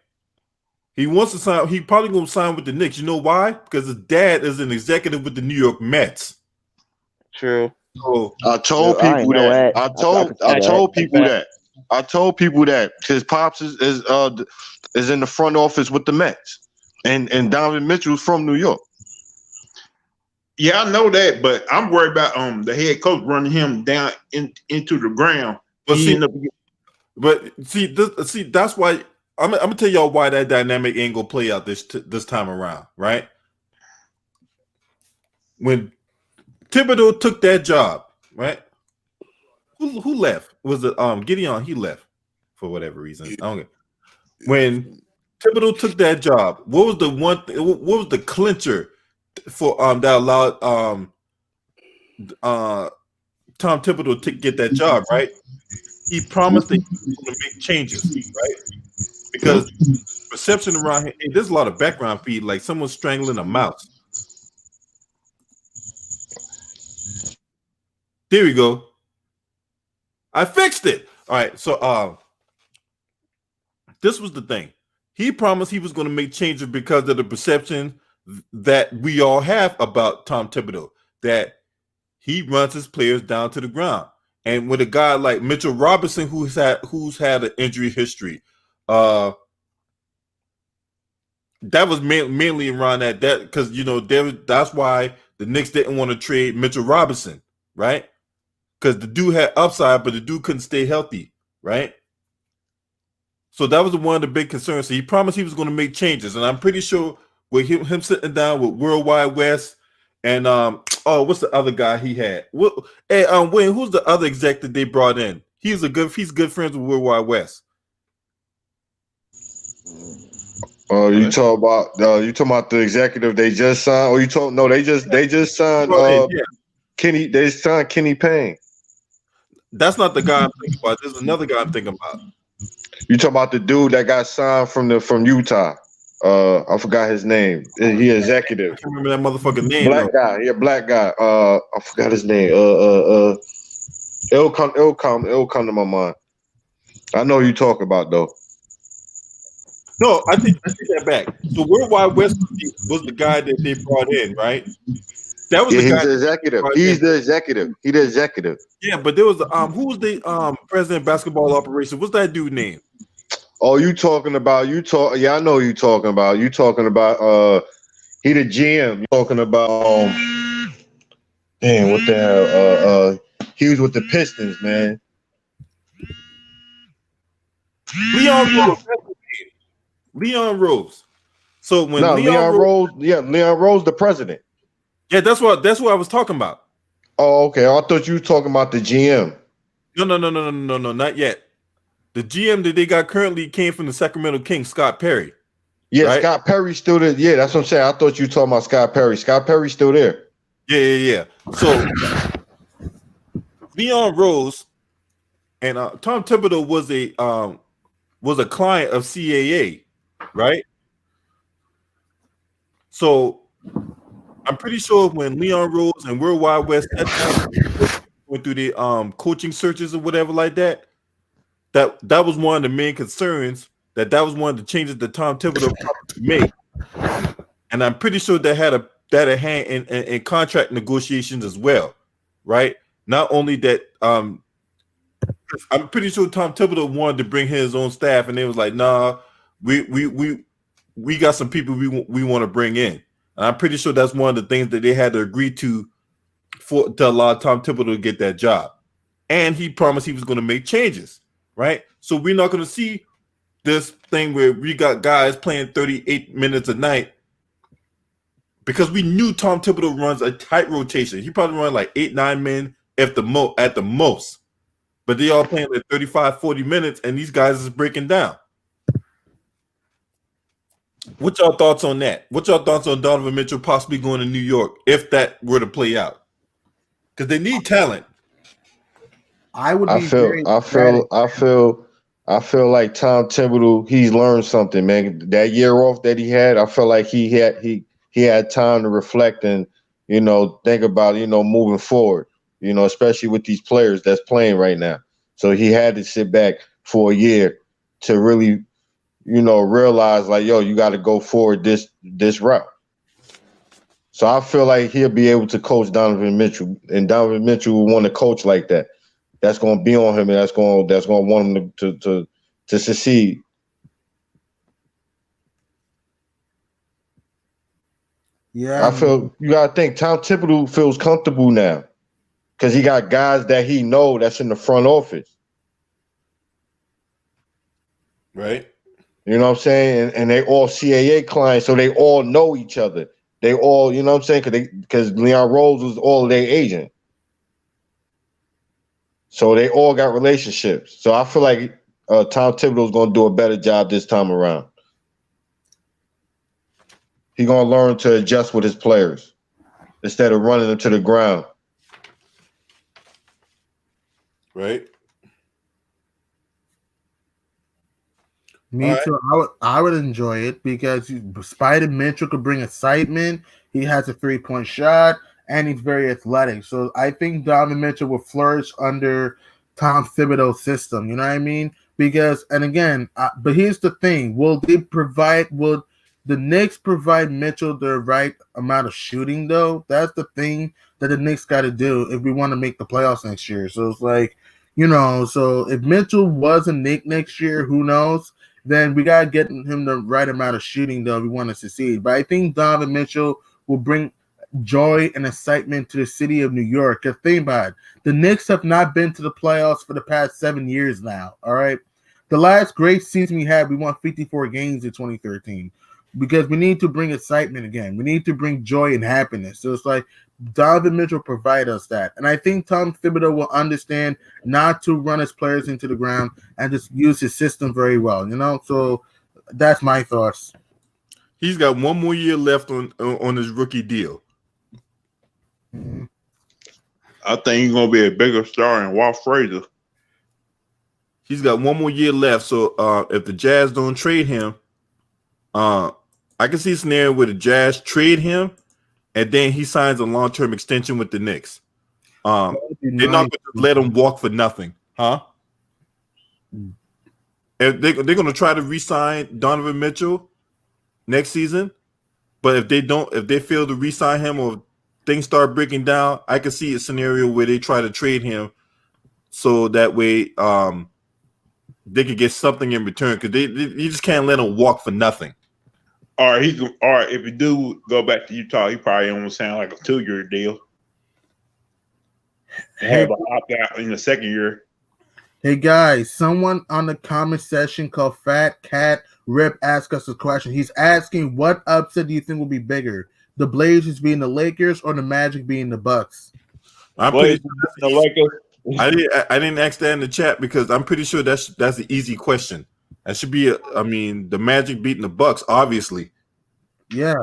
He wants to sign. He probably going to sign with the Knicks. You know why? Because his dad is an executive with the New York Mets. true. So I told I people know that. that. I can see I that. told people that. I told people that his pops is in the front office with the Mets, and Donovan Mitchell's from New York. Yeah, I know that, but I'm worried about the head coach running him down into the ground. But He see, ended up that's why I'm gonna tell y'all why that dynamic ain't gonna play out this time around, right? When Thibodeau took that job, right? Who left? Was it Gideon? He left for whatever reason. I don't get. When Thibodeau took that job, what was the what was the clincher for that allowed Tom Thibodeau to get that job, right? He promised that he was going to make changes, right? Because perception around here, hey, there's a lot of background feed, like someone strangling a mouse. There we go. I fixed it. All right. So this was the thing. He promised he was going to make changes because of the perception that we all have about Tom Thibodeau, that he runs his players down to the ground. And with a guy like Mitchell Robinson, who's had an injury history, that was mainly around that because that's why the Knicks didn't want to trade Mitchell Robinson, right? Because the dude had upside, but the dude couldn't stay healthy, right? So that was one of the big concerns. So he promised he was going to make changes, and I'm pretty sure with him sitting down with Worldwide West and what's the other guy he had? Wayne, who's the other exec that they brought in? He's good friends with Worldwide West. You talking about the executive they just signed, or they just signed Kenny. They signed Kenny Payne. That's not the guy I'm thinking about. There's another guy I'm thinking about. You talking about the dude that got signed from Utah? I forgot his name. He executive. I can't remember that motherfucking name. Black guy. Yeah, black guy. I forgot his name. It'll come to my mind. I know who you talk about though. No, I take that back. So Worldwide West was the guy that they brought in, right? That was the guy. He's the executive. He's the executive. He the executive. Yeah, but there was who was the president of basketball operations? What's that dude name? Oh, you talking about yeah, I know who you talking about. You talking about he the GM. You talking about damn, what the hell? He was with the Pistons, man. Leon Rose. So when Leon Rose, Leon Rose, the president. Yeah, that's what I was talking about. Oh, okay. I thought you were talking about the GM. No, not yet. The GM that they got currently came from the Sacramento Kings, Scott Perry. Yeah, right? Scott Perry's still there. Yeah, that's what I'm saying. I thought you were talking about Scott Perry. Scott Perry's still there. Yeah. So Leon Rose and Tom Thibodeau was a client of CAA, right? So I'm pretty sure when Leon Rose and Worldwide West went through the coaching searches or whatever like that, that was one of the main concerns. That was one of the changes that Tom Thibodeau made, and I'm pretty sure that had a hand in contract negotiations as well, right? Not only that, I'm pretty sure Tom Thibodeau wanted to bring his own staff, and they was like, "Nah, we got some people we want to bring in." And I'm pretty sure that's one of the things that they had to agree to allow Tom Thibodeau to get that job. and he promised he was going to make changes, right? So we're not going to see this thing where we got guys playing 38 minutes a night because we knew Tom Thibodeau runs a tight rotation. He probably run like 8-9 men at the most. But they all playing like 35, 40 minutes, and these guys is breaking down. What's your thoughts on that? What's your thoughts on Donovan Mitchell possibly going to New York if that were to play out? Because they need talent. I feel like Tom Thibodeau, he's learned something, man. That year off that he had, I feel like he had time to reflect and, think about, moving forward, especially with these players that's playing right now. So he had to sit back for a year to really, realize like, yo, you got to go forward this route. So I feel like he'll be able to coach Donovan Mitchell, and Donovan Mitchell will want to coach like that. That's going to be on him, and that's going to want him to succeed. Yeah, I feel you got to think Tom Thibodeau feels comfortable now because he got guys that he know that's in the front office. Right. You know what I'm saying? And they all CAA clients, so they all know each other. They all, you know what I'm saying? Because Leon Rose was all their agent. So they all got relationships. So I feel like Tom Thibodeau is going to do a better job this time around. He's going to learn to adjust with his players instead of running them to the ground. Right. Me too. I would enjoy it because Spider Mitchell could bring excitement. He has a 3-point shot, and he's very athletic. So I think Donovan Mitchell will flourish under Tom Thibodeau's system. You know what I mean? Because, and again, but here's the thing: will the Knicks provide Mitchell the right amount of shooting? Though that's the thing that the Knicks got to do if we want to make the playoffs next year. So it's like, so if Mitchell was a Knick next year, who knows? Then we gotta get him the right amount of shooting though if we want to succeed. But I think Donovan Mitchell will bring joy and excitement to the city of New York. Because think about it, the Knicks have not been to the playoffs for the past 7 years now. All right, the last great season we had, we won 54 games in 2013. Because we need to bring excitement again. We need to bring joy and happiness. So it's like Donovan Mitchell provide us that. And I think Tom Thibodeau will understand not to run his players into the ground and just use his system very well, So that's my thoughts. He's got one more year left on his rookie deal. I think he's gonna be a bigger star than Walt Frazier. He's got one more year left. So if the Jazz don't trade him, I can see a scenario where the Jazz trade him and then he signs a long-term extension with the Knicks. They're not going to let him walk for nothing, huh? If they're going to try to re-sign Donovan Mitchell next season, but if they fail to re-sign him or things start breaking down, I can see a scenario where they try to trade him so that way they can get something in return because you just can't let him walk for nothing. Or if he do go back to Utah, he probably almost sound like a 2-year deal. Have an opt out in the second year. Hey guys, someone on the comment section called Fat Cat Rip asked us a question. He's asking, what upset do you think will be bigger? The Blazers being the Lakers or the Magic being the Bucks? I'm pretty sure that's the Lakers. I didn't ask that in the chat because I'm pretty sure that's an easy question. That should be the Magic beating the Bucks, obviously. Yeah,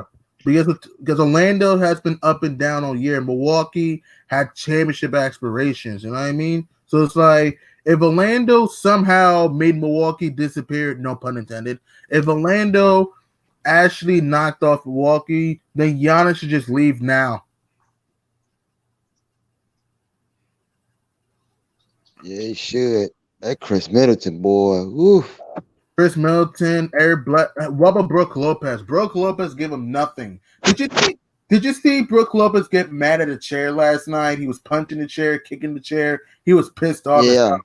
because Orlando has been up and down all year. Milwaukee had championship aspirations, you know what I mean? So it's like if Orlando somehow made Milwaukee disappear, no pun intended, if Orlando actually knocked off Milwaukee, then Giannis should just leave now. Yeah, he should. That Chris Middleton boy. Oof. Chris Middleton, Eric Black. What about Brook Lopez? Brook Lopez give him nothing. Did you see Brook Lopez get mad at a chair last night? He was punching the chair, kicking the chair. He was pissed off. Yeah.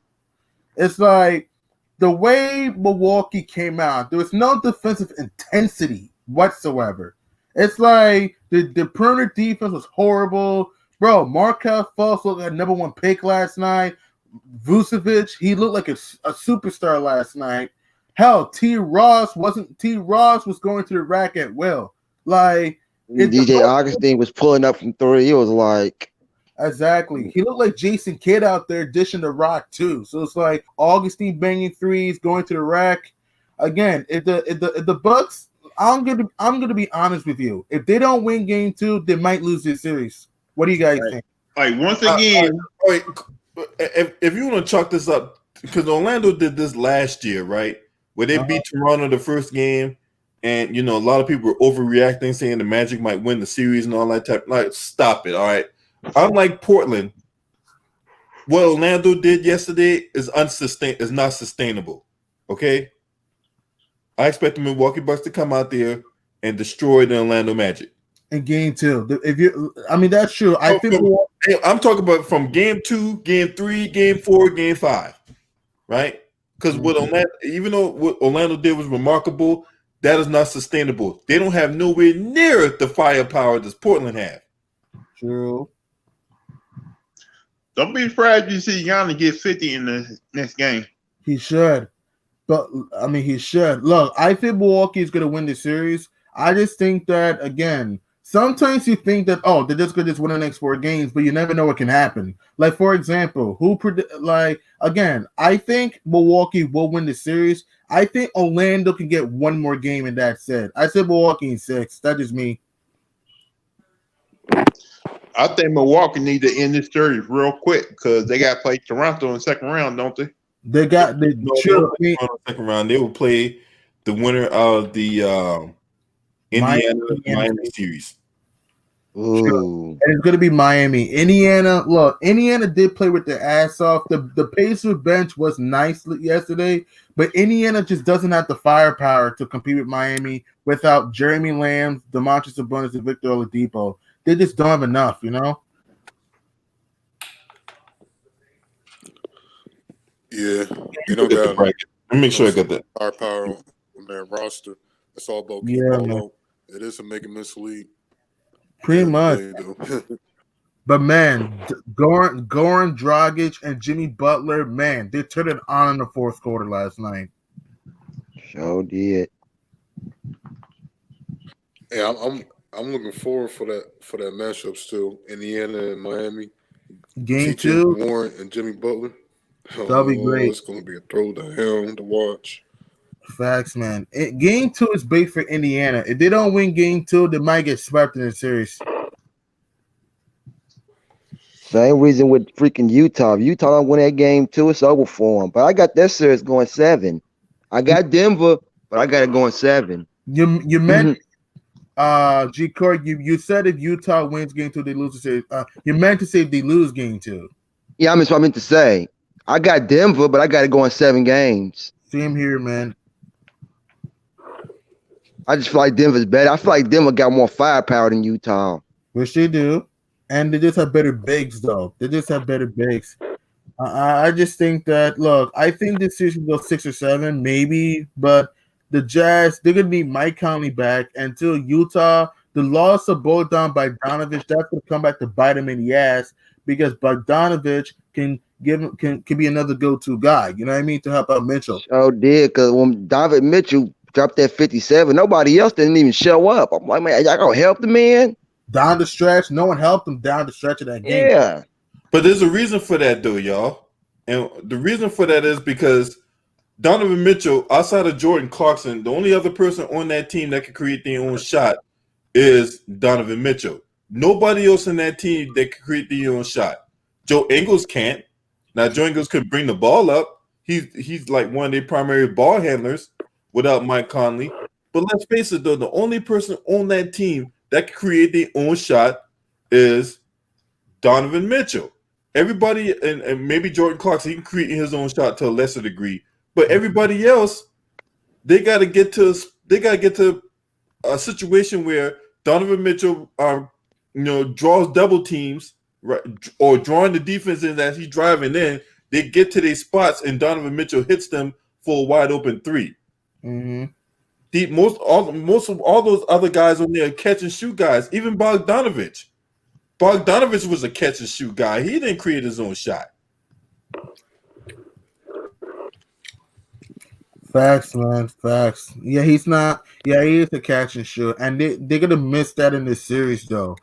It's like the way Milwaukee came out, there was no defensive intensity whatsoever. It's like the perimeter defense was horrible. Bro, Markelle Fultz looked like a #1 pick last night. Vucevic, he looked like a superstar last night. Hell, T. Ross was going to the rack at will. Like DJ Augustine was pulling up from three. It was like exactly. He looked like Jason Kidd out there dishing the rock too. So it's like Augustine banging threes, going to the rack. Again, if the Bucks, I'm gonna be honest with you. If they don't win game 2, they might lose this series. What do you guys think? Like once again, if you want to chalk this up, because Orlando did this last year, right? Where they beat Toronto the first game, and a lot of people were overreacting, saying the Magic might win the series and all that type. Like, stop it, all right. Unlike Portland, what Orlando did yesterday is not sustainable. Okay, I expect the Milwaukee Bucks to come out there and destroy the Orlando Magic in game 2. That's true. I'm talking about from game 2, game 3, game 4, game 5, right? Because even though what Orlando did was remarkable, that is not sustainable. They don't have nowhere near the firepower that Portland have. True. Don't be surprised you see Giannis get 50 in the next game. He should. But he should. Look, I think Milwaukee is going to win the series. I just think that, again, sometimes you think that, they're just going to win the next 4 games, but you never know what can happen. Like, for example, I think Milwaukee will win the series. I think Orlando can get one more game, and that's it. I said Milwaukee in 6. That is me. I think Milwaukee need to end this series real quick because they got to play Toronto in the second round, don't they? They got the second round. They will play the winner of the Miami series. Ooh. And it's going to be Miami. Indiana did play with their ass off. The Pacers bench was nice yesterday, but Indiana just doesn't have the firepower to compete with Miami without Jeremy Lamb, Demontis Sabonis, and Victor Oladipo. They just don't have enough, Yeah, they don't got. Let me make sure I got that firepower on their roster. It's all about It is a make and miss league. Pretty much. But man, Goran Dragic and Jimmy Butler, man, they turned it on in the fourth quarter last night. Sure did. Yeah, I'm looking forward for that matchup still. Indiana and Miami. Game 2. Warren and Jimmy Butler. That'll be great. It's going to be a throw down to watch. Facts, man. Game 2 is big for Indiana. If they don't win game 2, they might get swept in the series. Same reason with freaking Utah. If Utah don't win that game 2, it's over for them. But I got that series going 7. I got Denver, but I got it going 7. You meant G Corey, you said if Utah wins game 2, they lose the series. You meant to say if they lose game 2. Yeah, that's what I meant to say. I got Denver, but I got it going 7 games. Same here, man. I just feel like Denver's better. I feel like Denver got more firepower than Utah. Which they do. And they just have better bigs, though. They just have better bigs. I just think that, look, I think this season will go 6 or 7, maybe. But the Jazz, they're going to need Mike Conley back. Until Utah, the loss of Bogdan Bogdanovic, that's going to come back to bite him in the ass. Because Bogdanovic can be another go-to guy, you know what I mean, to help out Mitchell. Oh, did, because when David Mitchell dropped that 57, nobody else didn't even show up. I'm like, man, y'all gonna help the man? Down the stretch, no one helped him down the stretch of that game. Yeah. But there's a reason for that, though, y'all. And the reason for that is because Donovan Mitchell, outside of Jordan Clarkson, the only other person on that team that can create their own shot is Donovan Mitchell. Nobody else in that team that can create their own shot. Joe Ingles can't. Now, Joe Ingles could bring the ball up. He's like one of their primary ball handlers without Mike Conley. But let's face it, though, the only person on that team that can create their own shot is Donovan Mitchell. Everybody, and maybe Jordan Clarkson, he can create his own shot to a lesser degree. But everybody else, they got to get to a situation where Donovan Mitchell, draws double teams. Right, or drawing the defense in as he's driving in, they get to their spots and Donovan Mitchell hits them for a wide open 3. Mm-hmm. Most of all those other guys on there are catch and shoot guys. Even Bogdanovic was a catch and shoot guy. He didn't create his own shot. Facts, man. Facts. Yeah, he's not. Yeah, he is a catch and shoot, and they're gonna miss that in this series though,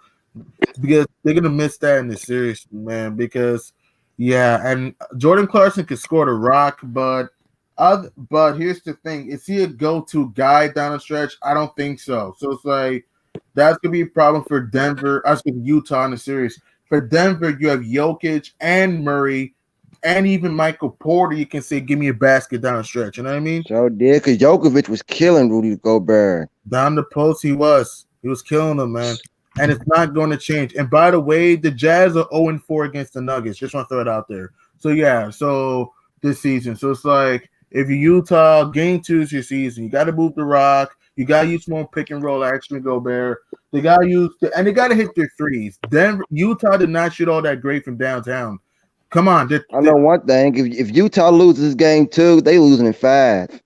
because they're gonna miss that in the series, man. Because yeah, and Jordan Clarkson could score the rock, but here's the thing: is he a go-to guy down the stretch? I don't think so. So it's like that's gonna be a problem for Denver. I was thinking Utah in the series. For Denver, you have Jokic and Murray, and even Michael Porter. You can say, "Give me a basket down the stretch." You know what I mean? So did because Djokovic was killing Rudy Gobert. Down the post, he was. He was killing them, man. And it's not going to change. And by the way, the Jazz are 0-4 against the Nuggets. Just want to throw it out there. So yeah, so this season. So it's like if you Utah, game 2 is your season. You got to move the rock. You got to use more pick and roll action, Gobert. They got to use and they got to hit their threes. Denver, Utah did not shoot all that great from downtown. Come on, I know one thing: if Utah loses game 2, they losing in 5.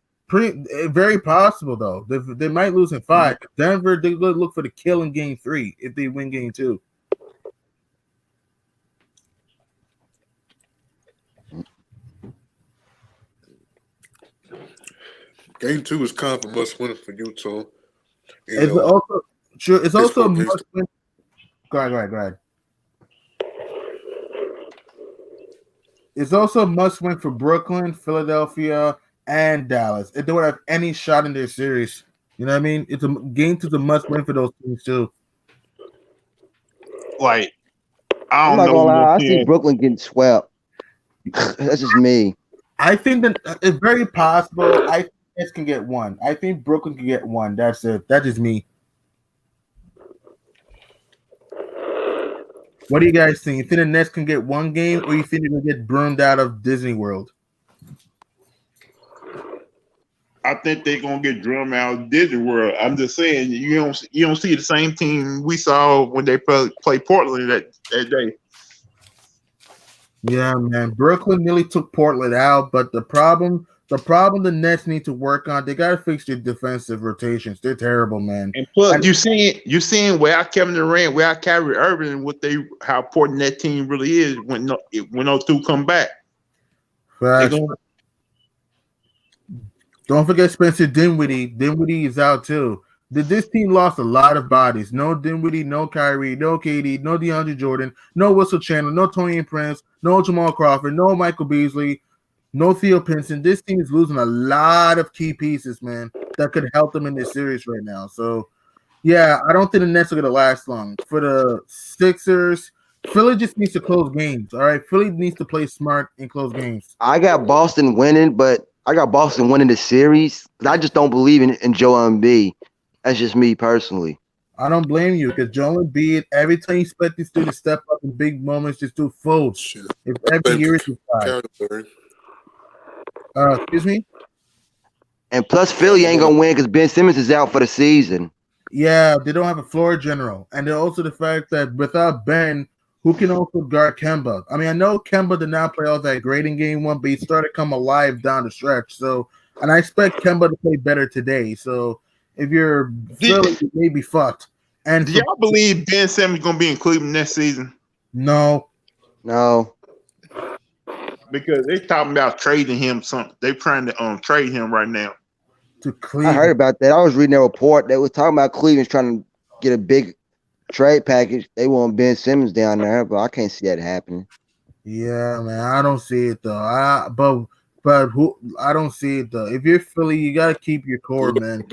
very possible though. They might lose in 5. Denver, they look for the kill in game 3 if they win game 2. Game 2 is kind of a must win for Utah. It's also true. It's also a must win. Go ahead. It's also a must win for Brooklyn, Philadelphia, and Dallas. If they would have any shot in their series, you know what I mean? It's a game 2's a must win for those teams too. Like, I'm not gonna lie, I see Brooklyn getting swept. That's just me. I think that it's very possible. I think Nets can get one. I think Brooklyn can get one. That's it. That is me. What do you guys think? You think the Nets can get one game, or you think they're gonna get burned out of Disney World? I think they're gonna get drummed out of Disney World. I'm just saying you don't see the same team we saw when they played Portland that day. Yeah, man. Brooklyn nearly took Portland out, but the problem the Nets need to work on, they gotta fix their defensive rotations. They're terrible, man. And plus, you seeing without Kevin Durant, without Kyrie Irving, how important that team really is when those two come back. Don't forget Spencer Dinwiddie. Dinwiddie is out too. This team lost a lot of bodies. No Dinwiddie, no Kyrie, no KD, no DeAndre Jordan, no Whistle Chandler, no Tony Prince, no Jamal Crawford, no Michael Beasley, no Theo Pinson. This team is losing a lot of key pieces, man, that could help them in this series right now. So, yeah, I don't think the Nets are going to last long. For the Sixers, Philly just needs to close games, all right? Philly needs to play smart and close games. I got Boston winning, but I got Boston winning the series. I just don't believe in Joel Embiid. That's just me personally. I don't blame you because Joel Embiid, every time you expect this dude to step up in big moments, just do folds. If every year is excuse me? And plus, Philly ain't going to win because Ben Simmons is out for the season. Yeah, they don't have a floor general. And then also the fact that without Ben, who can also guard Kemba? I mean, I know Kemba did not play all that great in game 1, but he started to come alive down the stretch. So, and I expect Kemba to play better today. So, if you're Philly, you may be fucked. And do y'all believe Ben Simmons is going to be in Cleveland next season? No. Because they're talking about trading him. They're trying to trade him right now. To Cleveland. I heard about that. I was reading a report that was talking about Cleveland's trying to get a big trade package. They want Ben Simmons down there, but I can't see that happening. Yeah, man, I don't see it though. But I don't see it though. If you're Philly, you gotta keep your core, man.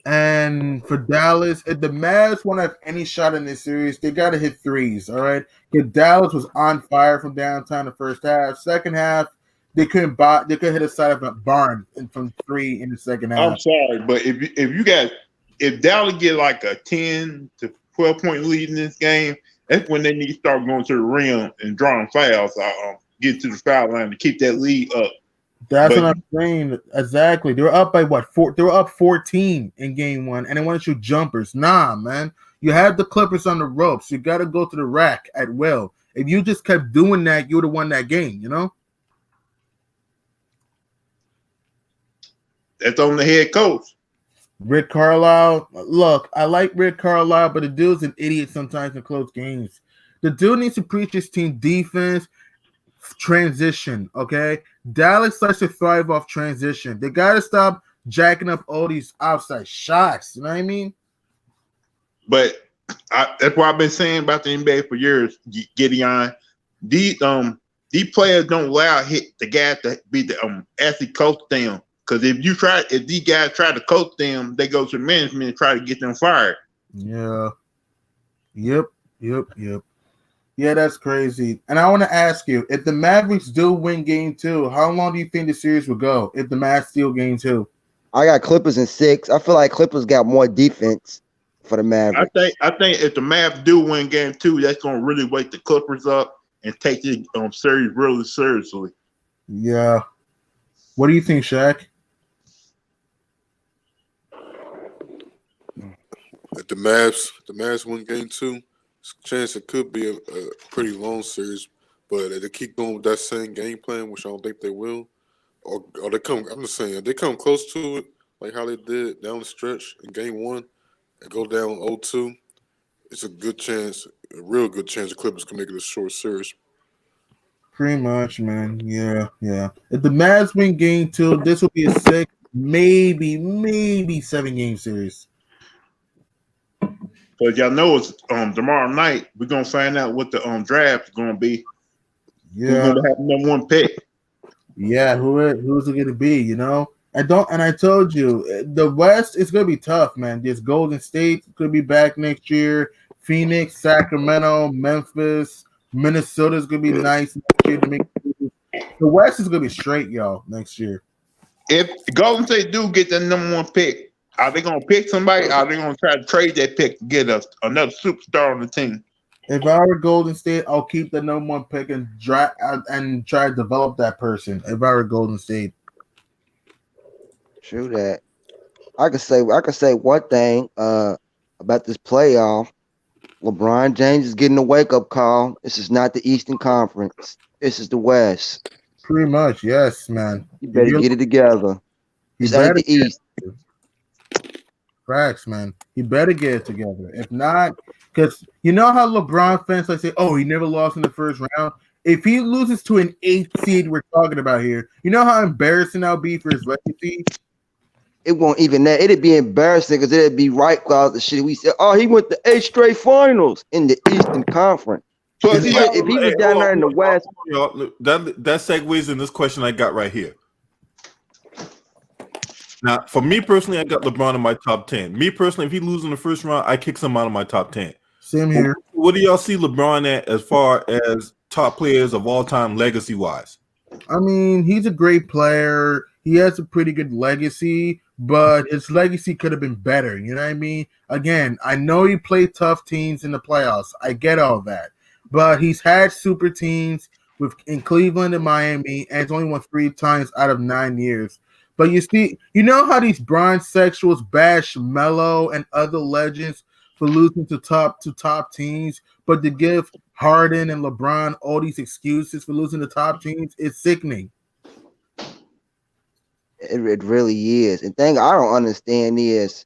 And for Dallas, if the Mavs want to have any shot in this series, they got to hit threes, all right? Because Dallas was on fire from downtown the first half. Second half, they couldn't hit a side of a barn from 3 in the second half. I'm sorry, but if Dallas get like a 10 to 12 point lead in this game, that's when they need to start going to the rim and drawing fouls, get to the foul line to keep that lead up. That's what I'm saying. Exactly. They were up by what? They were up 14 in game 1, and they want to shoot jumpers. Nah, man. You have the Clippers on the ropes. You got to go to the rack at will. If you just kept doing that, you would have won that game, you know? That's on the head coach. Rick Carlisle. Look, I like Rick Carlisle, but the dude's an idiot sometimes in close games. The dude needs to preach his team defense. transition. Okay, Dallas likes to thrive off transition. They gotta stop jacking up all these outside shots. You know what I mean? But that's what I've been saying about the NBA for years, Gideon. These these players don't allow the guys to be the actually coach them. Because if these guys try to coach them, they go to management and try to get them fired. Yeah. Yep. Yeah, that's crazy. And I want to ask you, if the Mavericks do win game 2, how long do you think the series will go if the Mavs steal game 2? I got Clippers in 6. I feel like Clippers got more defense for the Mavericks. I think if the Mavs do win game 2, that's gonna really wake the Clippers up and take this series really seriously. Yeah. What do you think, Shaq? If the Mavs win game 2, chance it could be a pretty long series. But if they keep going with that same game plan, which I don't think they will, or they come, I'm just saying, if they come close to it, like how they did down the stretch in game 1 and go down 0-2, it's a good chance, a real good chance the Clippers can make it a short series. Pretty much, man. Yeah. If the Mavs win game 2, this will be a 6, maybe 7-game series. Because y'all know it's tomorrow night we're gonna find out what the draft is gonna be. Yeah. Who's gonna have the #1 pick? Yeah, who's it gonna be? You know, I told you the West is gonna be tough, man. There's Golden State could be back next year. Phoenix, Sacramento, Memphis, Minnesota's gonna be nice next year to make. The West is gonna be straight, y'all, next year. If Golden State do get the #1 pick, are they gonna pick somebody? Or are they gonna try to trade that pick to get another superstar on the team? If I were Golden State, I'll keep the #1 pick and try to develop that person. If I were Golden State, True that. I could say one thing about this playoff. LeBron James is getting a wake-up call. This is not the Eastern Conference. This is the West. pretty much, yes, man. You better get it together. This ain't the East. Facts, man. He better get it together. If not, because you know how LeBron fans like say, "Oh, he never lost in the first round." If he loses to an 8th seed, we're talking about here. You know how embarrassing that'll be for his legacy. It won't even that. It'd be embarrassing because it'd be right because the shit we said. Oh, he went to 8 straight finals in the Eastern Conference. If he was down there in the West, that segues in this question I got right here. Now, for me personally, I got LeBron in my top 10. Me personally, if he loses in the first round, I kick him out of my top 10. Same here. What do y'all see LeBron at as far as top players of all time, legacy wise? I mean, he's a great player. He has a pretty good legacy, but his legacy could have been better. You know what I mean? Again, I know he played tough teams in the playoffs. I get all that. But he's had super teams in Cleveland and Miami, and it's only won 3 times out of 9 years. But you know how these bronze sexuals bash Melo and other legends for losing to top teams, but to give Harden and LeBron all these excuses for losing to top teams, it's sickening. it really is. And thing I don't understand is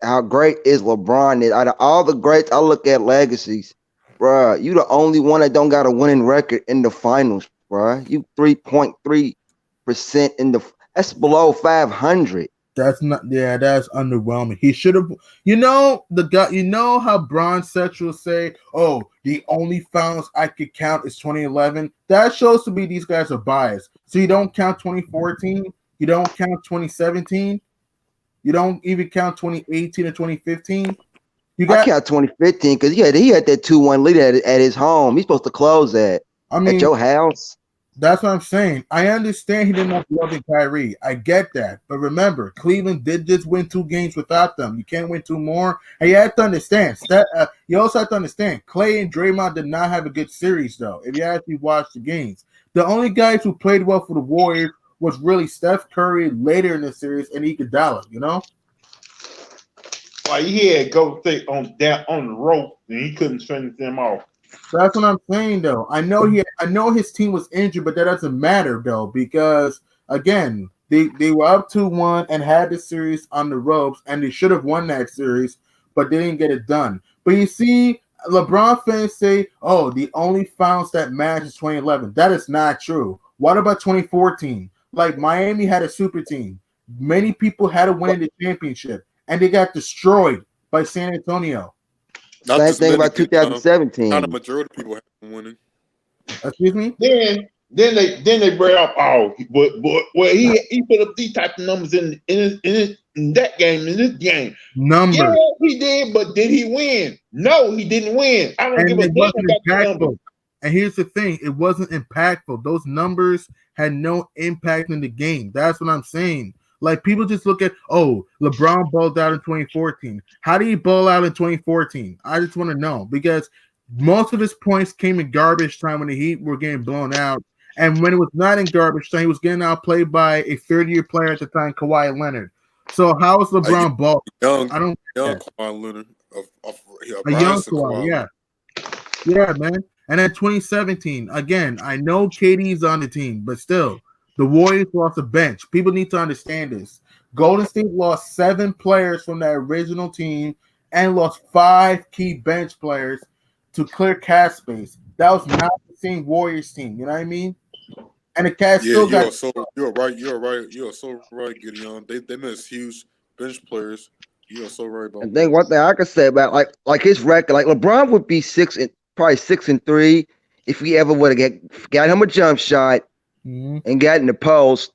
how great is LeBron is. Out of all the greats, I look at legacies, bruh. You the only one that don't got a winning record in the finals, bruh. You 3.3% in the. That's below 500. That's underwhelming. He should have, how bronze sexuals say, "Oh, the only finals I could count is 2011." That shows to me these guys are biased. So you don't count 2014, you don't count 2017, you don't even count 2018 or 2015. I count 2015 because he had that 2-1 lead at his home. He's supposed to close that. At your house. That's what I'm saying. I understand he didn't have love in Kyrie. I get that. But remember, Cleveland did just win 2 games without them. You can't win 2 more. And you have to understand. You also have to understand, Clay and Draymond did not have a good series, though, if you actually watch the games. The only guys who played well for the Warriors was really Steph Curry later in the series and Iguodala, you know? Like he had go stay on the rope and he couldn't finish them off. That's what I'm saying, though. I know his team was injured, but that doesn't matter, though, because again, they were up 2-1 and had the series on the ropes, and they should have won that series, but they didn't get it done. But you see, LeBron fans say, "Oh, the only finals that match is 2011." That is not true. What about 2014? Like Miami had a super team. Many people had to win the championship, and they got destroyed by San Antonio. Not Same this thing many about people. Not a 2017. majority of people have been winning. Excuse me? Then they bring up well he put up these type of numbers in that game, in this game. Numbers. Yeah, he did, but did he win? No, he didn't win. I don't give And a it damn wasn't about the numbers. impactful. And here's the thing, it wasn't impactful. Those numbers had no impact in the game. That's what I'm saying. Like people just look at, oh, LeBron balled out in 2014. How did he ball out in 2014? I just want to know because most of his points came in garbage time when the Heat were getting blown out. And when it was not in garbage time, he was getting outplayed by a 30-year player at the time, Kawhi Leonard. So how is LeBron ball? Young I don't young get that. Kawhi Leonard A young rise to Kawhi, yeah. Leonard. Yeah, man. And then 2017, again, I know KD's on the team, but still, the Warriors lost a bench. People need to understand this. Golden State lost 7 players from that original team and lost 5 key bench players to clear cap space. That was not the same Warriors team. You know what I mean? And the Cavs Yeah, still got. you're so right, Gideon. They miss huge bench players. You are so right about And that. then one thing I could say about like his record, like LeBron would be probably 6-3 if we ever would have got him a jump shot and got in the post.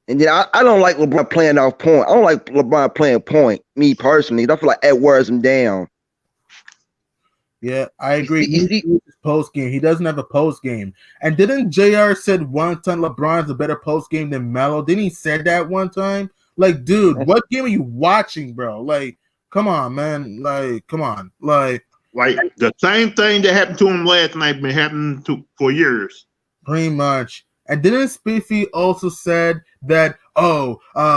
And then I don't like LeBron playing off point. I don't like LeBron playing point. Me personally, I feel like that wears him down. Yeah, I agree. You see, He post game. He doesn't have a post game. And didn't JR said one time LeBron's a better post game than Melo? Didn't he said that one time? Like, dude, what game are you watching, bro? Like, come on, man. Like, come on. Like the same thing that happened to him last night been happening for years. Pretty much. And didn't Spiffy also said that,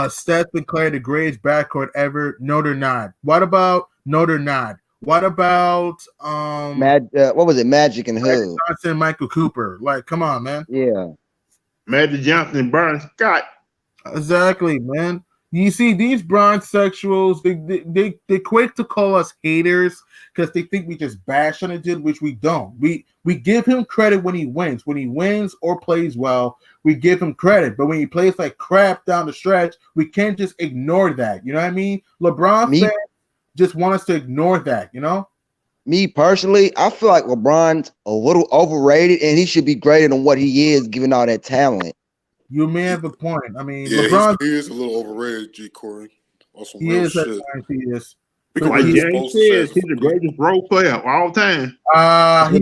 Steph and Clay the greatest backcourt ever? No, they're not. What about no, they're not? What about what was it? Magic and who? Johnson and Michael Cooper? Like, come on, man. Yeah. Magic Johnson and Byron Scott. Exactly, man. You see, these bronze sexuals, they quick to call us haters because they think we just bash on a dude, which we don't. We give him credit when he wins. When he wins or plays well, we give him credit. But when he plays like crap down the stretch, we can't just ignore that. You know what I mean? LeBron fans just want us to ignore that, you know? Me personally, I feel like LeBron's a little overrated and he should be greater than what he is given all that talent. You may have a point. I mean, yeah, LeBron, he is a little overrated, G. Corey. On some he real is shit. at times, he is. Like James says, he's the greatest role player of all time.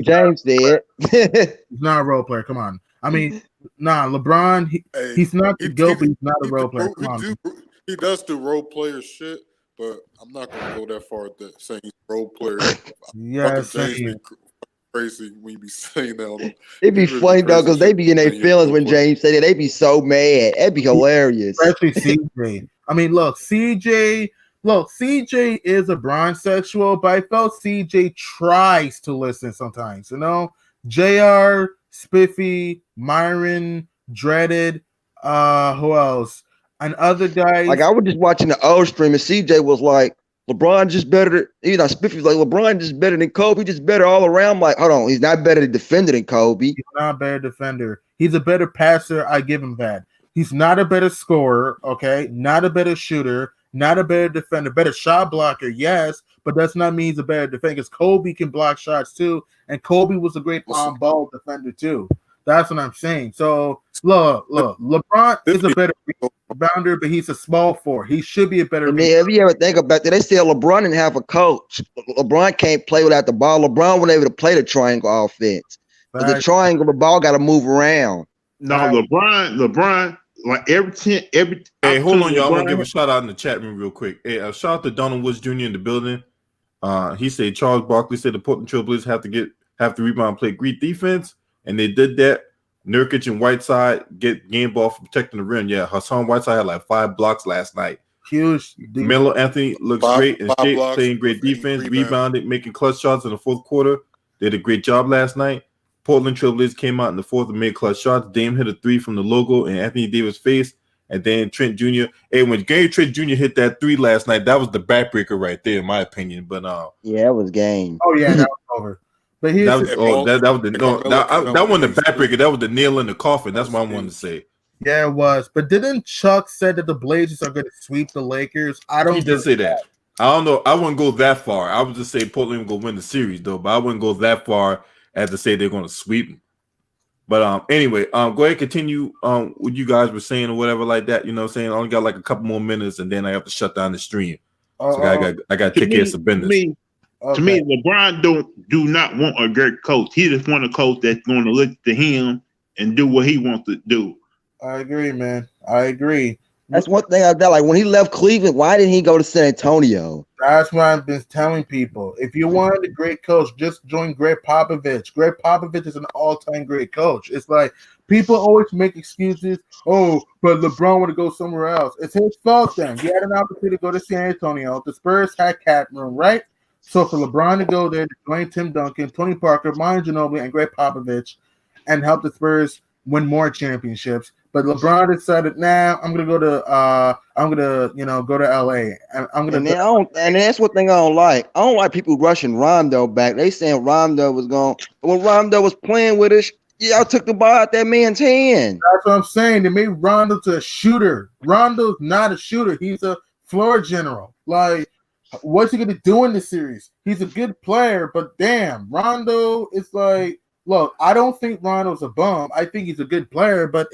James said. He's not a role player. Come on. I mean, LeBron, he's not the GOAT, but he's not a role player. Come on. He does do role player shit, but I'm not going to go that far that saying he's a role player. Yes, James be crazy when you be saying that. It'd be funny though, because they be in their feelings when James say that. They be so mad. That'd be hilarious. Especially CJ. I mean, look, CJ is a bronze sexual, but I felt CJ tries to listen sometimes, you know? JR, Spiffy, Myron, Dreaded, who else? And other guys. Like I was just watching the old stream and CJ was like, LeBron just better, Spiffy was like, LeBron just better than Kobe, just better all around. I'm like, hold on, he's not better defender than Kobe. He's not a better defender. He's a better passer. I give him that. He's not a better scorer, okay? Not a better shooter, not a better defender. Better shot blocker, yes, but that's not mean he's a better defender because Kobe can block shots too, and Kobe was a great on-ball defender too. That's what I'm saying. So, look, LeBron is a better rebounder, but he's a small forward. He should be a better rebounder. If you ever think about that, they say LeBron didn't have a coach. LeBron can't play without the ball. LeBron wasn't able to play the triangle offense. But the triangle, the ball got to move around. No, LeBron, like every Hey, hold on, y'all. I want to give a shout out in the chat room real quick. Hey, shout out to Donald Woods Jr. in the building. He said Charles Barkley said the Portland Trailblazers have to rebound and play great defense. And they did that. Nurkic and Whiteside get game ball for protecting the rim. Yeah, Hassan Whiteside had like 5 blocks last night. Huge. Melo Anthony looks great and playing great defense, rebounded, making clutch shots in the fourth quarter. They did a great job last night. Portland Trailblazers came out in the fourth and made clutch shots. Dame hit a 3 from the logo and Anthony Davis face. And then Trent Jr. Hey, when Gary Trent Jr. hit that 3 last night, that was the backbreaker right there, in my opinion. But yeah, it was game. Oh yeah, that was over. But here's that was the no that wasn't the backbreaker. That was the nail in the coffin. That's what I wanted to say. Yeah, it was. But didn't Chuck said that the Blazers are going to sweep the Lakers? I don't. He did say that. I don't know. I wouldn't go that far. I would just say Portland will win the series though, but I wouldn't go that far as to say they're going to sweep them. But anyway, go ahead, continue what you guys were saying or whatever like that. You know what I'm saying? I only got like a couple more minutes and then I have to shut down the stream. So I got to take care of some business. To me, LeBron do not want a great coach. He just want a coach that's going to look to him and do what he wants to do. I agree, man. I agree. That's one thing I've done. Like when he left Cleveland, why didn't he go to San Antonio? That's what I've been telling people. If you wanted a great coach, just join Greg Popovich. Greg Popovich is an all-time great coach. It's like people always make excuses. Oh, but LeBron want to go somewhere else. It's his fault then. He had an opportunity to go to San Antonio. The Spurs had cap room, right? So for LeBron to go there, to join Tim Duncan, Tony Parker, Manu Ginobili, and Greg Popovich, and help the Spurs win more championships. But LeBron decided, I'm gonna go to go to LA. And that's what thing I don't like. I don't like people rushing Rondo back. They saying Rondo was gone. When Rondo was playing with us, y'all took the ball out that man's hand. That's what I'm saying. They made Rondo to a shooter. Rondo's not a shooter. He's a floor general. Like, what's he gonna do in this series? He's a good player, but damn, Rondo is like, look, I don't think Rondo's a bum. I think he's a good player, but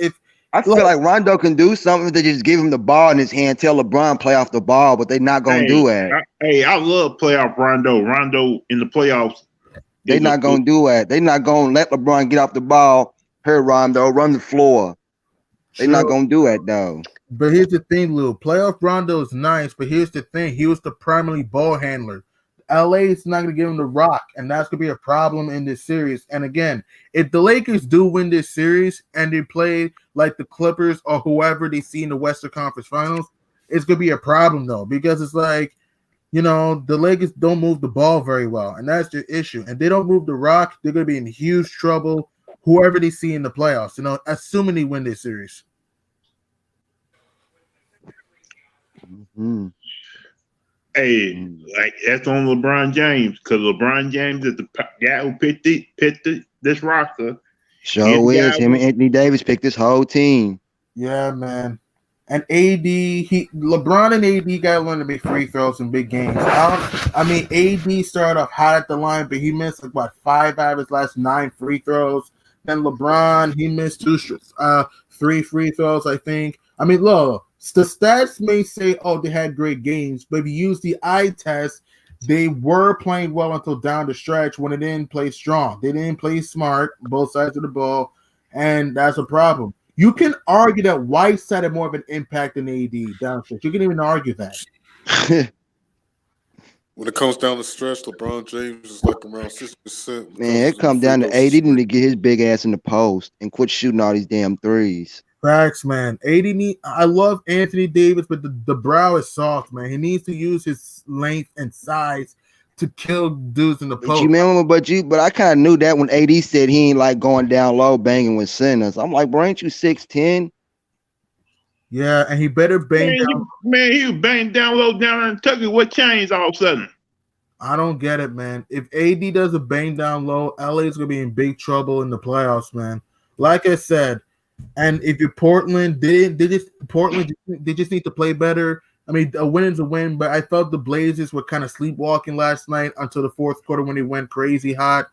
I feel like Rondo can do something to just give him the ball in his hand, tell LeBron play off the ball, but they're not going to do it. I love playoff Rondo. Rondo in the playoffs. They're not going to do it. They're not going to let LeBron get off the ball. Here, Rondo, run the floor. They're not going to do it, though. But here's the thing, Lou. Playoff Rondo is nice, but here's the thing. He was the primary ball handler. LA is not going to give him the rock, and that's going to be a problem in this series. And again, if the Lakers do win this series and they play like the Clippers or whoever they see in the Western Conference Finals, it's going to be a problem, though, because it's like, the Lakers don't move the ball very well, and that's the issue. And they don't move the rock, they're going to be in huge trouble, whoever they see in the playoffs, assuming they win this series. Mm-hmm. Hey, like that's on LeBron James, because LeBron James is the guy who picked this roster. Sure is. Him and Anthony Davis picked this whole team. Yeah, man. And LeBron and AD got to learn to make free throws in big games. AD started off hot at the line, but he missed 5 out of his last 9 free throws. Then LeBron, he missed 3 free throws, I think. Look, the stats may say, they had great games, but if you use the eye test, they were playing well until down the stretch when they didn't play strong. They didn't play smart, both sides of the ball, and that's a problem. You can argue that Whiteside had more of an impact than AD down the stretch. You can even argue that. When it comes down the stretch, LeBron James is like around 60%. Man, it comes down to AD need to get his big ass in the post and quit shooting all these damn threes. Facts, man. I love Anthony Davis, but the brow is soft, man. He needs to use his length and size to kill dudes in the post. But I kind of knew that when AD said he ain't like going down low banging with centers. I'm like, bro, ain't you 6'10"? Yeah, and he better bang down. Man, he was banging down low down in Kentucky. What changed all of a sudden? I don't get it, man. If AD does a bang down low, LA is gonna be in big trouble in the playoffs, man. Like I said. And if you're Portland, they just need to play better. A win is a win, but I felt the Blazers were kind of sleepwalking last night until the fourth quarter when they went crazy hot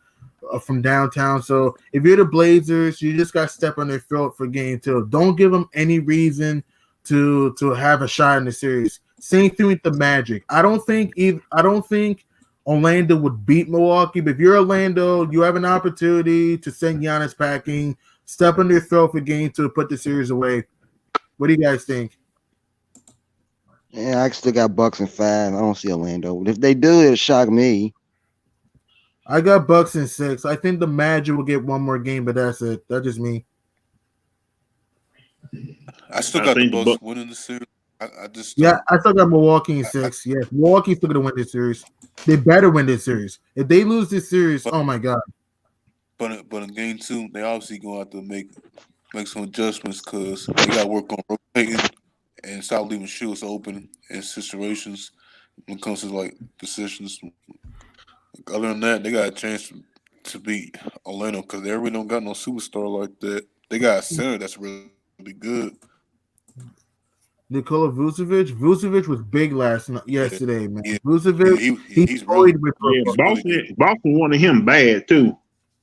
from downtown. So if you're the Blazers, you just got to step on their throat for game 2. Don't give them any reason to have a shot in the series. Same thing with the Magic. I don't think Orlando would beat Milwaukee, but if you're Orlando, you have an opportunity to send Giannis packing. Step on their throat for game 2 to put the series away. What do you guys think? Yeah, I still got Bucks in 5. I don't see Orlando. If they do, it'll shock me. I got Bucks in 6. I think the Magic will get one more game, but that's it. That's just me. I still got the Bucks winning the series. I still got Milwaukee in 6. Yes, Milwaukee's still going to win this series. They better win this series. If they lose this series, oh my God. But in game 2, they obviously going to have to make some adjustments because they got to work on rotating and stop leaving shooters open in situations when it comes to decisions Other than that, they got a chance to beat Orlando because they really don't got no superstar like that. They got a center that's really good. Nikola Vucevic. Vucevic was big yesterday, man. Yeah, Vucevic, he's really toyed with Yeah, he's football. really good. Boston wanted him bad too.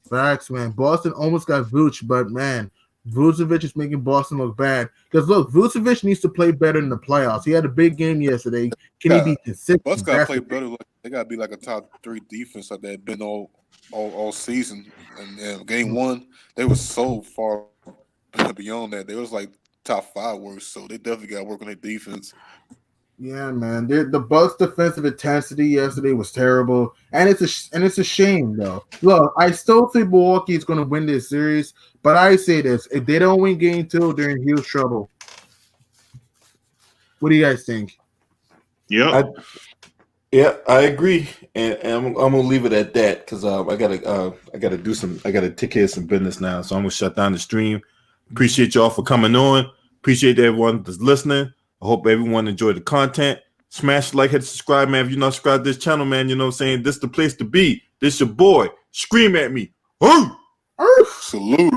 Facts, man. Boston almost got Vooch, but man, Vucevic is making Boston look bad. Because look, Vucevic needs to play better in the playoffs. He had a big game yesterday. Can he be consistent? Bucks got to That's play the thing. better. Like, they got to be like a top 3 defense like they've been all season. And game one, they were so far beyond that. They was like top 5 worst. So they definitely got to work on their defense. Yeah, man. The Bucks' defensive intensity yesterday was terrible, and it's a shame though. Look, I still think Milwaukee is going to win this series, but I say this: if they don't win Game 2, they're in huge trouble. What do you guys think? Yep. I agree, and I'm gonna leave it at that because I gotta take care of some business now. So I'm gonna shut down the stream. Appreciate y'all for coming on. Appreciate everyone that's listening. I hope everyone enjoyed the content. Smash the like, hit subscribe, man. If you're not subscribed to this channel, man, you know what I'm saying? This the place to be. This your boy. Scream at me. Salute.